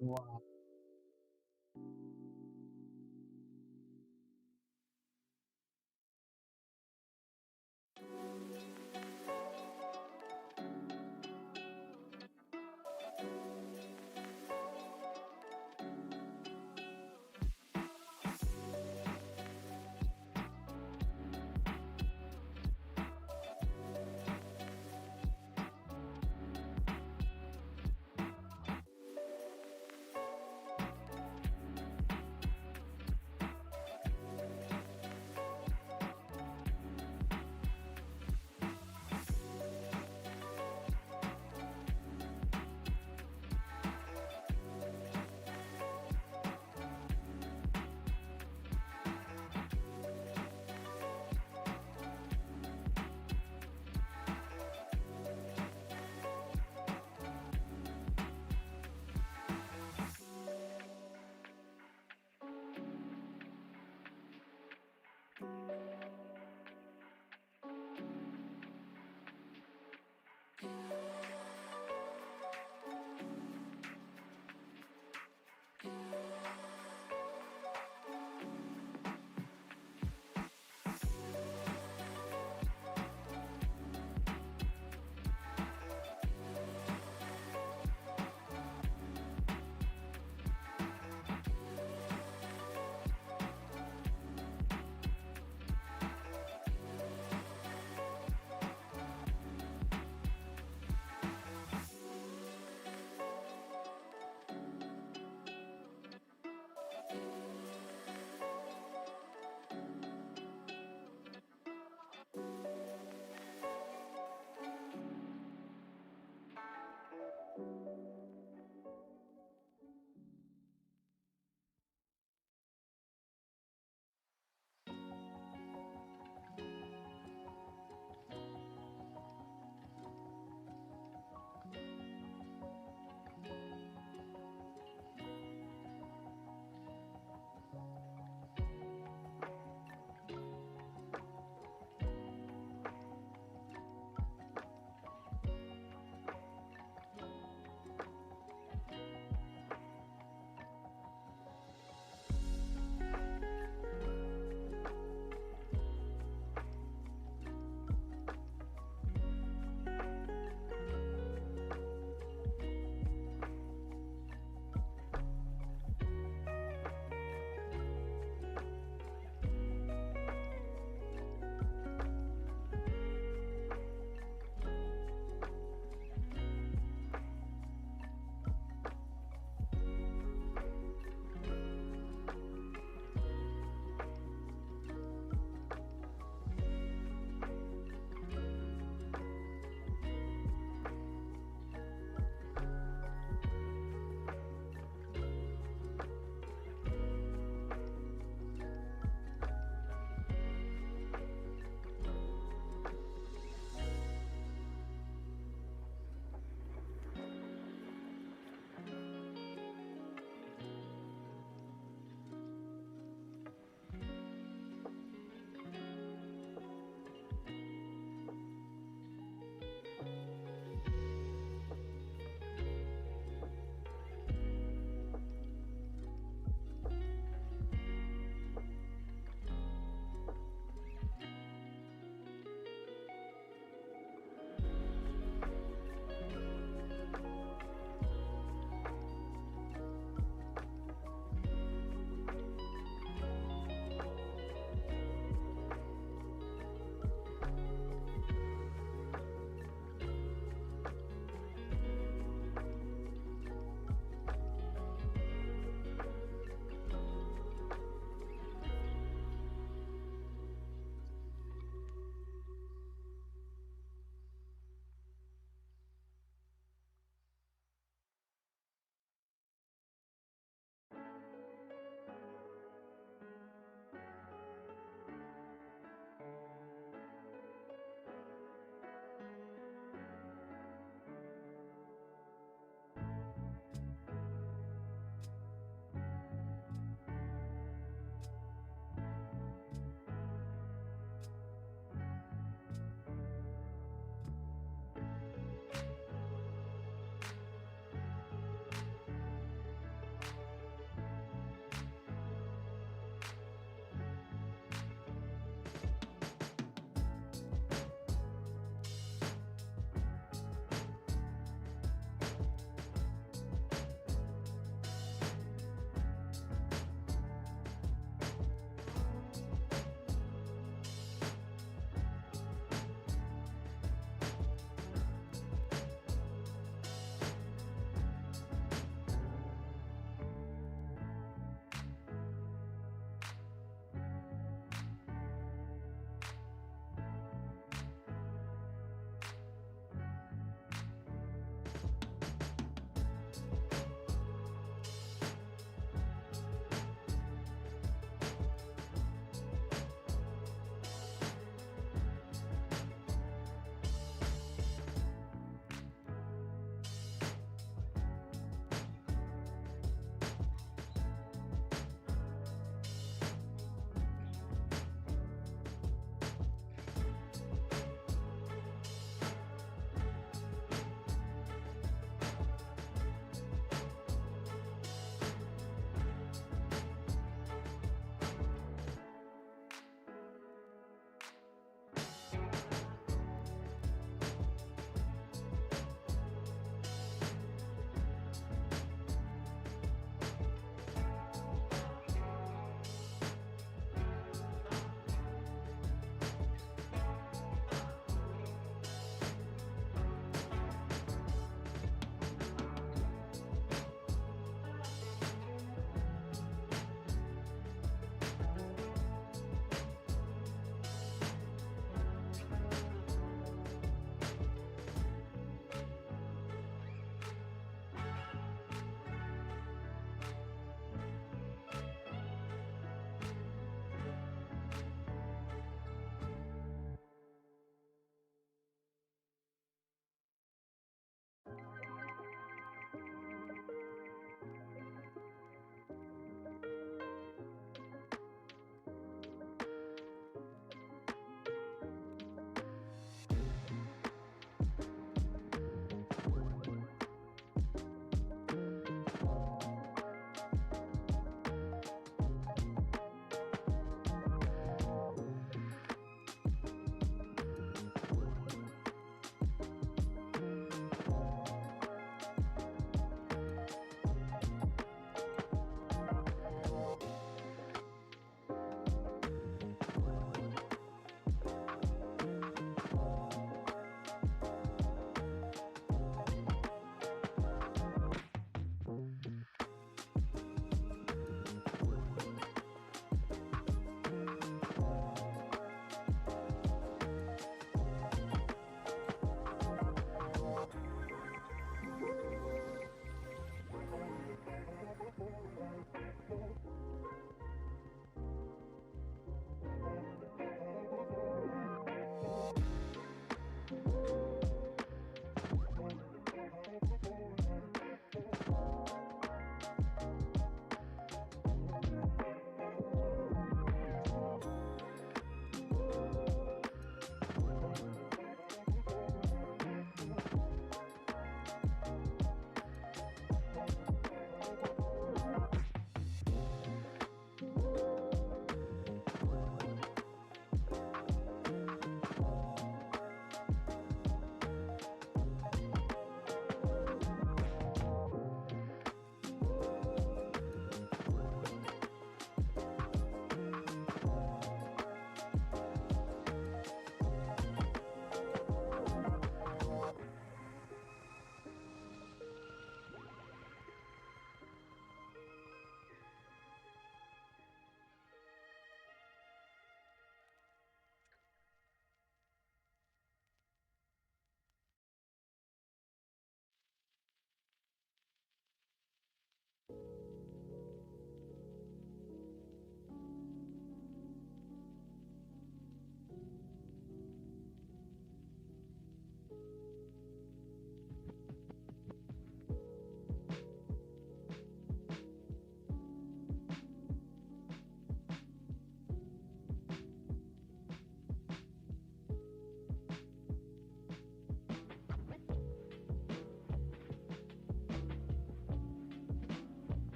Wow.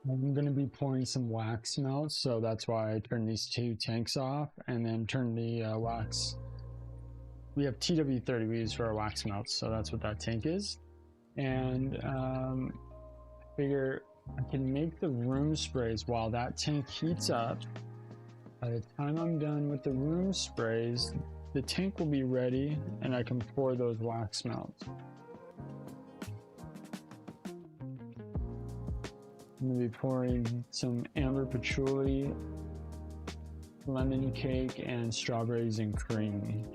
I'm going to be pouring some wax melts, so that's why I turned these two tanks off and then turned the wax. We have TW30 we use for our wax melts, so that's what that tank is. And I figure I can make the room sprays while that tank heats up. By the time I'm done with the room sprays, the tank will be ready and I can pour those wax melts. I'm going to be pouring some amber patchouli, lemon cake, and strawberries and cream.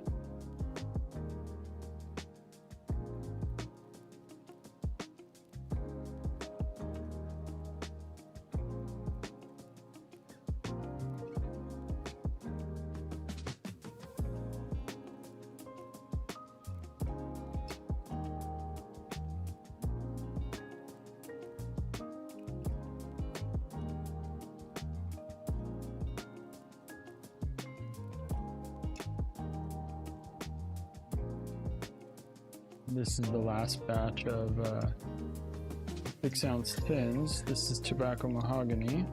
This is the last batch of 6-ounce tins. This is tobacco mahogany.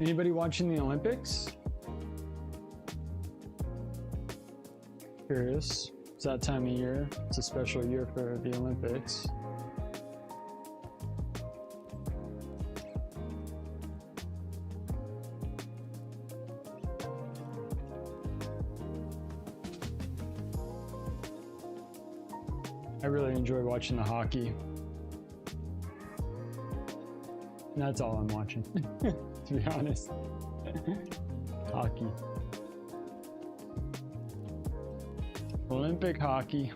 Anybody watching the Olympics? Curious. It's that time of year. It's a special year for the Olympics. I really enjoy watching the hockey. And that's all I'm watching, to be honest. Hockey. Olympic hockey.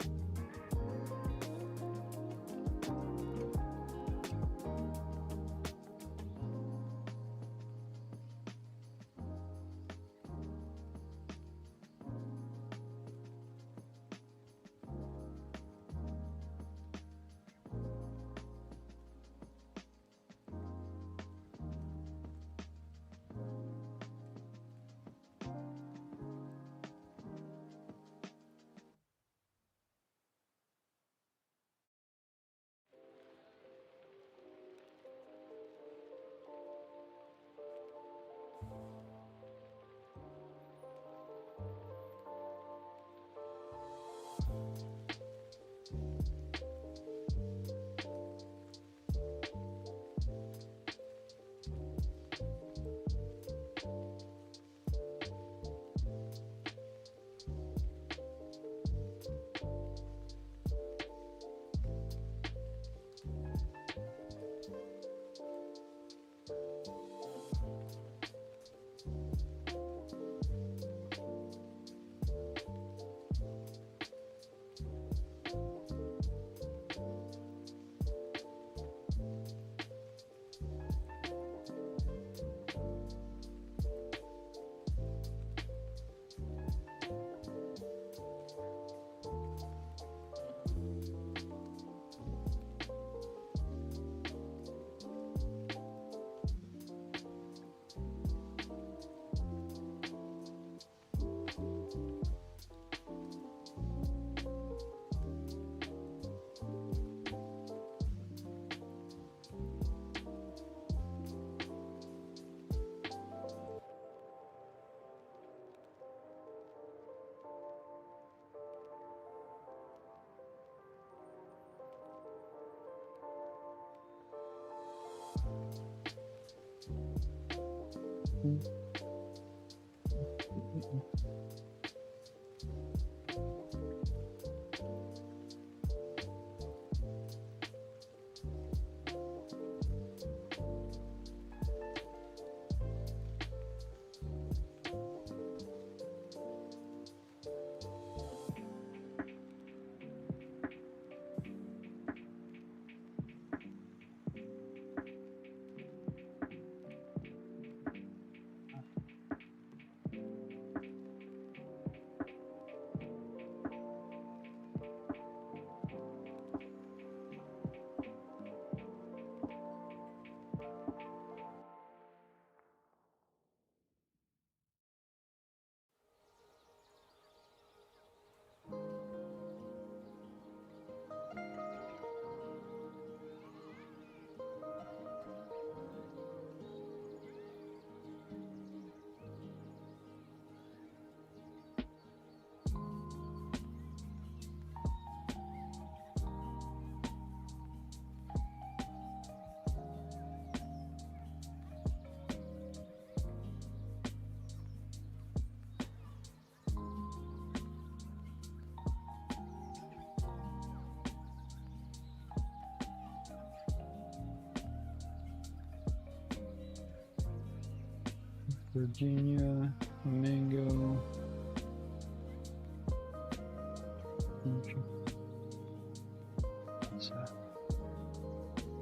Virginia, mango.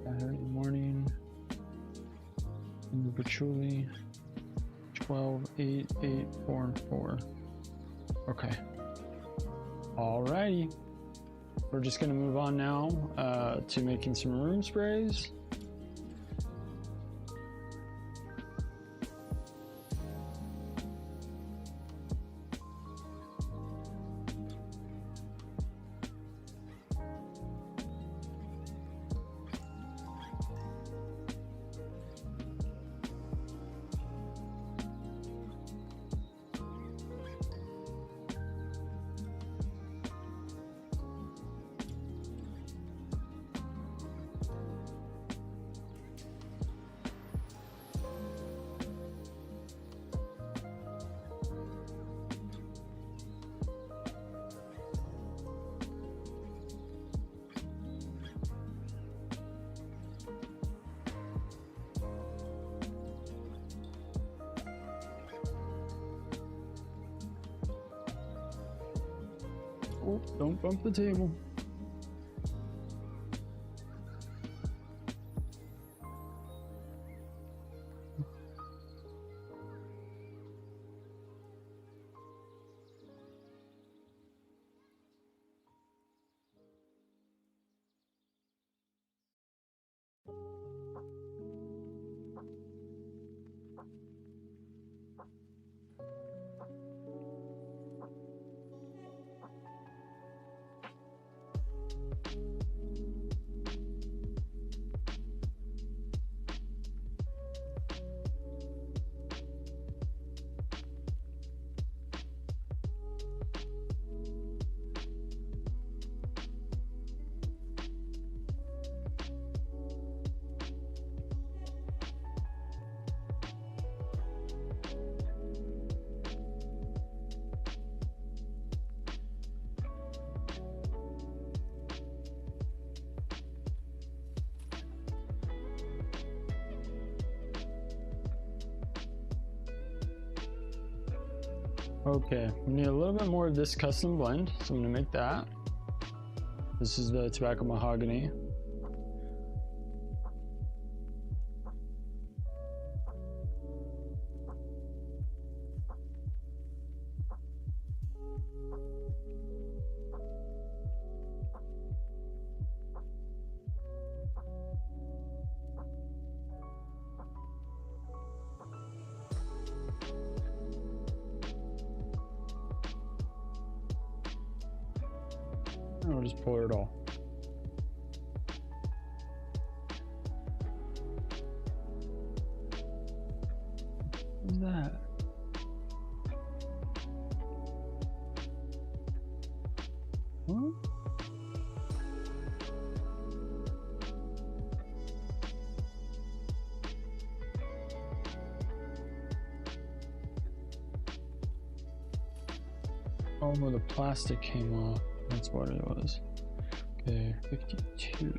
Saturday morning. And patchouli. 12, 8, 8, 4, and 4. Okay. Alrighty. We're just gonna move on now to making some room sprays. Oh, don't bump the table. Okay, we need a little bit more of this custom blend, so I'm gonna make that. This is the tobacco mahogany. I'll just pour it all. What's that? Huh? Oh, the plastic came off. That's what it was. Okay, 52.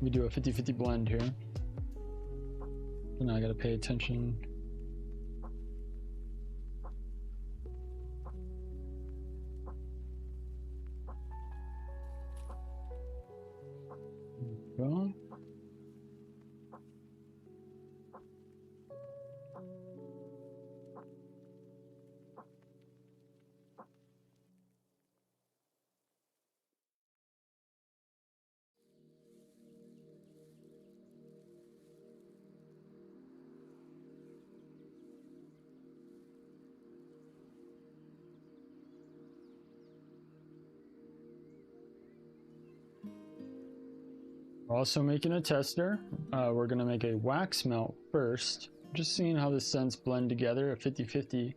We do a 50-50 blend here. So now I gotta pay attention. There we go. Also making a tester. We're gonna make a wax melt first, just seeing how the scents blend together, a 50-50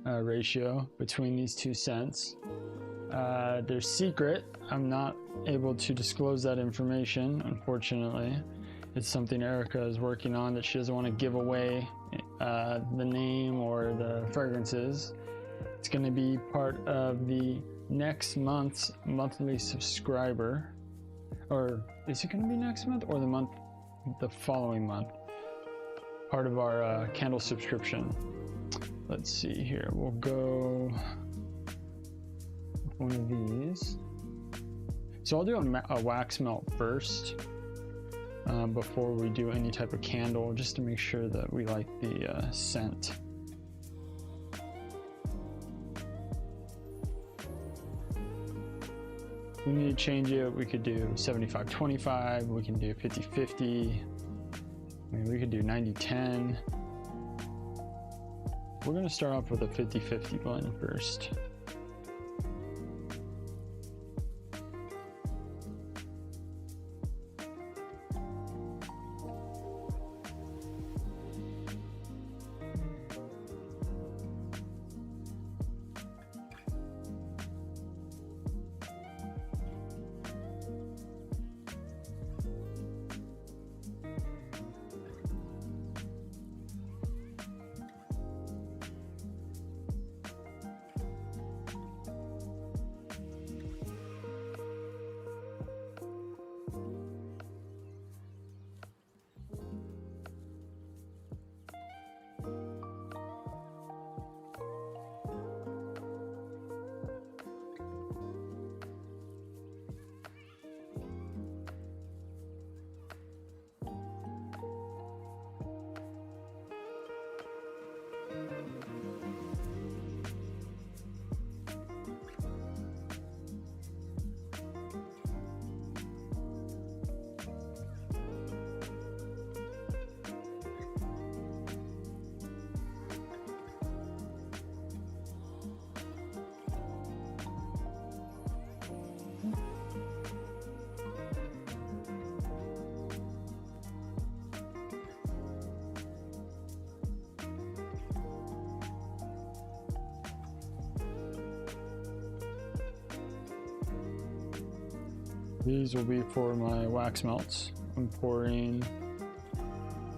ratio between these two scents. They're secret. I'm not able to disclose that information, unfortunately. It's something Erica is working on that she doesn't want to give away the name or the fragrances. It's going to be part of the next month's monthly subscriber. Or is it going to be next month or the month the following month. Part of our candle subscription. Let's see here. We'll go with one of these. So I'll do a wax melt first before we do any type of candle, just to make sure that we like the scent. We need to change it. We could do 75-25. We can do 50-50. I mean, we could do 90-10. We're going to start off with a 50-50 blend first. These will be for my wax melts. I'm pouring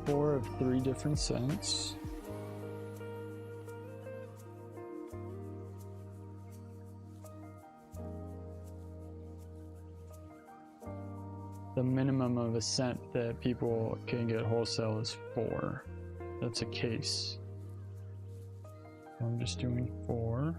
4 of 3 different scents. The minimum of a scent that people can get wholesale is 4. That's a case. I'm just doing 4.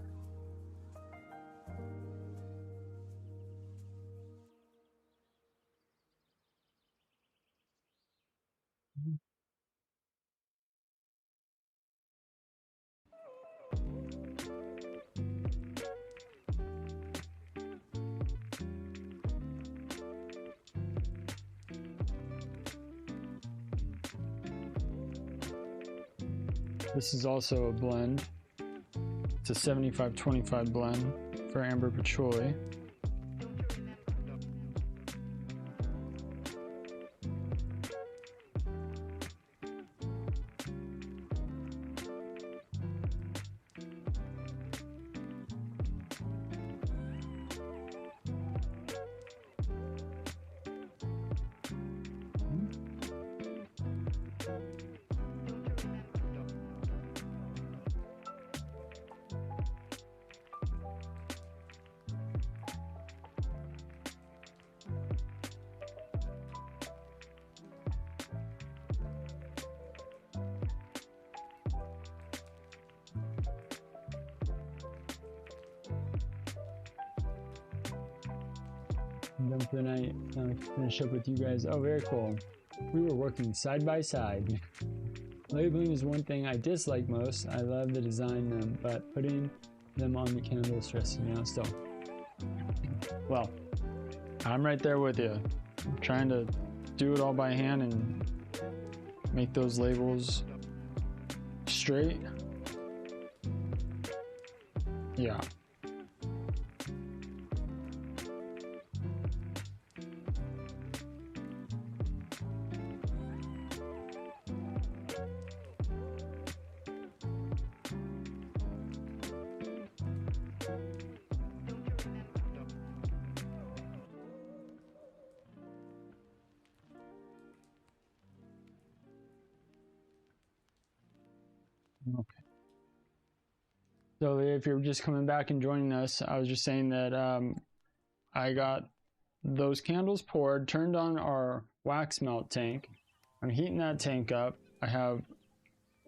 This is also a blend. It's a 75-25 blend for amber patchouli. I'm done for the night. Now I finish up with you guys. Oh, very cool. We were working side by side. Labeling is one thing I dislike most. I love the design them, but putting them on the candle is stressing me out still. Well, I'm right there with you. I'm trying to do it all by hand and make those labels straight. Yeah. Okay. So if you're just coming back and joining us, I was just saying that I got those candles poured, turned on our wax melt tank, I'm heating that tank up. I have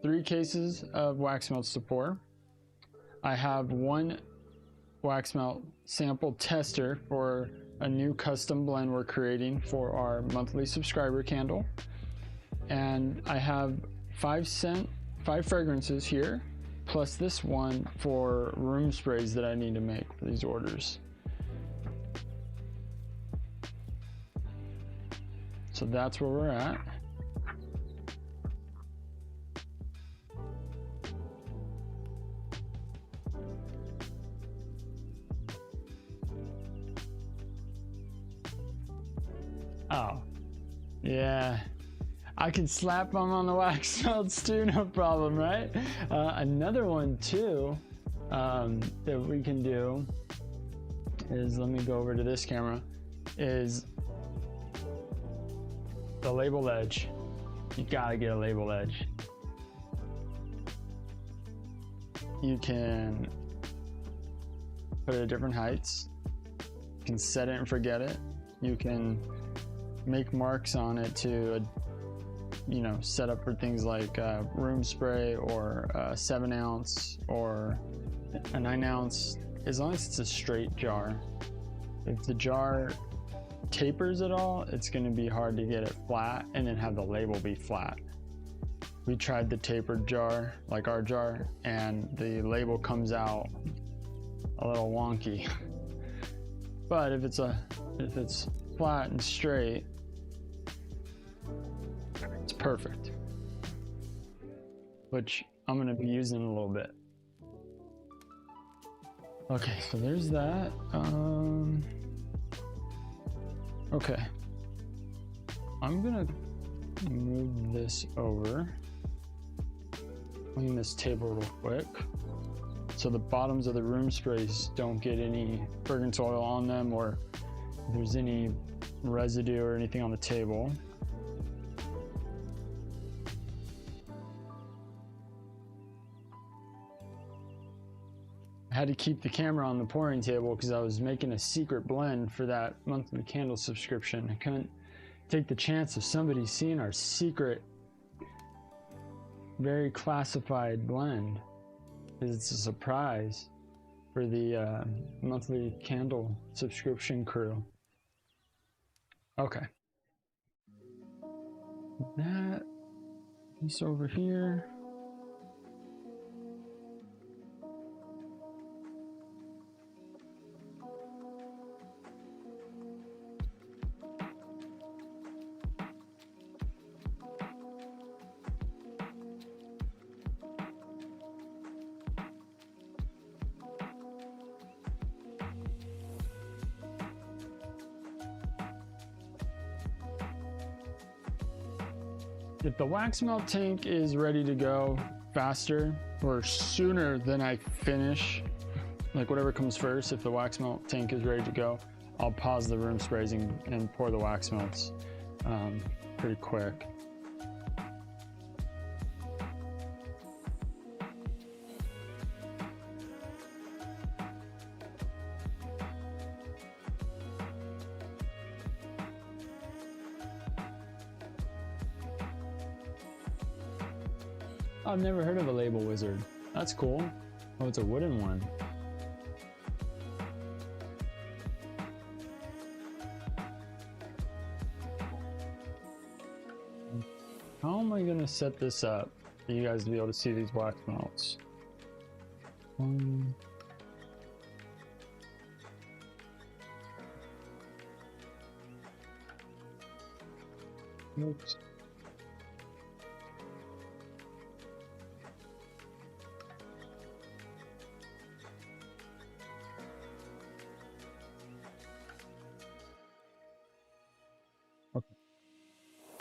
3 cases of wax melts to pour. I have 1 wax melt sample tester for a new custom blend we're creating for our monthly subscriber candle. And I have 5 fragrances here, plus this one for room sprays that I need to make for these orders. So that's where we're at. Oh, yeah. I can slap them on the wax melts too, no problem, right? Another one too that we can do is, let me go over to this camera, is the label edge. You gotta get a label edge. You can put it at different heights. You can set it and forget it. You can make marks on it to set up for things like room spray or 7 ounce or a 9 ounce, as long as it's a straight jar. If the jar tapers at all, it's going to be hard to get it flat and then have the label be flat. We tried the tapered jar, like our jar, and the label comes out a little wonky. But if it's flat and straight, it's perfect, which I'm going to be using in a little bit. Okay, so there's that. Okay, I'm going to move this over, clean this table real quick so the bottoms of the room sprays don't get any fragrance oil on them, or if there's any residue or anything on the table. I had to keep the camera on the pouring table because I was making a secret blend for that monthly candle subscription. I couldn't take the chance of somebody seeing our secret, very classified blend, because it's a surprise for the monthly candle subscription crew. Okay. That piece over here. If the wax melt tank is ready to go faster or sooner than I finish, like whatever comes first, if the wax melt tank is ready to go, I'll pause the room sprays and pour the wax melts pretty quick. I've never heard of a label wizard. That's cool. Oh, it's a wooden one. How am I gonna set this up for you guys to be able to see these wax melts? Oops.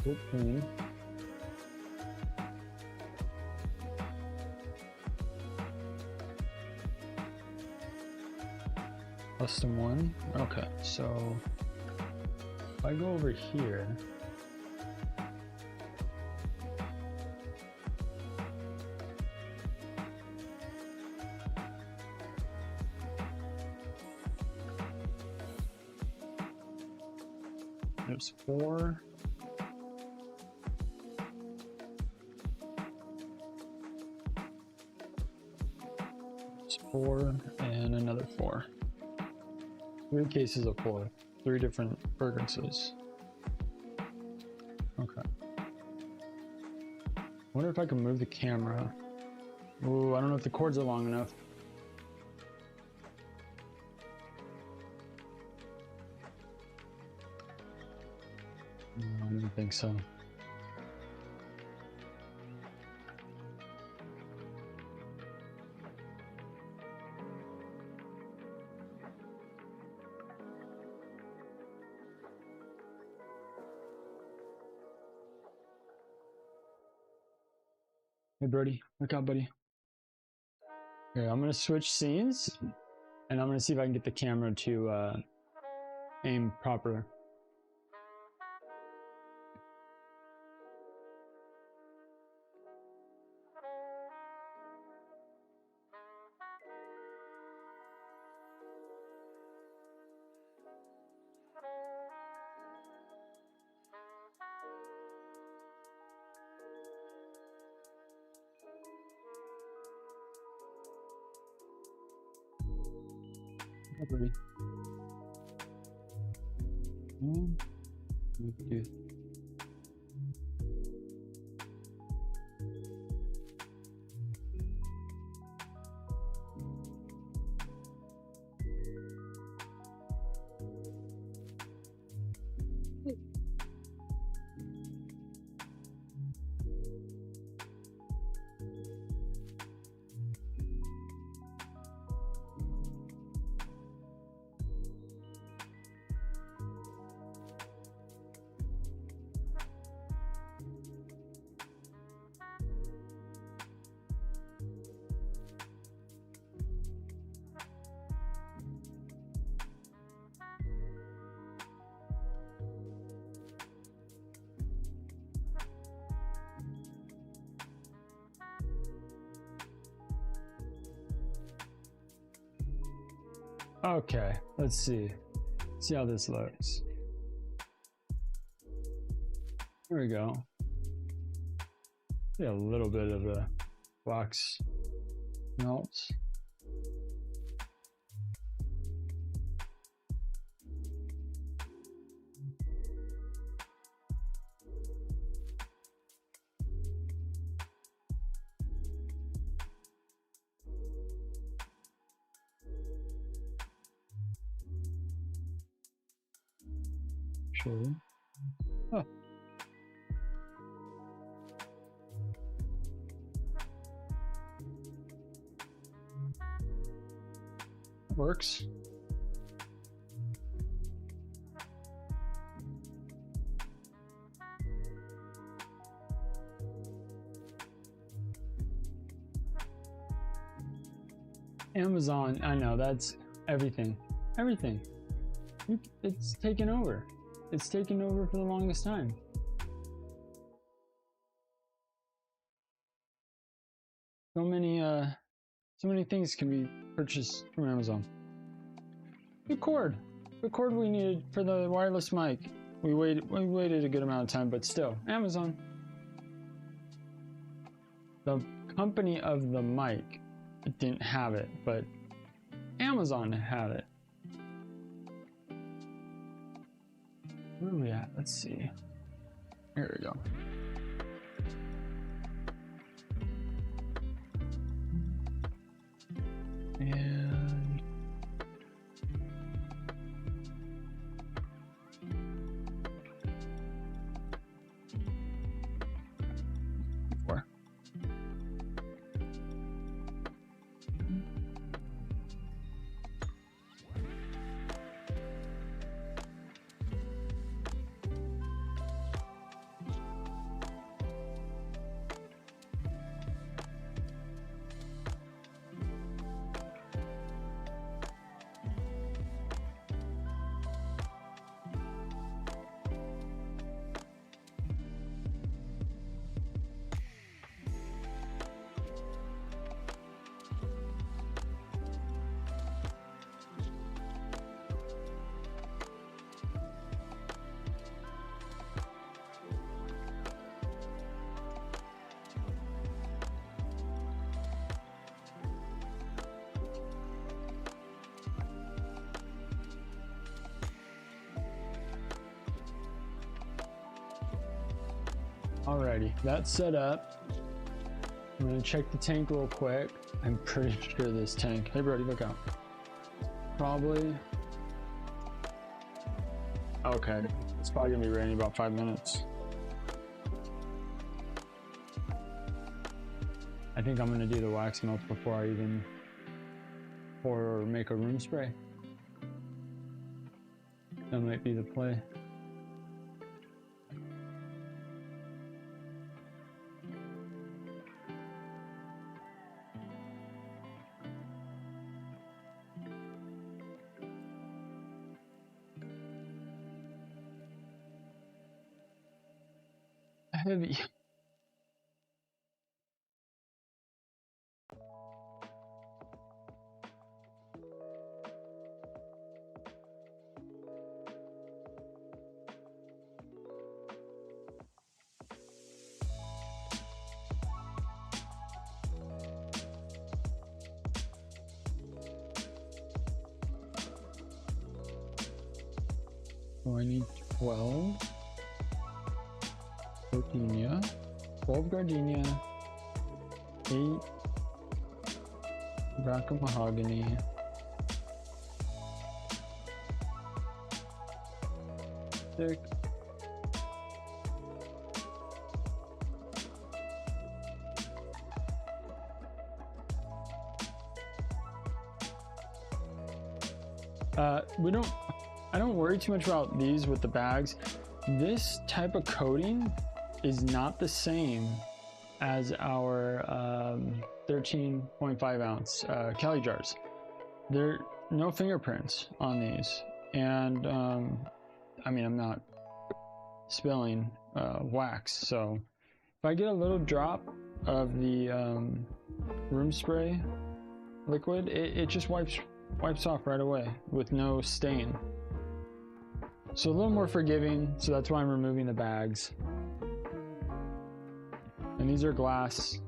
Okay. Custom one. Okay, so if I go over here, there's 4. It's 4 and another 4. 3 cases of 4. 3 different fragrances. Okay. Wonder if I can move the camera. Ooh, I don't know if the cords are long enough. No, I don't think so. Hey, Brody, look out, buddy. Here, I'm gonna switch scenes, and I'm gonna see if I can get the camera to aim proper. Brody. Okay, let's see how this looks. Here we go. See a little bit of the wax melts. Sure. Oh. Works. Amazon, I know, that's everything. Everything. It's taken over. It's taken over for the longest time. So many things can be purchased from Amazon. The cord we needed for the wireless mic. We waited a good amount of time, but still, Amazon. The company of the mic didn't have it, but Amazon had it. Where are we at? Let's see. Here we go. And four. Alrighty, that's set up. I'm gonna check the tank real quick. I'm pretty sure this tank, hey Brody, look out. Probably, okay, it's probably gonna be ready in about 5 minutes. I think I'm gonna do the wax melts before I even pour or make a room spray. That might be the play. Heavy. So I need 12 gardenia, 12 gardenia, 8 Braca mahogany, 6 I don't worry too much about these with the bags. This type of coating is not the same as our 13.5 ounce Cali jars. There are no fingerprints on these, and I mean, I'm not spilling wax, so if I get a little drop of the room spray liquid, it just wipes off right away with no stain. So a little more forgiving, so that's why I'm removing the bags. And these are glass.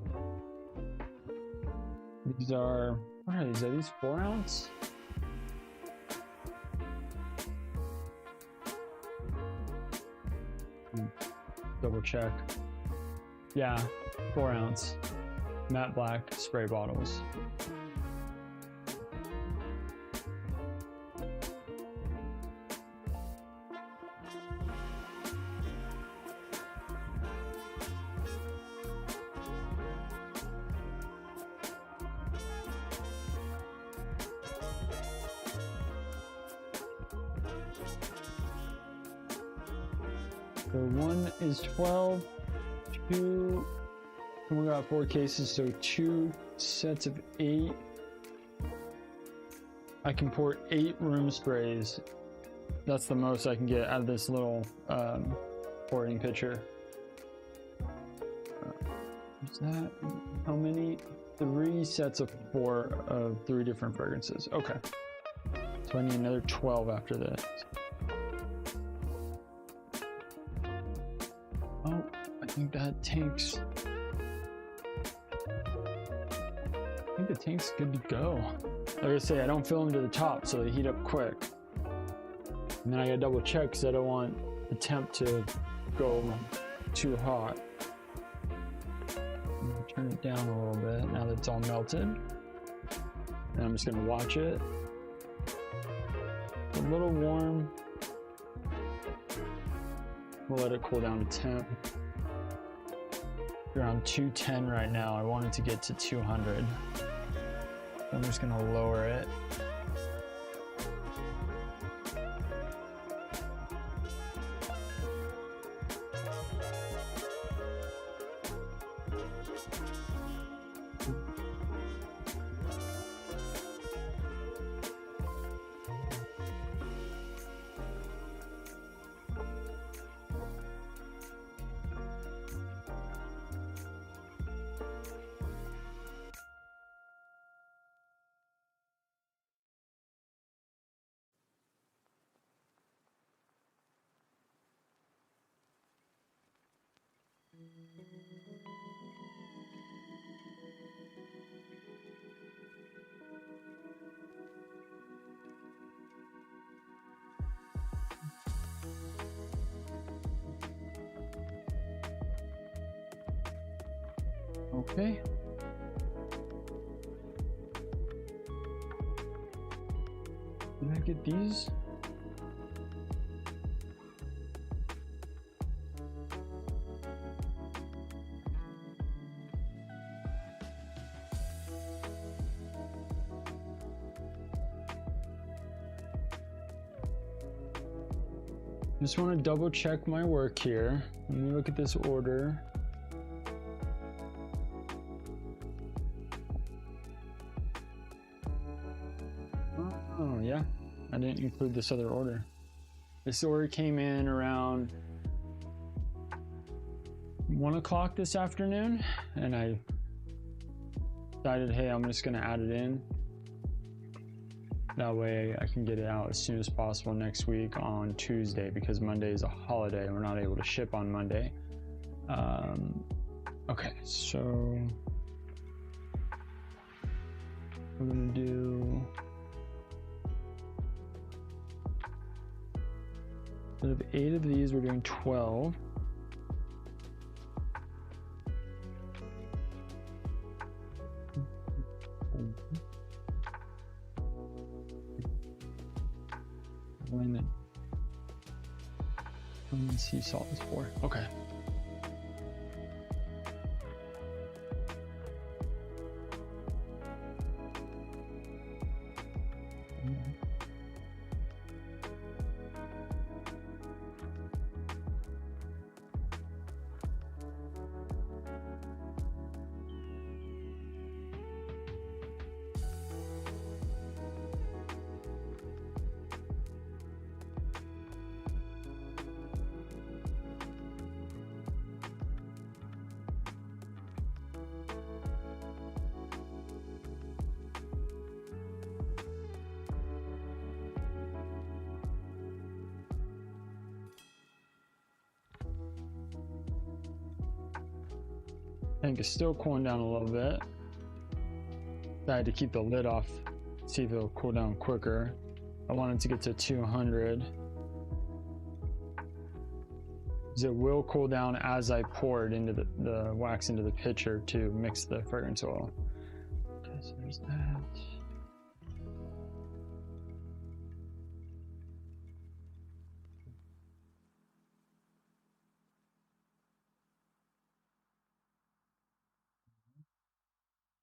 These are, what are these? Are these 4 ounce? Double check. Yeah, 4 ounce matte black spray bottles. So one is 12, two, and we got 4 cases, so 2 sets of 8. I can pour 8 room sprays. That's the most I can get out of this little pouring pitcher. Is that how many? 3 sets of 4 of 3 different fragrances. Okay. So I need another 12 after this. Oh, I think that tank's... I think the tank's good to go. Like I say, I don't fill them to the top, so they heat up quick. And then I gotta double check because I don't want the temp to go too hot. I'm gonna turn it down a little bit now that it's all melted. And I'm just gonna watch it. A little warm. We'll let it cool down to temp. We're on 210 right now. I want it to get to 200. I'm just gonna lower it. Okay. Did I get these? Just want to double check my work here. Let me look at this order. Oh yeah, I didn't include this other order. This order came in around 1 o'clock this afternoon, and I decided, hey, I'm just gonna add it in. That way I can get it out as soon as possible next week on Tuesday, because Monday is a holiday and we're not able to ship on Monday. Okay, so we're gonna do, instead of 8 of these, we're doing 12. Sea salt is 4. Okay. Tank is still cooling down a little bit. I had to keep the lid off, see if it'll cool down quicker. I wanted to get to 200. It will cool down as I pour it into the wax into the pitcher to mix the fragrance oil. Okay, so there's that.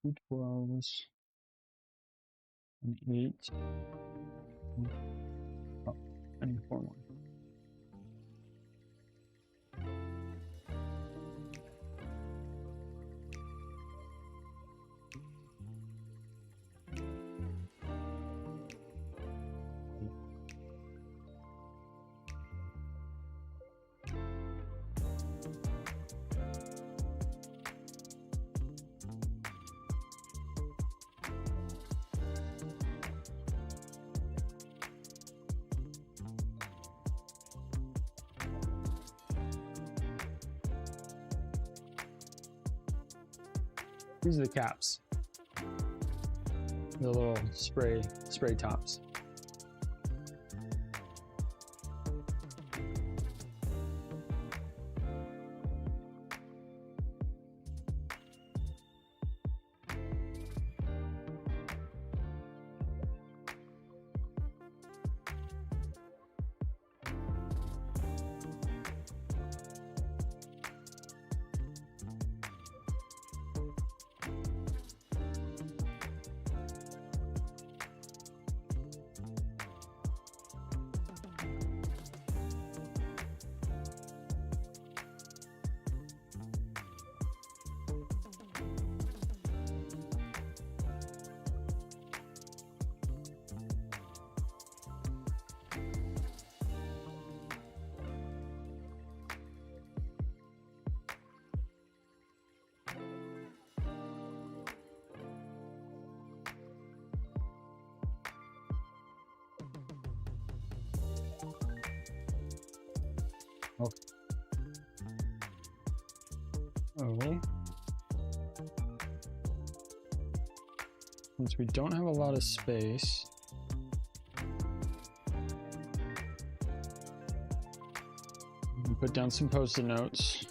Two 12s, an 8. Oh, I need 4 more. These are the caps, the little spray tops. Okay. Oh. Since we don't have a lot of space, we put down some post-it notes.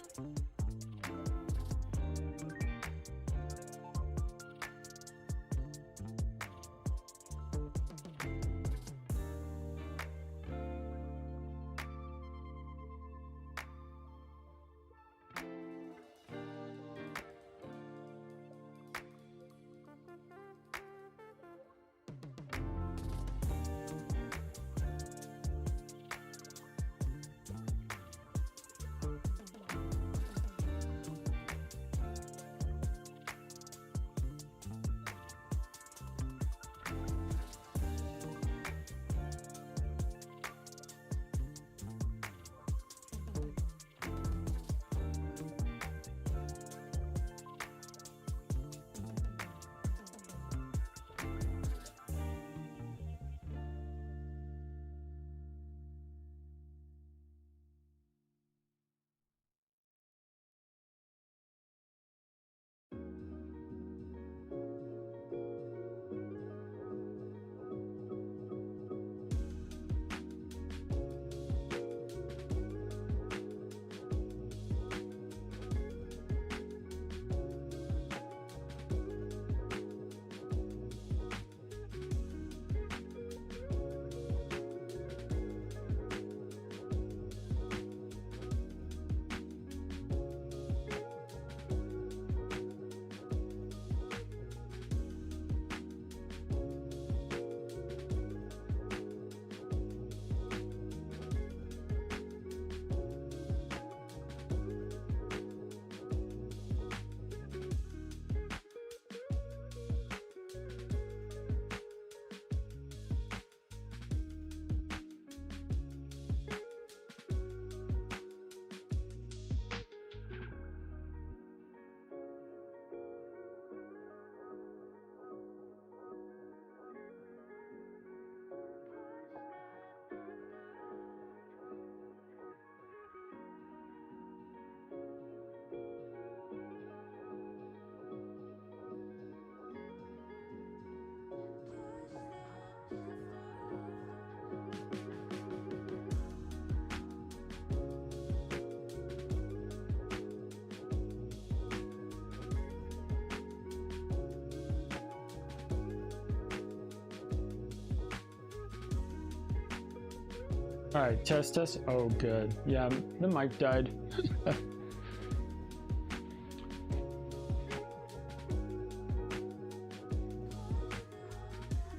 All right, test. Oh, good. Yeah, the mic died.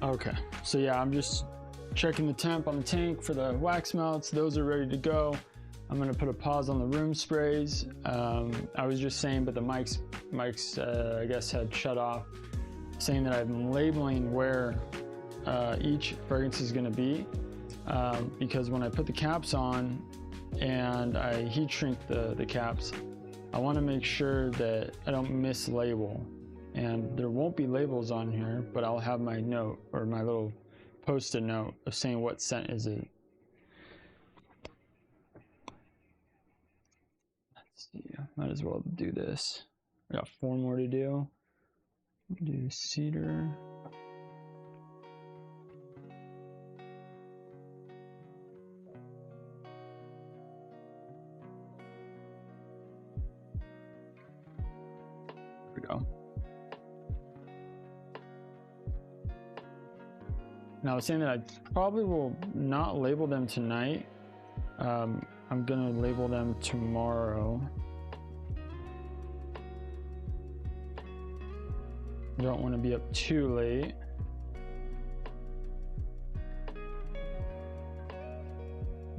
Okay, so yeah, I'm just checking the temp on the tank for the wax melts. Those are ready to go. I'm gonna put a pause on the room sprays. I was just saying, but the mics I guess had shut off, saying that I'm labeling where each fragrance is gonna be, because when I put the caps on and I heat shrink the caps, I wanna make sure that I don't mislabel. And there won't be labels on here, but I'll have my note or my little post-it note of saying what scent is it. Let's see, might as well do this. I got 4 more to do. Do cedar. There we go. Now I was saying that I probably will not label them tonight. I'm gonna label them tomorrow. I don't want to be up too late.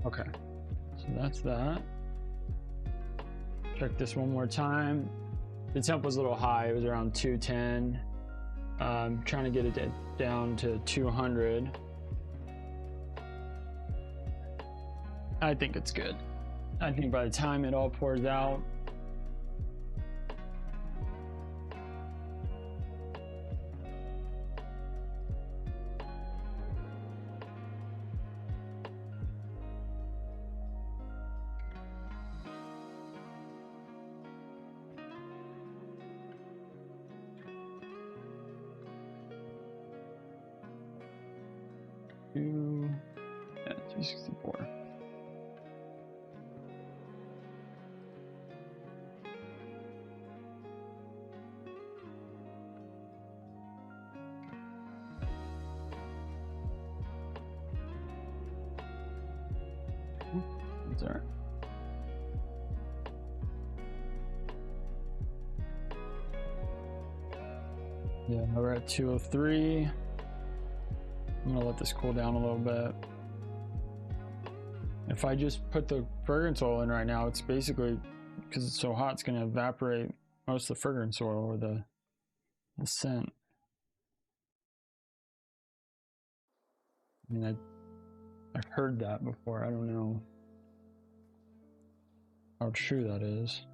Okay, so that's that. Check this one more time. The temp was a little high, it was around 210. I'm trying to get it down to 200. I think it's good. I think by the time it all pours out, yeah, 264. That's all right. Yeah, we're at 203. I'm gonna let this cool down a little bit. If I just put the fragrance oil in right now, it's basically, because it's so hot, it's gonna evaporate most of the fragrance oil or the scent. I mean, I've heard that before. I don't know how true that is.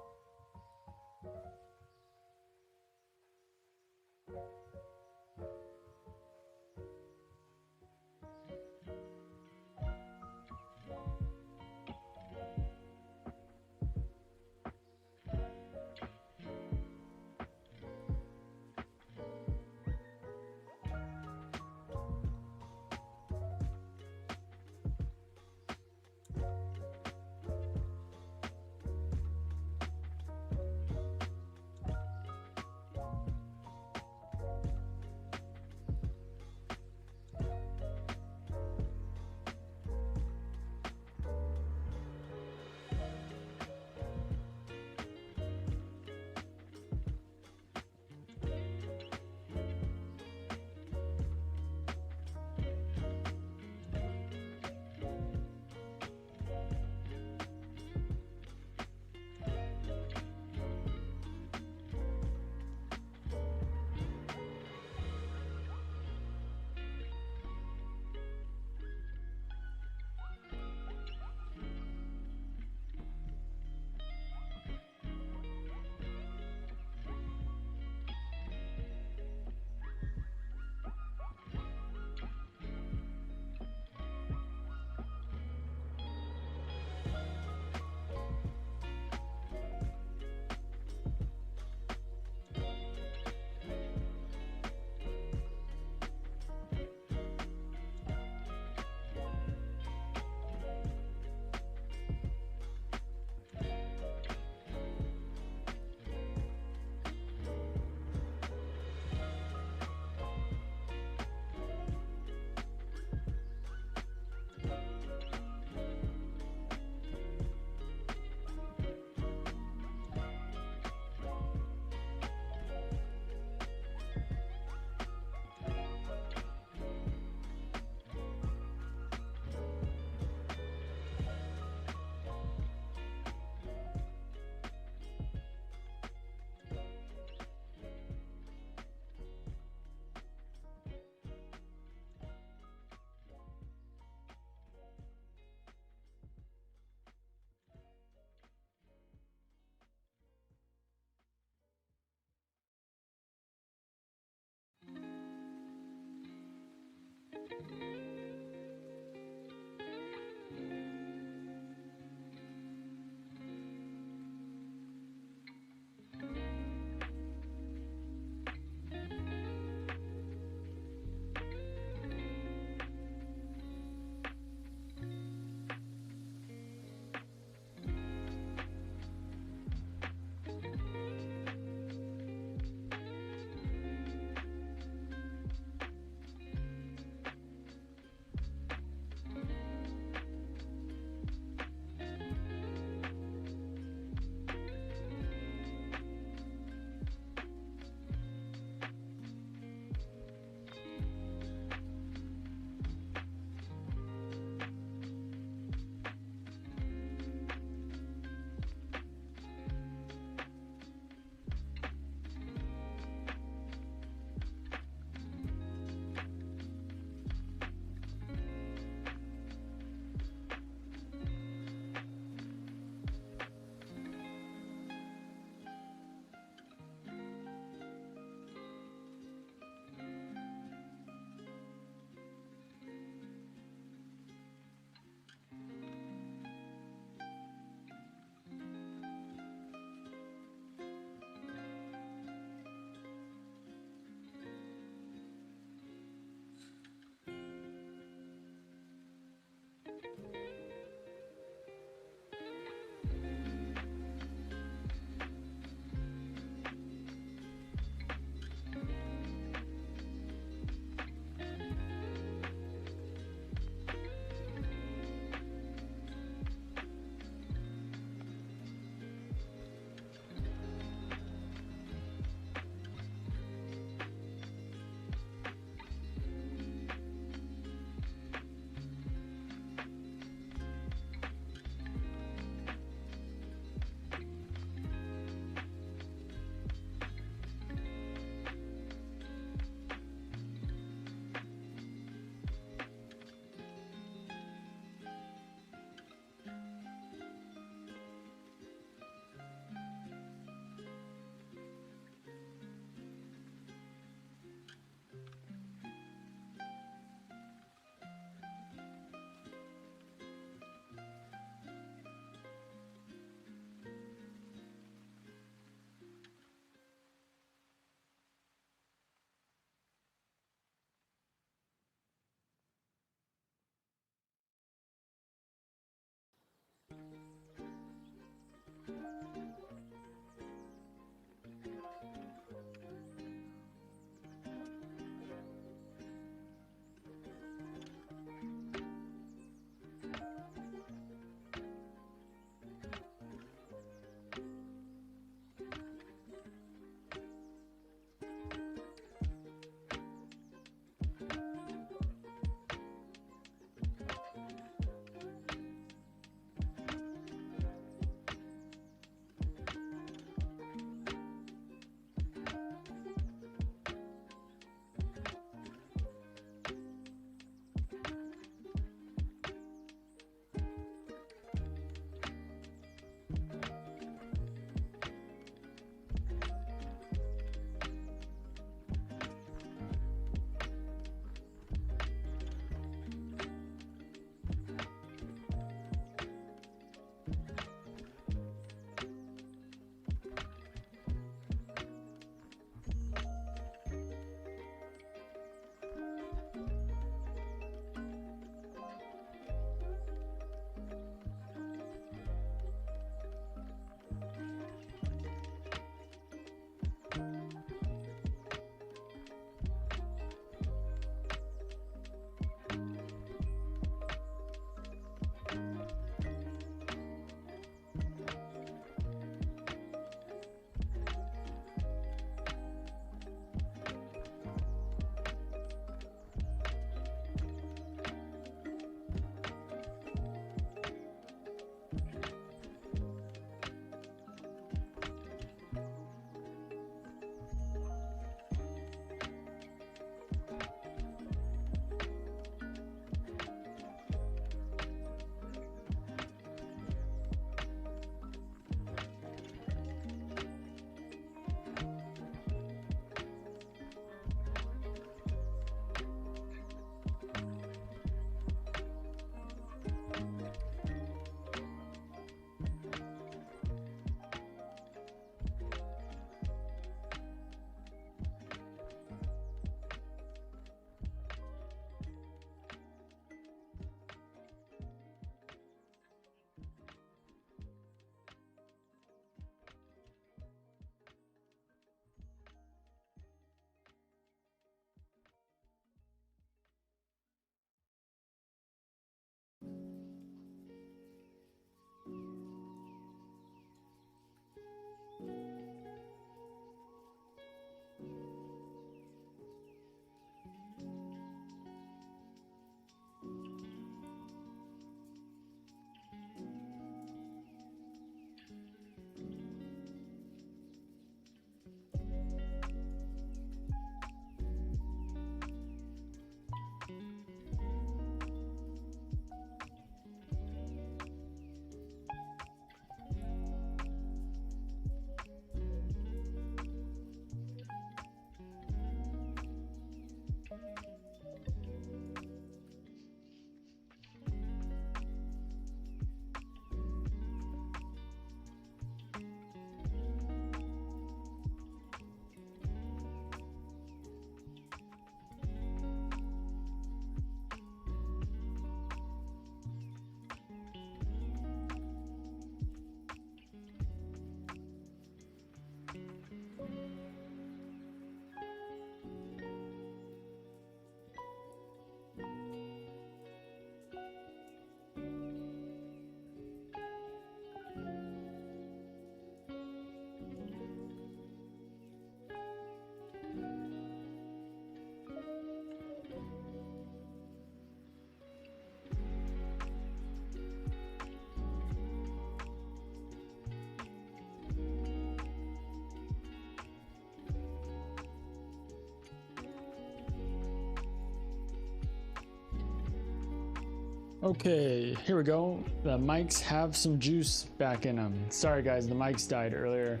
Okay, here we go. The mics have some juice back in them. Sorry guys, the mics died earlier.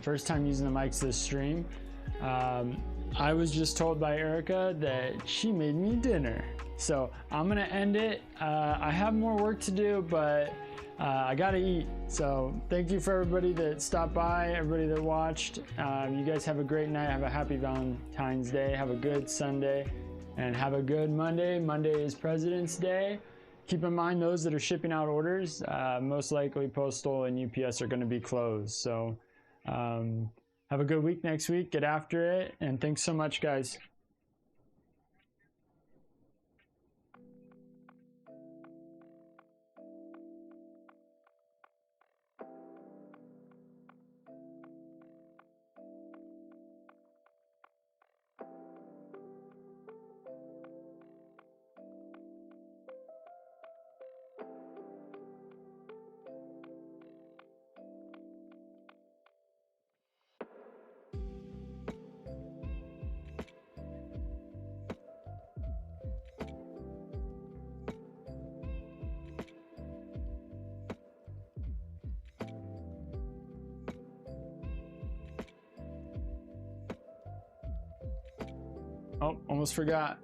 First time using the mics this stream. I was just told by Erica that she made me dinner. So I'm gonna end it. I have more work to do, but I gotta eat. So thank you for everybody that stopped by, everybody that watched. You guys have a great night. Have a happy Valentine's Day. Have a good Sunday and have a good Monday. Monday is President's Day. keep in mind those that are shipping out orders, most likely Postal and UPS are going to be closed. So have a good week next week. Get after it. And thanks so much, guys. Oh, almost forgot.